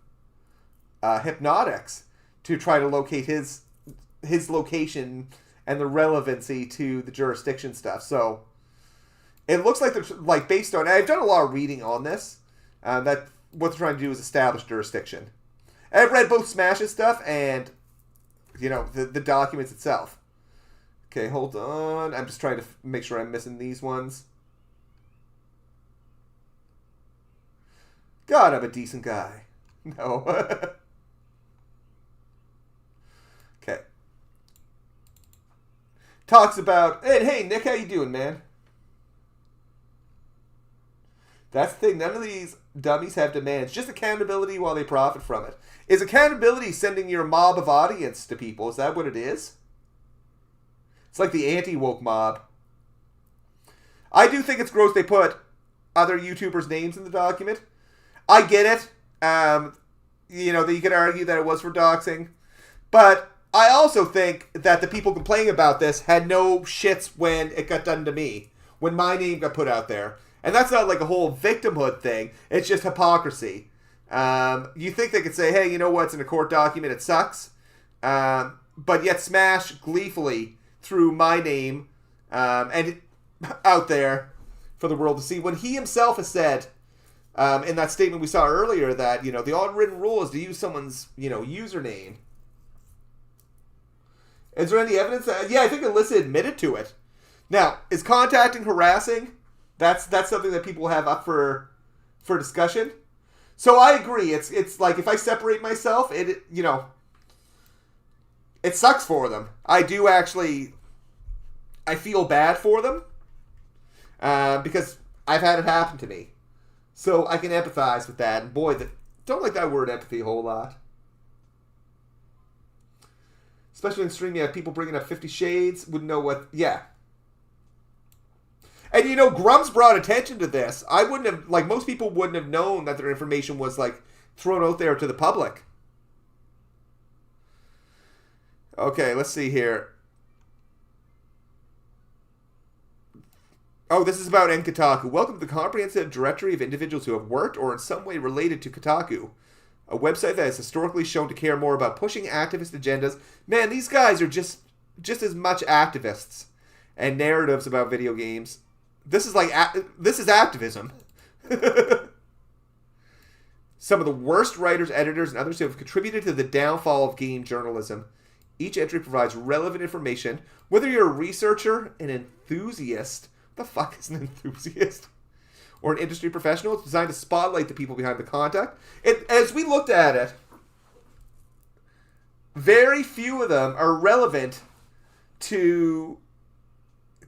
Hypnotics to try to locate his location and the relevancy to the jurisdiction stuff. So it looks like they're like based on. I've done a lot of reading on this. That what they're trying to do is establish jurisdiction. And I've read both Smash's stuff and, you know, the documents itself. Okay, hold on. I'm just trying to make sure I'm missing these ones. God, I'm a decent guy. No. Okay. Talks about, hey, Nick, how you doing, man? That's the thing. None of these dummies have demands. Just accountability while they profit from it. Is accountability sending your mob of audience to people? Is that what it is? It's like the anti-woke mob. I do think it's gross they put other YouTubers' names in the document. I get it. You know, that you could argue that it was for doxing. But I also think that the people complaining about this had no shits when it got done to me. When my name got put out there. And that's not like a whole victimhood thing. It's just hypocrisy. You think they could say, hey, you know what? It's in a court document. It sucks. But yet Smash gleefully threw my name and out there for the world to see. When he himself has said in that statement we saw earlier that, you know, the unwritten rule is to use someone's, you know, username. Is there any evidence that... Yeah, I think Alyssa admitted to it. Now, is contacting harassing? That's something that people have up for discussion. So I agree. It's like if I separate myself, it you know, it sucks for them. I do actually. I feel bad for them because I've had it happen to me, so I can empathize with that. And boy, don't like that word empathy a whole lot. Especially in stream, you have people bringing up 50 Shades. Wouldn't know what. Yeah. And, you know, Grum's brought attention to this. I wouldn't have, like, most people wouldn't have known that their information was, like, thrown out there to the public. Okay, let's see here. Oh, this is about Kotaku. Welcome to the comprehensive directory of individuals who have worked or in some way related to Kotaku. a website that is historically shown to care more about pushing activist agendas. Man, these guys are just as much activists and narratives about video games. This is activism. Some of the worst writers, editors, and others who have contributed to the downfall of game journalism. Each entry provides relevant information. Whether you're a researcher, an enthusiast, what the fuck is an enthusiast? Or an industry professional, it's designed to spotlight the people behind the content. As we looked at it, very few of them are relevant to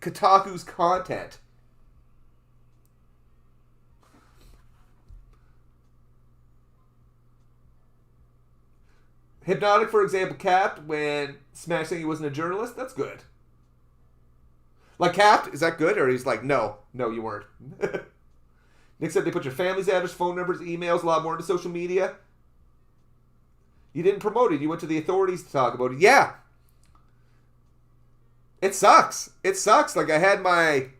Kotaku's content. Hypnotic, for example, capped when Smash saying he wasn't a journalist. That's good. Like, capped, is that good? Or he's like, no, you weren't. Nick said they put your family's address, phone numbers, emails, a lot more into social media. You didn't promote it. You went to the authorities to talk about it. Yeah. It sucks. It sucks. Like, I had my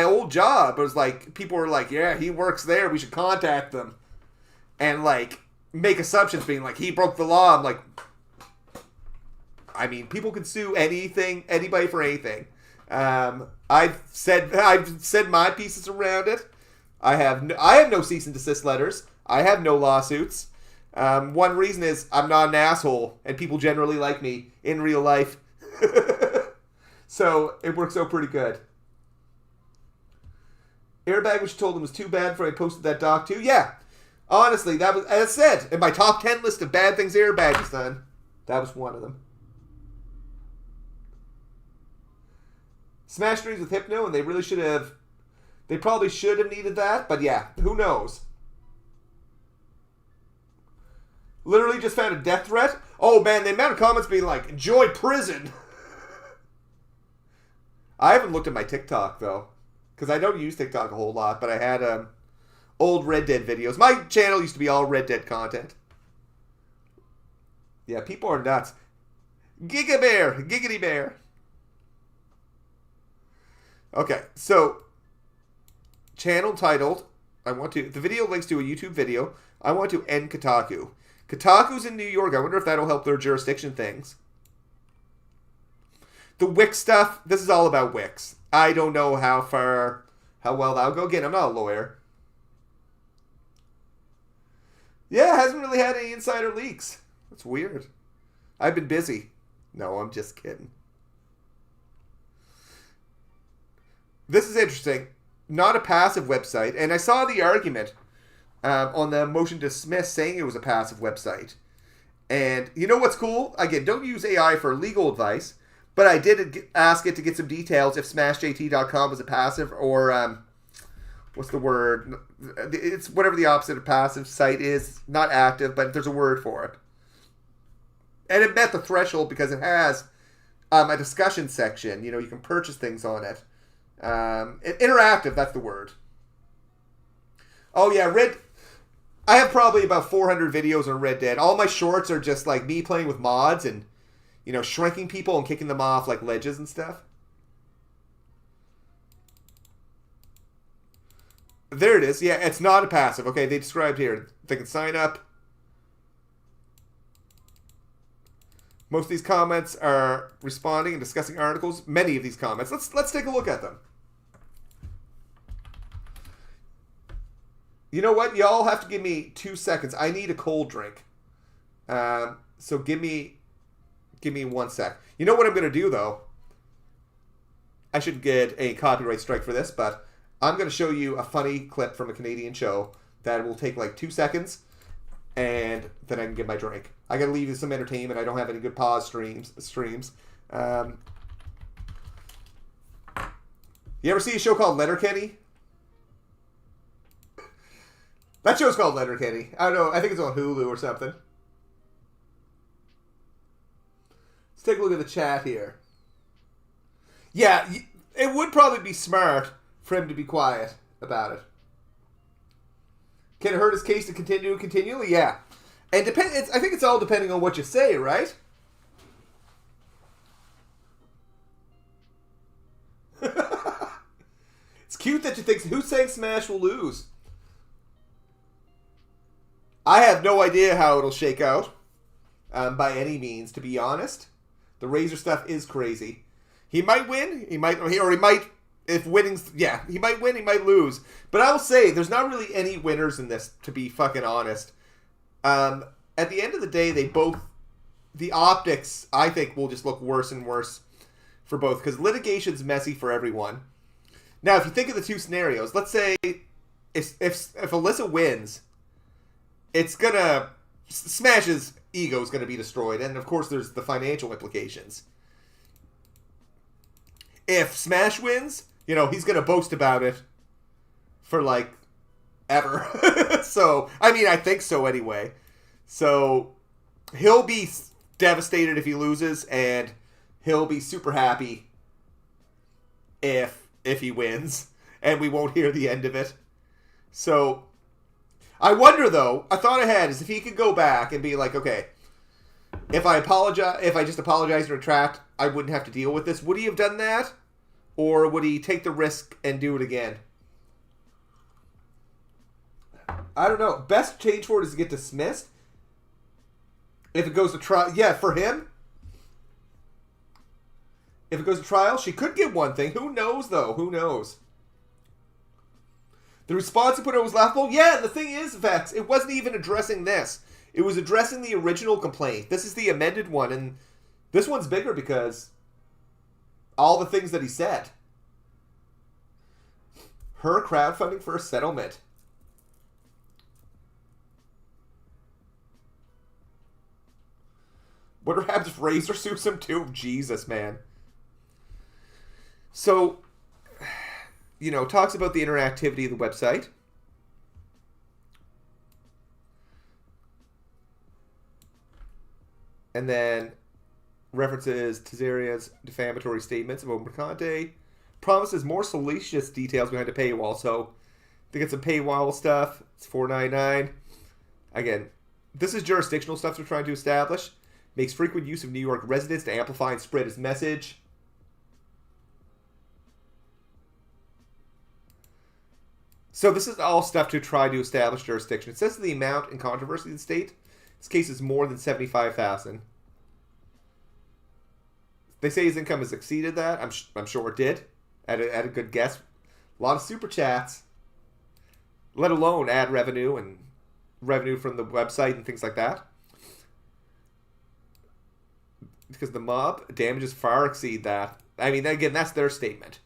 old job. It was like, people were like, yeah, he works there. We should contact them. And, like, make assumptions being like, he broke the law. I'm like, I mean, people can sue anybody for anything. I've said my pieces around it. I have no cease and desist letters. I have no lawsuits. One reason is I'm not an asshole, and people generally like me in real life. So it works out pretty good. Airbag, which told him was too bad for I posted that doc too. Yeah, honestly, that was, as I said, in my top 10 list of bad things Airbag has done, that was one of them. Smash streams with Hypno, and they probably should have needed that, but yeah, who knows? Literally just found a death threat. Oh man, the amount of comments being like, enjoy prison. I haven't looked at my TikTok though, because I don't use TikTok a whole lot, but I had old Red Dead videos. My channel used to be all Red Dead content. Yeah, people are nuts. Giggity bear. Okay, so channel titled, the video links to a YouTube video. I want to end Kotaku. Kotaku's in New York. I wonder if that'll help their jurisdiction things. The Wix stuff, this is all about Wix. I don't know how well that'll go. Again, I'm not a lawyer. Yeah, hasn't really had any insider leaks. That's weird. I've been busy. No, I'm just kidding. This is interesting. Not a passive website. And I saw the argument on the motion to dismiss saying it was a passive website. And you know what's cool? Again, don't use AI for legal advice. But I did ask it to get some details if SmashJT.com was a passive or... what's the word? It's whatever the opposite of passive site is. Not active, but there's a word for it. And it met the threshold because it has a discussion section. You know, you can purchase things on it. Interactive, that's the word. Oh yeah, I have probably about 400 videos on Red Dead. All my shorts are just like me playing with mods and, you know, shrinking people and kicking them off like ledges and stuff. There it is. Yeah, it's not a passive. Okay, they described here. They can sign up. Most of these comments are responding and discussing articles. Many of these comments. Let's take a look at them. You know what? Y'all have to give me 2 seconds. I need a cold drink. So give me 1 sec. You know what I'm going to do, though? I should get a copyright strike for this, but I'm going to show you a funny clip from a Canadian show that will take like 2 seconds, and then I can get my drink. I got to leave you some entertainment. I don't have any good pause streams. You ever see a show called Letterkenny? That show's called Letterkenny. I don't know. I think it's on Hulu or something. Let's take a look at the chat here. Yeah, it would probably be smart for him to be quiet about it. Can it hurt his case to continue continually? Yeah. And I think it's all depending on what you say, right? It's cute that you think, who's saying Smash will lose? I have no idea how it'll shake out by any means, to be honest. The Razer stuff is crazy. He might win, he might, if winning's, yeah, he might win, he might lose. But I will say, there's not really any winners in this, to be fucking honest. At the end of the day, the optics, I think, will just look worse and worse for both, because litigation's messy for everyone. Now, if you think of the two scenarios, let's say if Alyssa wins, it's gonna, Smash's ego is gonna be destroyed, and of course there's the financial implications. If Smash wins, you know, he's gonna boast about it for like ever. So, I mean, I think so anyway. So he'll be devastated if he loses, and he'll be super happy if he wins, and we won't hear the end of it. So I wonder, though, a thought I had is if he could go back and be like, okay, if I just apologize and retract, I wouldn't have to deal with this. Would he have done that? Or would he take the risk and do it again? I don't know. Best change for it is to get dismissed. If it goes to trial, yeah, for him. If it goes to trial, she could get one thing. Who knows, though? Who knows? The response he put out was laughable. Yeah, and the thing is, Vex, it wasn't even addressing this. It was addressing the original complaint. This is the amended one, and this one's bigger because all the things that he said. Her crowdfunding for a settlement. What happens if Razer sues him too? Jesus, man. So, you know, talks about the interactivity of the website. And then references Tazarian's defamatory statements about Mercante. Promises more salacious details behind the paywall. So, they get some paywall stuff. It's $4.99. Again, this is jurisdictional stuff they're trying to establish. Makes frequent use of New York residents to amplify and spread his message. So this is all stuff to try to establish jurisdiction. It says the amount in controversy in the state. This case is more than $75,000. They say his income has exceeded that. I'm sure it did. At a good guess. A lot of super chats. Let alone ad revenue and revenue from the website and things like that. Because the mob damages far exceed that. I mean, again, that's their statement.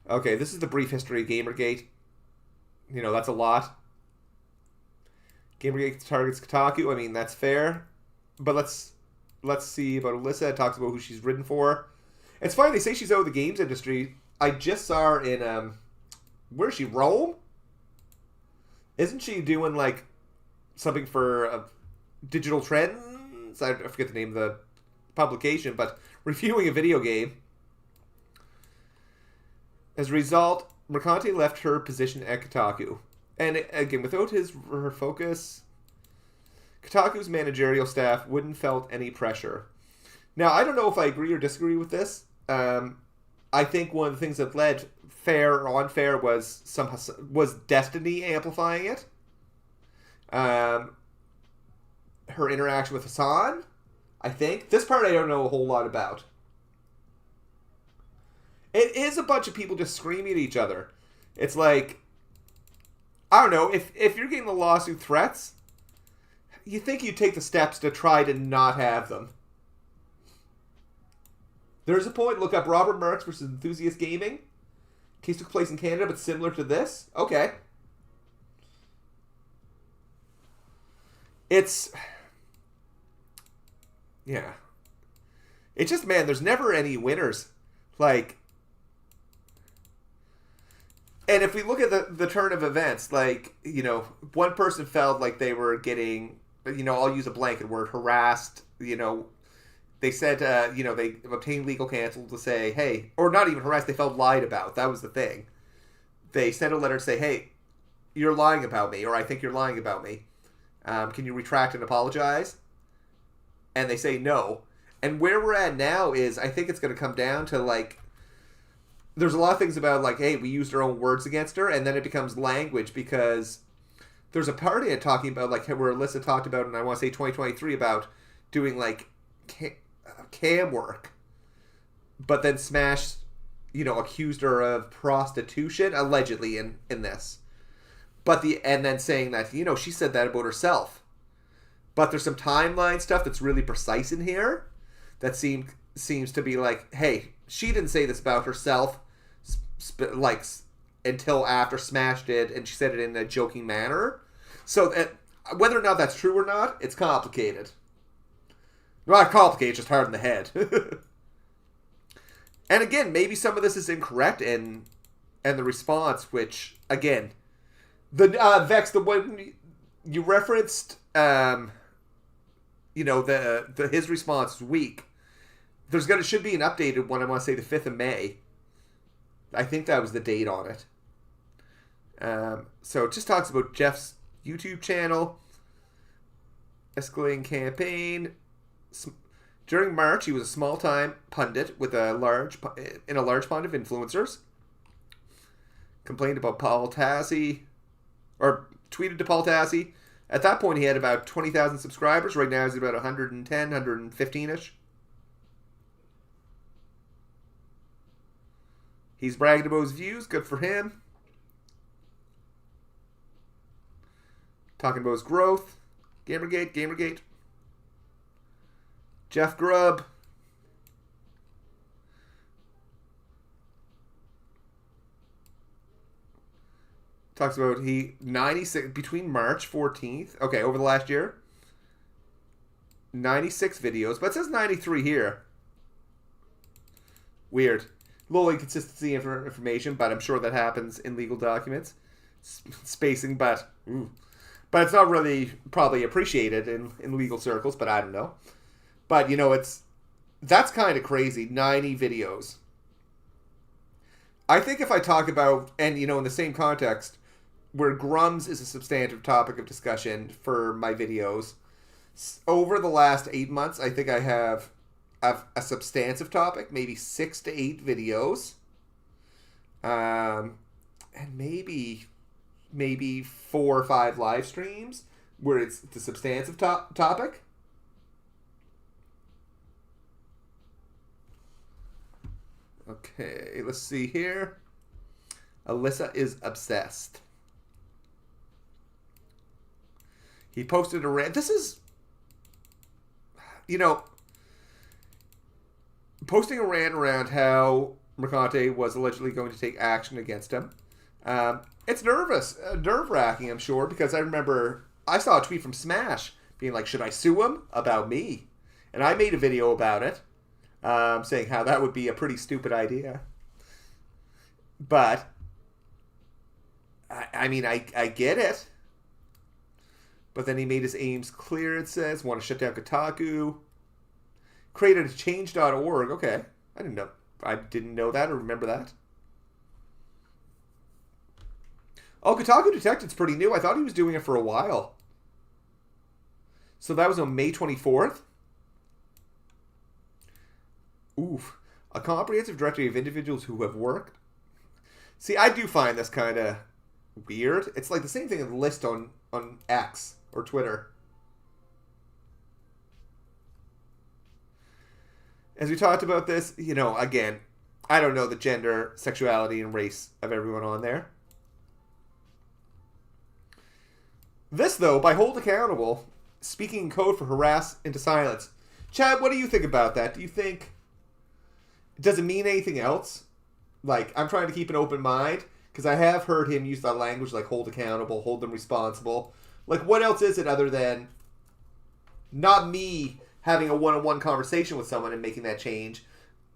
Okay, this is the brief history of Gamergate. You know, that's a lot. Gamergate targets Kotaku. I mean, that's fair. But let's see about Alyssa. It talks about who she's written for. It's funny, they say she's out of the games industry. I just saw her in, where is she? Rome? Isn't she doing, like, something for Digital Trends? I forget the name of the publication, but reviewing a video game. As a result, Mercante left her position at Kotaku. And again, without her focus, Kotaku's managerial staff wouldn't felt any pressure. Now, I don't know if I agree or disagree with this. I think one of the things that led fair or unfair was Destiny amplifying it. Her interaction with Hassan, I think. This part I don't know a whole lot about. It is a bunch of people just screaming at each other. It's like, I don't know, if you're getting the lawsuit threats, you think you'd take the steps to try to not have them. There's a point, look up Robert Merckx versus Enthusiast Gaming. Case took place in Canada, but similar to this. Okay. It's... yeah. It's just, man, there's never any winners. Like... and if we look at the turn of events, like, you know, one person felt like they were getting, you know, I'll use a blanket word, harassed, you know, they said, you know, they obtained legal counsel to say, hey, or not even harassed, they felt lied about. That was the thing. They sent a letter to say, hey, you're lying about me, or I think you're lying about me. Can you retract and apologize? And they say no. And where we're at now is, I think it's going to come down to, like, there's a lot of things about, like, hey, we used our own words against her, and then it becomes language because there's a part in it talking about, like, where Alyssa talked about, and I want to say 2023, about doing, like, cam work. But then Smash, accused her of prostitution, allegedly, in this. And then saying that, she said that about herself. But there's some timeline stuff that's really precise in here that seems to be like, hey, she didn't say this about herself, until after Smash did, and she said it in a joking manner. So whether or not that's true or not, it's complicated. Not complicated, just hard in the head. And again, maybe some of this is incorrect, and the response, which, again, the Vex, the one you referenced, his response is weak. Should be an updated one. I want to say the 5th of May. I think that was the date on it. So it just talks about Jeff's YouTube channel, escalating campaign. During March, he was a small-time pundit in a large pond of influencers. Complained about Paul Tassi, or tweeted to Paul Tassi. At that point, he had about 20,000 subscribers. Right now, he's about 110, 115-ish. He's bragging about his views. Good for him. Talking about his growth. Gamergate. Jeff Grubb. Talks about 96 between March 14th. Okay, over the last year. 96 videos, but it says 93 here. Weird. Little inconsistency information, but I'm sure that happens in legal documents. Spacing, but it's not really probably appreciated in legal circles, but I don't know. But, that's kind of crazy. 90 videos. I think if I talk about, and, in the same context, where Grums is a substantive topic of discussion for my videos, over the last 8 months, I think I have a substantive topic, maybe 6 to 8 videos. And maybe 4 or 5 live streams where it's the substantive topic. Okay, let's see here. Alyssa is obsessed. He posted a rant. This is, posting a rant around how Mercante was allegedly going to take action against him. It's nerve-wracking, I'm sure, because I remember I saw a tweet from Smash being like, should I sue him about me? And I made a video about it, saying how that would be a pretty stupid idea. But, I get it. But then he made his aims clear, it says. Want to shut down Kotaku. Created a change.org. Okay. I didn't know that or remember that. Oh, Kotaku Detective's pretty new. I thought he was doing it for a while. So that was on May 24th. Oof. A comprehensive directory of individuals who have worked. See, I do find this kind of weird. It's like the same thing as the list on X or Twitter. As we talked about this, again, I don't know the gender, sexuality, and race of everyone on there. This, though, by hold accountable, speaking in code for harass into silence. Chad, what do you think about that? Do you think, does it mean anything else? Like, I'm trying to keep an open mind, because I have heard him use that language like hold accountable, hold them responsible. Like, what else is it other than not me having a one-on-one conversation with someone and making that change,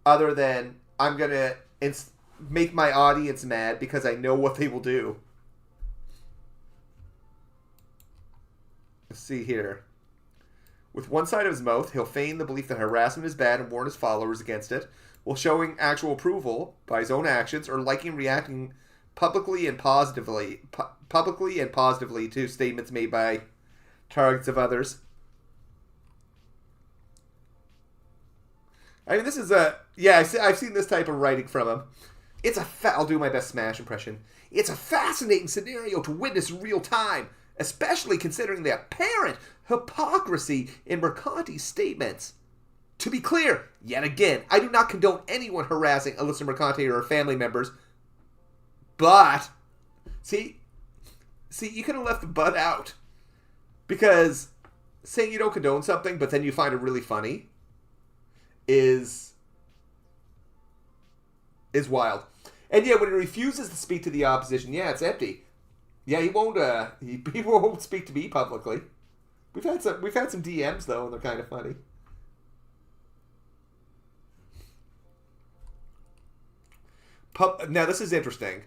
other than I'm going to make my audience mad because I know what they will do. Let's see here. With one side of his mouth, he'll feign the belief that harassment is bad and warn his followers against it, while showing actual approval by his own actions or liking and reacting publicly and positively to statements made by targets of others. I mean, this is I've seen this type of writing from him. I'll do my best Smash impression. It's a fascinating scenario to witness in real time especially considering the apparent hypocrisy in Mercanti's statements. To be clear, yet again, I do not condone anyone harassing Alyssa Mercanti or her family members, but, see, you could have left the but out, because saying you don't condone something, but then you find it really funny, is wild. And yeah, when he refuses to speak to the opposition, yeah, it's empty. Yeah, he won't speak to me publicly. We've had some DMs though, and they're kind of funny. Now this is interesting.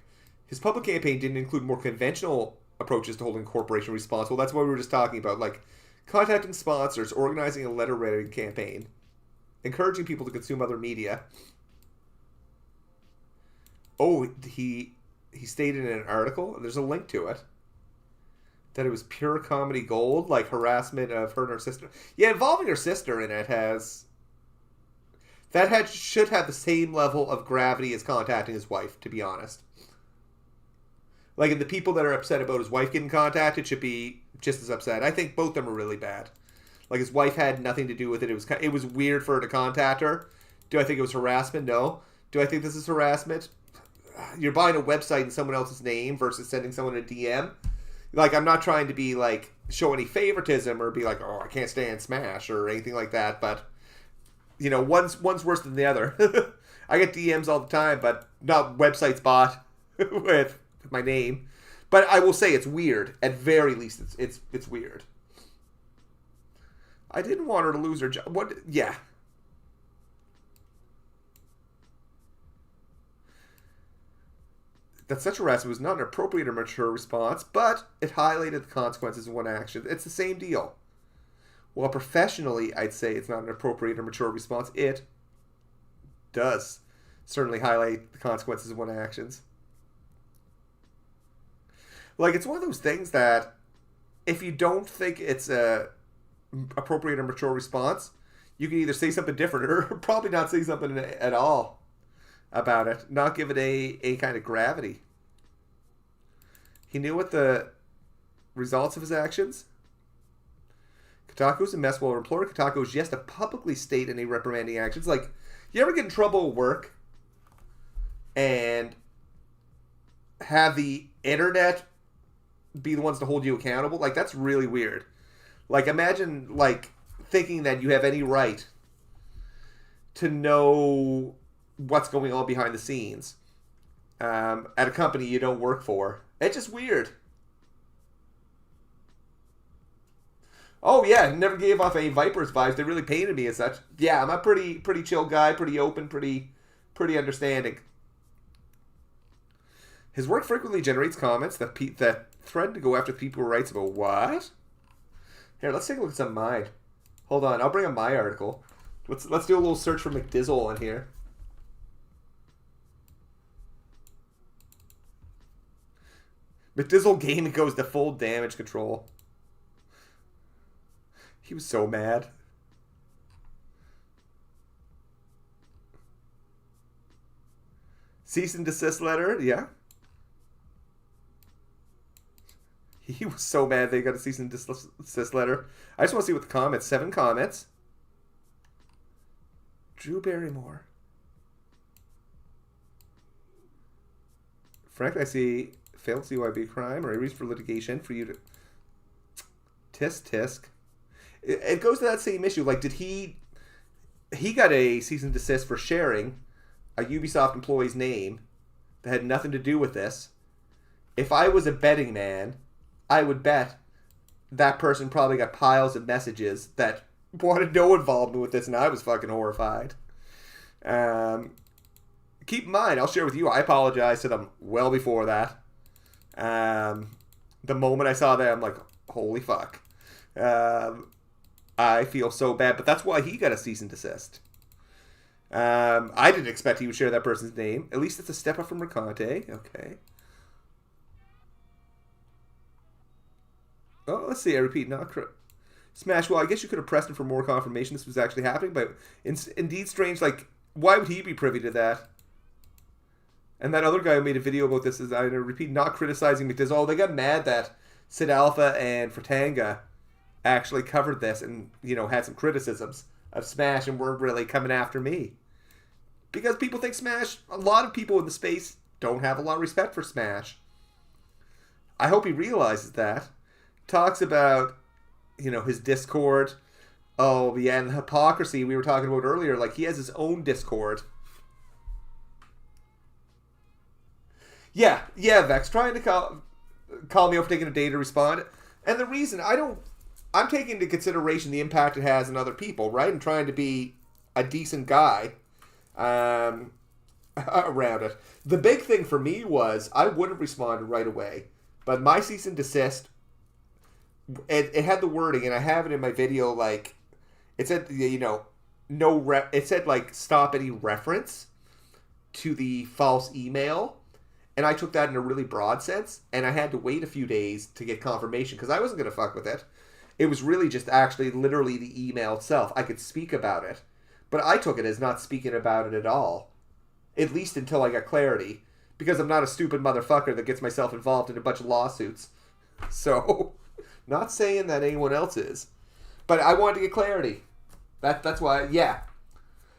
His public campaign didn't include more conventional approaches to holding a corporation responsible. That's what we were just talking about, like contacting sponsors, organizing a letter writing campaign, encouraging people to consume other media. Oh, he stated in an article, there's a link to it, that it was pure comedy gold, like harassment of her and her sister. Yeah, involving her sister in it should have the same level of gravity as contacting his wife, to be honest. Like, and the people that are upset about his wife getting contacted should be just as upset. I think both of them are really bad. Like, his wife had nothing to do with it. It was weird for her to contact her. Do I think it was harassment? No. Do I think this is harassment? You're buying a website in someone else's name versus sending someone a DM. Like, I'm not trying to be, like, show any favoritism or be like, oh, I can't stand Smash or anything like that, but, you know, one's worse than the other. I get DMs all the time, but not websites bought with my name. But I will say it's weird. At very least, it's weird. I didn't want her to lose her job. What? Yeah. That such harassment was not an appropriate or mature response, but it highlighted the consequences of one action. It's the same deal. While professionally, I'd say it's not an appropriate or mature response, it does certainly highlight the consequences of one actions. Like, it's one of those things that if you don't think it's a appropriate or mature response, you can either say something different or probably not say something at all about it. Not give it a kind of gravity. He knew what the results of his actions. Kotaku's a mess while employer Kotaku is yes to publicly state any reprimanding actions. Like, you ever get in trouble at work and have the internet be the ones to hold you accountable? Like, that's really weird. Like, imagine, like, thinking that you have any right to know what's going on behind the scenes at a company you don't work for. It's just weird. Oh yeah, never gave off any Vipers vibes. They really painted me as such. Yeah, I'm a pretty chill guy, pretty open, pretty understanding. His work frequently generates comments that threaten to go after people who writes about what? Here, let's take a look at some of mine. Hold on, I'll bring up my article. Let's do a little search for McDizzle in here. McDizzle Gaming goes to full damage control. He was so mad. Cease and desist letter, yeah. He was so mad they got a cease and desist letter. I just want to see what the comments. 7 comments. Drew Barrymore. Frankly, I see failed CYB crime or a reason for litigation for you to... Tisk. It goes to that same issue. Like, did he got a cease and desist for sharing a Ubisoft employee's name that had nothing to do with this. If I was a betting man, I would bet that person probably got piles of messages that wanted no involvement with this, and I was fucking horrified. Keep in mind, I'll share with you, I apologized to them well before that. The moment I saw that, I'm like, holy fuck. I feel so bad, but that's why he got a cease and desist. I didn't expect he would share that person's name. At least it's a step up from Mercante. Okay. Oh, let's see. I repeat, not Smash. Well, I guess you could have pressed him for more confirmation this was actually happening, but indeed strange. Like, why would he be privy to that? And that other guy who made a video about this is, I repeat, not criticizing McDizzle. Oh, they got mad that Sid Alpha and Fratanga actually covered this and, had some criticisms of Smash and were really coming after me. Because people think Smash, a lot of people in the space don't have a lot of respect for Smash. I hope he realizes that. Talks about, his Discord. Oh, yeah, and the hypocrisy we were talking about earlier. Like, he has his own Discord. Yeah, Vex, trying to call me up for taking a day to respond. And the reason, I'm taking into consideration the impact it has on other people, right? And trying to be a decent guy around it. The big thing for me was, I would have responded right away. But my cease and desist, it had the wording, and I have it in my video, like, it said, it said, like, stop any reference to the false email. And I took that in a really broad sense, and I had to wait a few days to get confirmation, because I wasn't going to fuck with it. It was really just actually literally the email itself. I could speak about it, but I took it as not speaking about it at all. At least until I got clarity, because I'm not a stupid motherfucker that gets myself involved in a bunch of lawsuits. So, not saying that anyone else is, but I wanted to get clarity. That's why, yeah.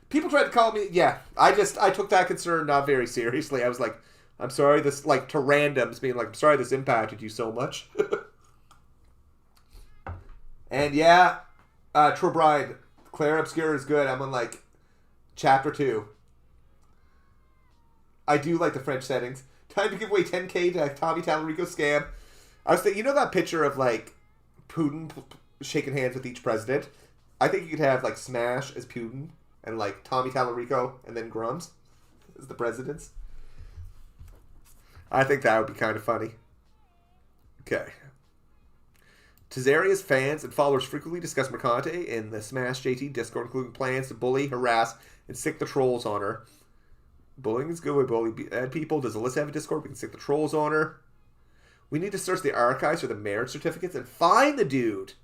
People tried to call me, yeah. I took that concern not very seriously. I was like, I'm sorry this, like, to randoms, being like, I'm sorry this impacted you so much. And yeah, True Bride, Claire Obscure is good. I'm on, like, chapter 2. I do like the French settings. Time to give away 10K to Tommy Tallarico scam. I was thinking, that picture of, like, Putin shaking hands with each president? I think you could have, like, Smash as Putin, and, like, Tommy Tallarico, and then Grums as the presidents. I think that would be kind of funny. Okay. Tazaria's fans and followers frequently discuss Mercante in the SmashJT Discord, including plans to bully, harass, and sick the trolls on her. Bullying is good. We bully bad people. Does Alyssa have a Discord? We can sick the trolls on her. We need to search the archives for the marriage certificates and find the dude.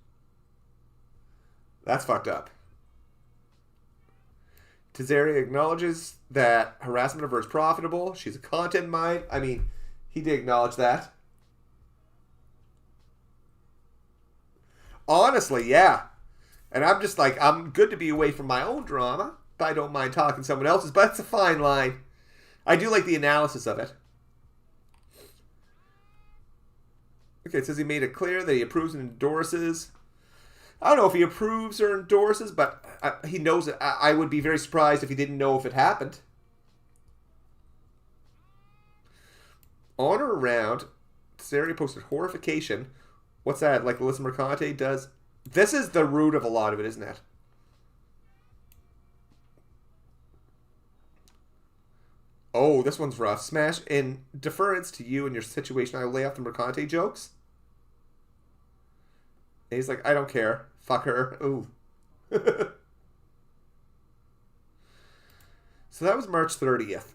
That's fucked up. Tazaria acknowledges that harassment of her is profitable. She's a content mind. I mean, he did acknowledge that. Honestly, yeah. And I'm just like, I'm good to be away from my own drama, but I don't mind talking someone else's, but it's a fine line. I do like the analysis of it. Okay, it says he made it clear that he approves and endorses. I don't know if he approves or endorses, but he knows it. I would be very surprised if he didn't know if it happened. On or around, Cesario posted horrification. What's that? Like Alyssa Mercante does? This is the root of a lot of it, isn't it? Oh, this one's rough. Smash, in deference to you and your situation, I will lay off the Mercante jokes. And he's like, I don't care. Fuck her. Ooh. So that was March 30th.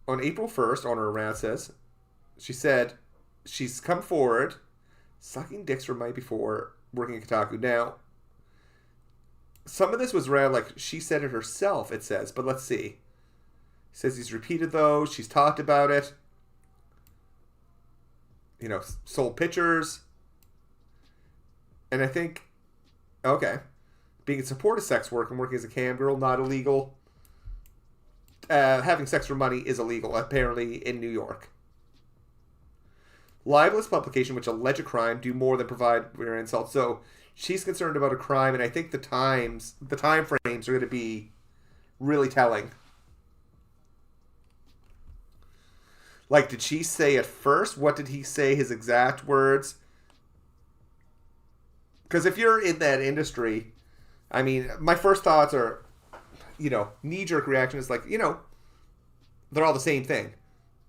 On April 1st, on her around says, she said she's come forward, sucking dicks from night before, working at Kotaku. Now, some of this was around, like, she said it herself, it says, but let's see. It says he's repeated those, she's talked about it. You know, sold pictures. And I think, okay, being in support of sex work and working as a cam girl, not illegal. Having sex for money is illegal, apparently, in New York. Libelous publication, which allege a crime, do more than provide mere insult. So she's concerned about a crime, and I think the time frames are going to be really telling. Like, did she say it first? What did he say, his exact words? Because if you're in that industry, I mean, my first thoughts are, you know, knee-jerk reaction is like, you know, they're all the same thing.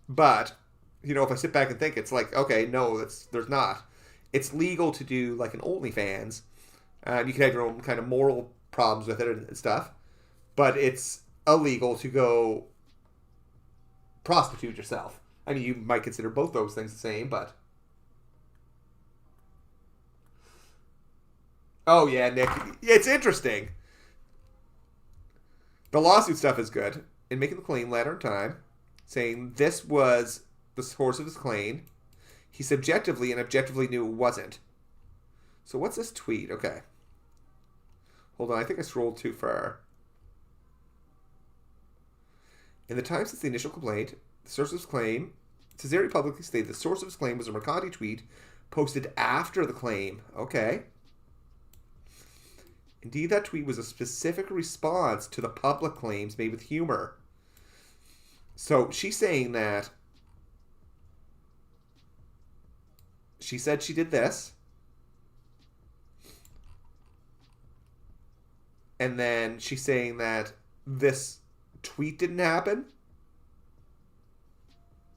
But, you know, if I sit back and think, it's like, okay, no, there's not. It's legal to do, like, an OnlyFans. You can have your own kind of moral problems with it and stuff. But it's illegal to go prostitute yourself. I mean, you might consider both those things the same, but... Oh, yeah, Nick. It's interesting. The lawsuit stuff is good. In making the claim letter in time, saying this was the source of his claim. he subjectively and objectively knew it wasn't. So what's this tweet? Okay. Hold on, I think I scrolled too far. In the time since the initial complaint, the source of his claim, Cesare publicly stated the source of his claim was a Mercanti tweet posted after the claim. Okay. Indeed, that tweet was a specific response to the public claims made with humor. So she's saying that she said she did this. And then she's saying that this tweet didn't happen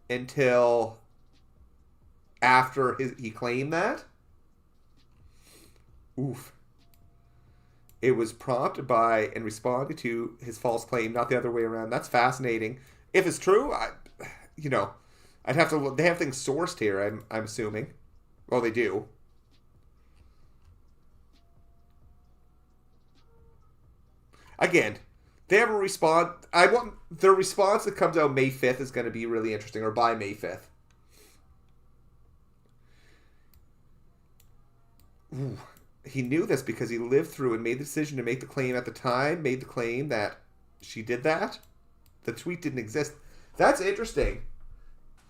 until after he claimed that. Oof. It was prompted by and responded to his false claim, not the other way around. That's fascinating. If it's true, I'd have to look. They have things sourced here, I'm assuming. Well, they do. Again, they have a response. I want their response that comes out May 5th is going to be really interesting, or by May 5th. Ooh. He knew this because he lived through and made the decision to make the claim at the time, made the claim that she did that. The tweet didn't exist. That's interesting.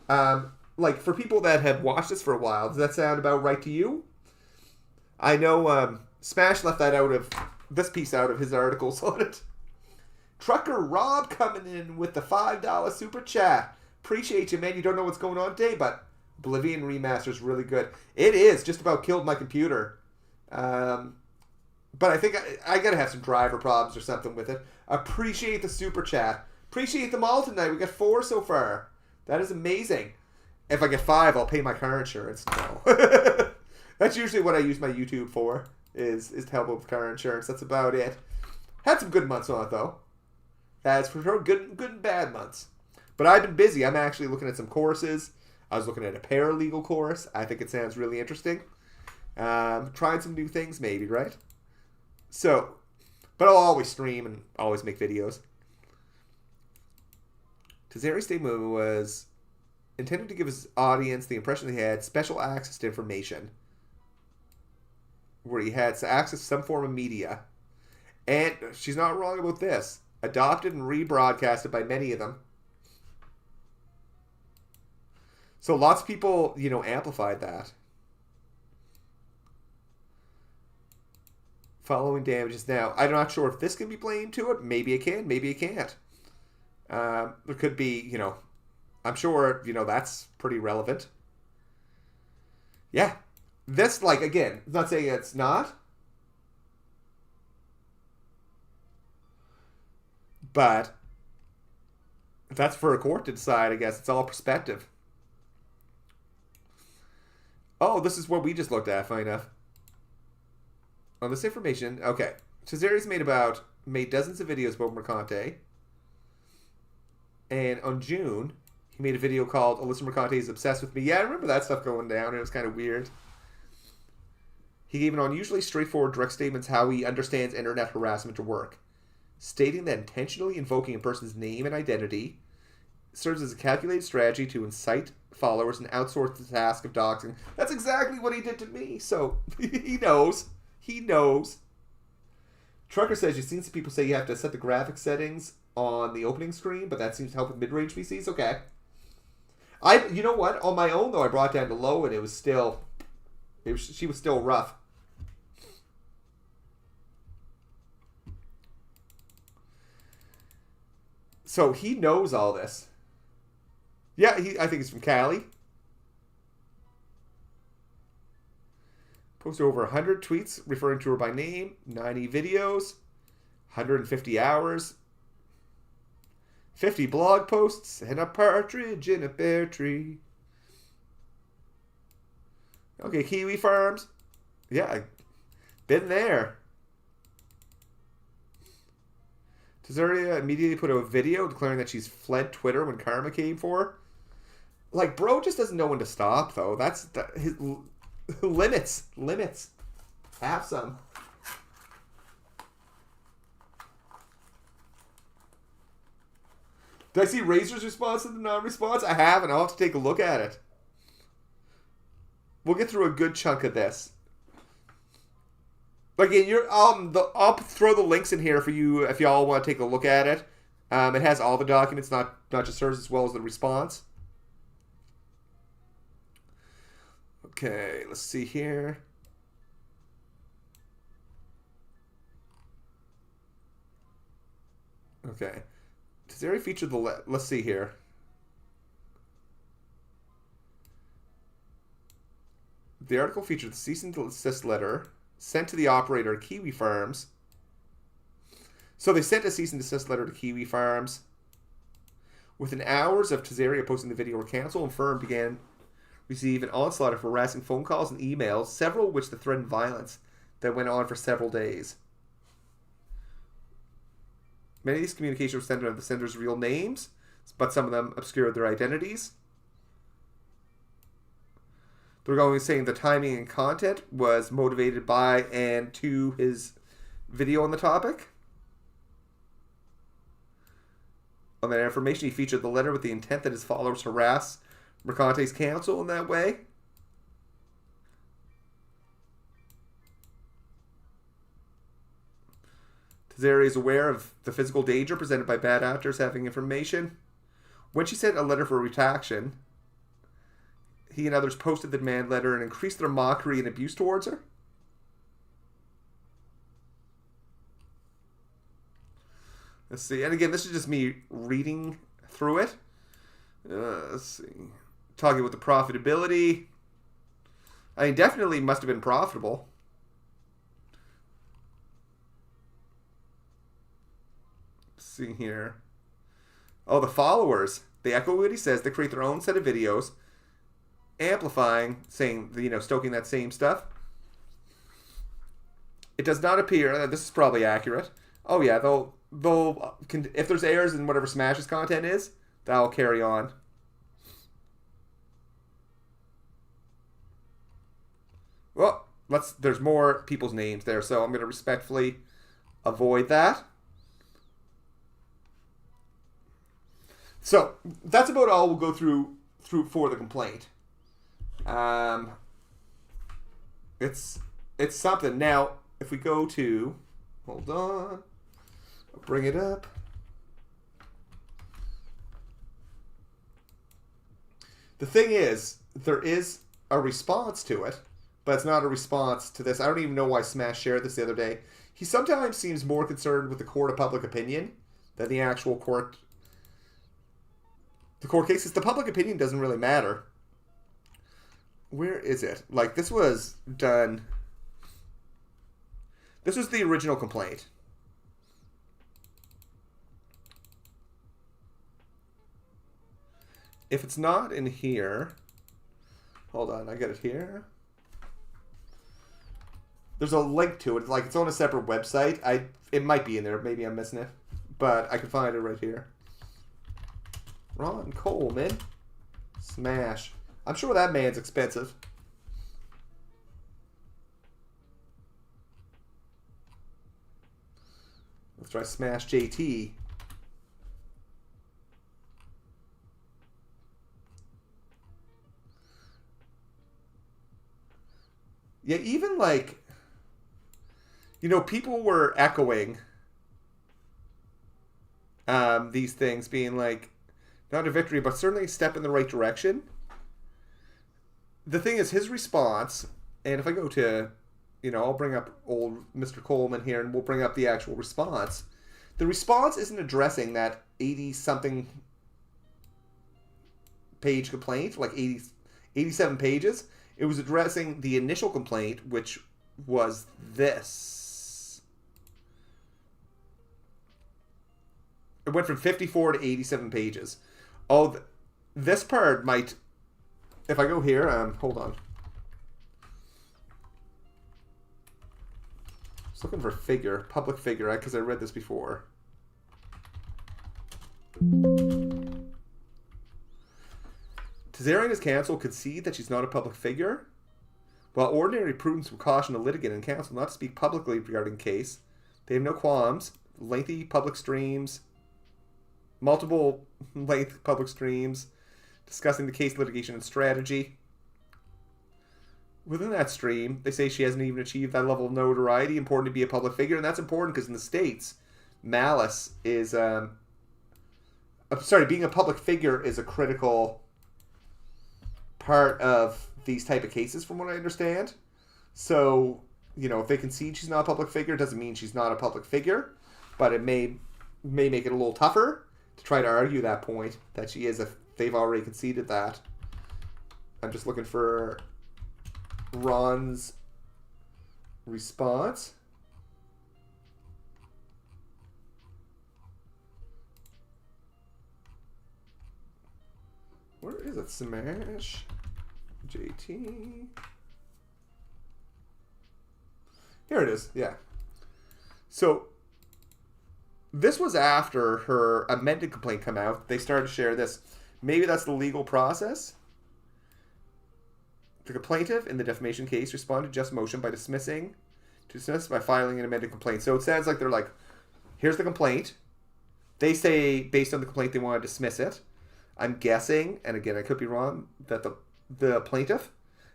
Like, for people that have watched this for a while, does that sound about right to you? I know Smash left that out of this piece out of his articles on it. Trucker Rob coming in with the $5 super chat. Appreciate you, man. You don't know what's going on today, but Oblivion Remaster is really good. It is. Just about killed my computer. But I think I gotta have some driver problems or something with it. Appreciate the super chat. Appreciate them all tonight. We got 4 so far. That is amazing. If I get 5, I'll pay my car insurance. No. That's usually what I use my YouTube for, is to help with car insurance. That's about it. Had some good months on it, though. That's for sure. Good and bad months. But I've been busy. I'm actually looking at some courses. I was looking at a paralegal course. I think it sounds really interesting. Trying some new things, maybe, right? So, but I'll always stream and always make videos. Tazari's statement was intended to give his audience the impression they had special access to information, where he had access to some form of media. And she's not wrong about this. Adopted and rebroadcasted by many of them. So lots of people, amplified that. Following damages. Now, I'm not sure if this can be blamed to it. Maybe it can, maybe it can't. There could be, I'm sure, that's pretty relevant. Yeah. This, again, I'm not saying it's not. But that's for a court to decide, I guess. It's all perspective. Oh, this is what we just looked at, funny enough. On this information, okay. Cesare's made dozens of videos about Mercante. And on June, he made a video called Alyssa Mercante is Obsessed with Me. Yeah, I remember that stuff going down. It was kind of weird. He gave an unusually straightforward direct statements how he understands internet harassment to work, stating that intentionally invoking a person's name and identity serves as a calculated strategy to incite followers and outsource the task of doxing. That's exactly what he did to me. So he knows. He knows. Trucker says you've seen some people say you have to set the graphic settings on the opening screen, but that seems to help with mid-range PCs. Okay. You know what? On my own, though, I brought it down to low, and it was still... she was still rough. So he knows all this. Yeah, I think he's from Cali. Posted over 100 tweets referring to her by name, 90 videos, 150 hours, 50 blog posts, and a partridge in a pear tree. Okay, Kiwi Farms. Yeah, been there. Tesaria immediately put out a video declaring that she's fled Twitter when karma came for her. Bro just doesn't know when to stop, though. That's his limits. Have some. Did I see Razer's response to the non-response? I haven't. I'll have to take a look at it. we'll get through a good chunk of this. Again, I'll throw the links in here for you if y'all want to take a look at it. It has all the documents, not just hers, as well as the response. Okay, let's see here. Okay. Tazeri featured the... Let's see here. The article featured the cease and desist letter sent to the operator Kiwi Farms. So they sent a cease and desist letter to Kiwi Farms. Within hours of Tazeri posting the video, her counsel and firm began receive an onslaught of harassing phone calls and emails, several of which threatened violence that went on for several days. Many of these communications were sent under the sender's real names, but some of them obscured their identities. They're going saying the timing and content was motivated by and to his video on the topic. On that information, he featured the letter with the intent that his followers harass Mercante's counsel in that way. Tazeri is aware of the physical danger presented by bad actors having information. When she sent a letter for retraction, he and others posted the demand letter and increased their mockery and abuse towards her. Let's see. And again, this is just me reading through it. Let's see. Talking about the profitability. I mean, definitely must have been profitable. Let's see here. Oh, the followers. They echo what he says. They create their own set of videos, amplifying, saying, stoking that same stuff. It does not appear, this is probably accurate. Oh yeah, they'll if there's errors in whatever Smash's content is, that'll carry on. Well, there's more people's names there, so I'm going to respectfully avoid that. So, that's about all we'll go through for the complaint. It's something. Now, if we go to, hold on, I'll bring it up. The thing is, there is a response to it, but it's not a response to this. I don't even know why Smash shared this the other day. He sometimes seems more concerned with the court of public opinion than the actual court. The court cases. The public opinion doesn't really matter. Where is it? Like, this was done. This was the original complaint. If it's not in here, hold on, I got it here. There's a link to it. Like, it's on a separate website. It might be in there. Maybe I'm missing it, but I can find it right here. Ron Coleman, Smash. I'm sure that man's expensive. Let's try SmashJT. Yeah, even like, people were echoing these things being like, not a victory, but certainly a step in the right direction. The thing is, his response, and if I go to, I'll bring up old Mr. Coleman here, and we'll bring up the actual response. The response isn't addressing that 80-something page complaint, like 87 pages. It was addressing the initial complaint, which was this. It went from 54 to 87 pages. Oh, this part might... If I go here, hold on. Just looking for figure, public figure, because I read this before. Tazeri and his counsel concede that she's not a public figure. While ordinary prudence would caution a litigant and counsel not to speak publicly regarding the case, they have no qualms. Lengthy public streams, multiple length public streams, discussing the case, litigation, and strategy. within that stream, they say she hasn't even achieved that level of notoriety. Important to be a public figure, and that's important because in the States, malice is being a public figure is a critical part of these type of cases, from what I understand. So, you know, if they concede she's not a public figure, it doesn't mean she's not a public figure, but it may make it a little tougher to try to argue that point that she is if they've already conceded that. I'm just looking for Ron's response. Where is it? Smash JT. Here it is. Yeah. So this was after her amended complaint come out. They started to share this. Maybe that's the legal process. The plaintiff in the defamation case responded to just motion by dismiss by filing an amended complaint. So it sounds like they're like, here's the complaint. They say based on the complaint they want to dismiss it. I'm guessing, and again I could be wrong, that the plaintiff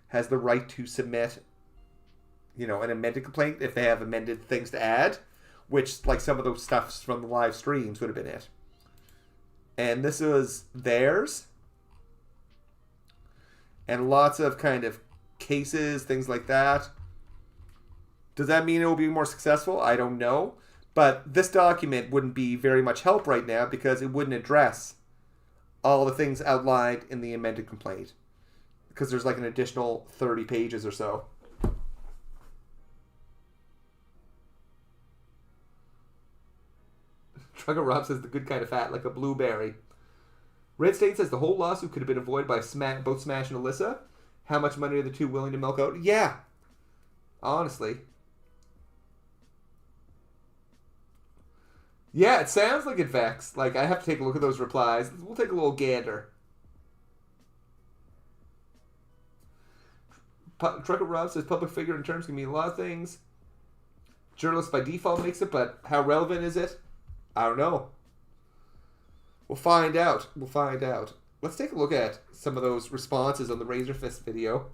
has the right to submit, you know, an amended complaint if they have amended things to add, which like some of those stuffs from the live streams would have been it. And this was theirs. And lots of kind of cases, things like that. Does that mean it will be more successful? I don't know. But this document wouldn't be very much help right now because it wouldn't address all the things outlined in the amended complaint. Because there's like an additional 30 pages or so. Trucker Rob says the good kind of fat, like a blueberry. Red State says the whole lawsuit could have been avoided by both Smash and Alyssa. How much money are the two willing to milk out? Yeah. Honestly. Yeah, it sounds like it vexed. Like, I have to take a look at those replies. We'll take a little gander. Trucker Rob says public figure in terms can mean a lot of things. Journalist by default makes it, but how relevant is it? I don't know. We'll find out. Let's take a look at some of those responses on the Razer Fist video.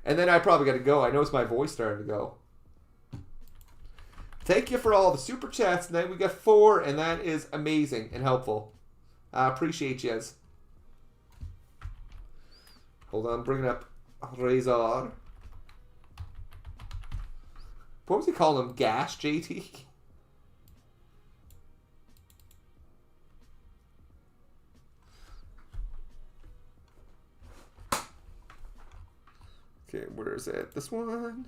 And then I probably got to go. I noticed my voice starting to go. Thank you for all the super chats tonight. We got 4, and that is amazing and helpful. I appreciate yous. Hold on, bringing up Razer. What was he calling him? Gash JT? Okay, where is it? This one.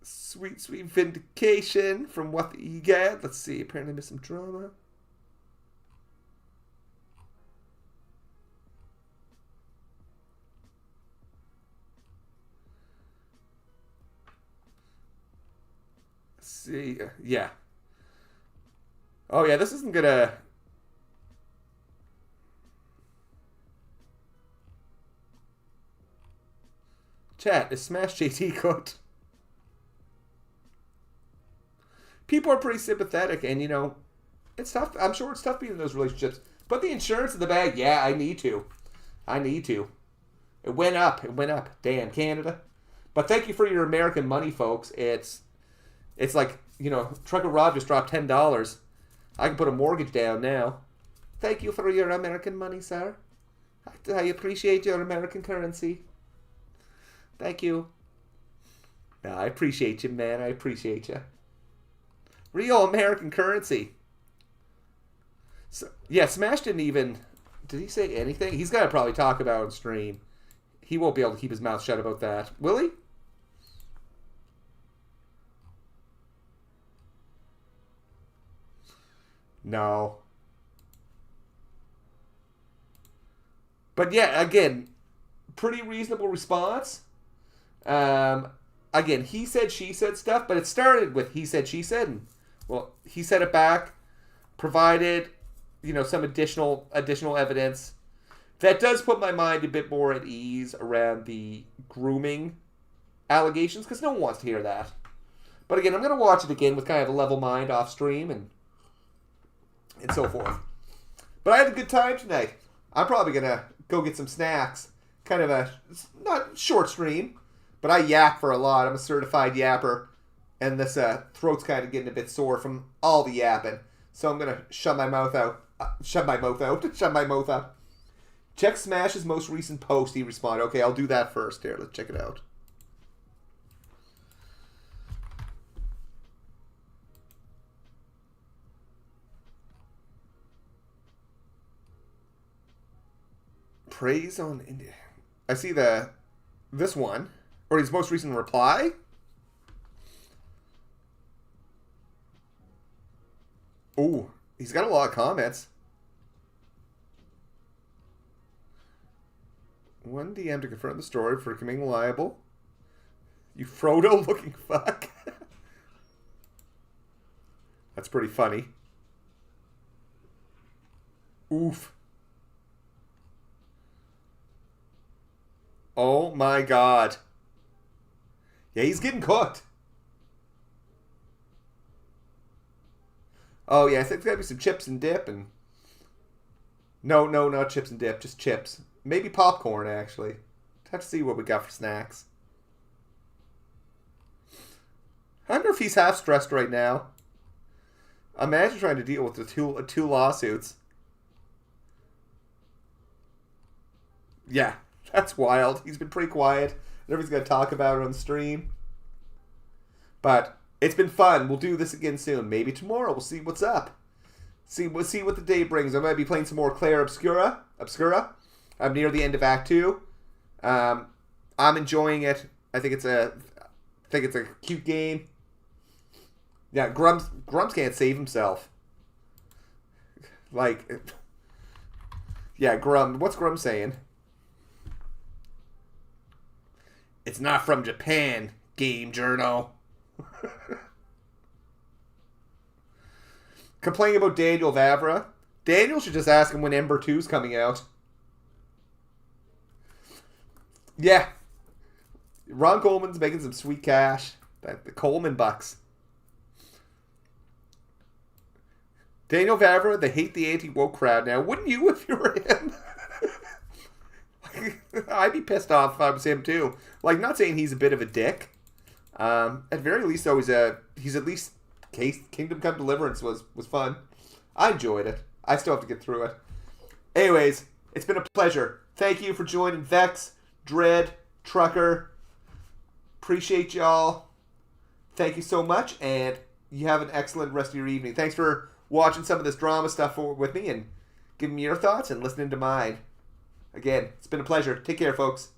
Sweet, sweet vindication from what you get. Let's see. Apparently missed some drama. Let's see. Yeah. Oh, yeah. This isn't gonna... Chat, is SmashJT cooked? People are pretty sympathetic, and, you know, it's tough. I'm sure it's tough being in those relationships. Put the insurance in the bag. Yeah, I need to. It went up. Damn, Canada. But thank you for your American money, folks. It's like, you know, Trucker Rob just dropped $10. I can put a mortgage down now. Thank you for your American money, sir. I appreciate your American currency. Thank you. No, I appreciate you, man. I appreciate you. Real American currency. So, yeah, Smash didn't even... Did he say anything? He's got to probably talk about it on stream. He won't be able to keep his mouth shut about that. Will he? No. But yeah, again, pretty reasonable response. Again, he said, she said stuff, but it started with he said, she said. And, well, he said it back, provided, you know, some additional evidence. That does put my mind a bit more at ease around the grooming allegations, because no one wants to hear that. But again, I'm going to watch it again with kind of a level mind off stream and so forth. But I had a good time tonight. I'm probably going to go get some snacks, kind of a not short stream, but I yap for a lot. I'm a certified yapper, and this throat's kind of getting a bit sore from all the yapping. So I'm gonna shut my mouth out. Shut my mouth up. Check Smash's most recent post. He responded. Okay, I'll do that first. Here, let's check it out. Praise on India. I see this one, or his most recent reply. Ooh, he's got a lot of comments. One DM to confirm the story for becoming liable. You Frodo-looking fuck. That's pretty funny. Oof. Oh my god. Yeah, he's getting cooked. Oh yeah, I think there's gotta be some chips and dip and... No, not chips and dip, just chips. Maybe popcorn, actually. Have to see what we got for snacks. I wonder if he's half stressed right now. Imagine trying to deal with the two lawsuits. Yeah, that's wild. He's been pretty quiet. Everybody's going to talk about it on the stream. But it's been fun. We'll do this again soon. Maybe tomorrow. We'll see what's up. We'll see what the day brings. I might be playing some more Claire Obscura. I'm near the end of Act 2. I'm enjoying it. I think it's a cute game. Yeah, Grums can't save himself. Like, yeah, Grum. What's Grum saying? It's not from Japan, Game Journal. Complaining about Daniel Vavra. Daniel should just ask him when Ember 2's coming out. Yeah. Ron Coleman's making some sweet cash. The Coleman bucks. Daniel Vavra, they hate the anti-woke crowd now. Wouldn't you if you were him? I'd be pissed off if I was him too. Like, not saying he's a bit of a dick. At very least, though, he's at least... Kingdom Come Deliverance was fun. I enjoyed it. I still have to get through it. Anyways, it's been a pleasure. Thank you for joining Vex, Dread, Trucker. Appreciate y'all. Thank you so much, and you have an excellent rest of your evening. Thanks for watching some of this drama stuff with me and giving me your thoughts and listening to mine. Again, it's been a pleasure. Take care, folks.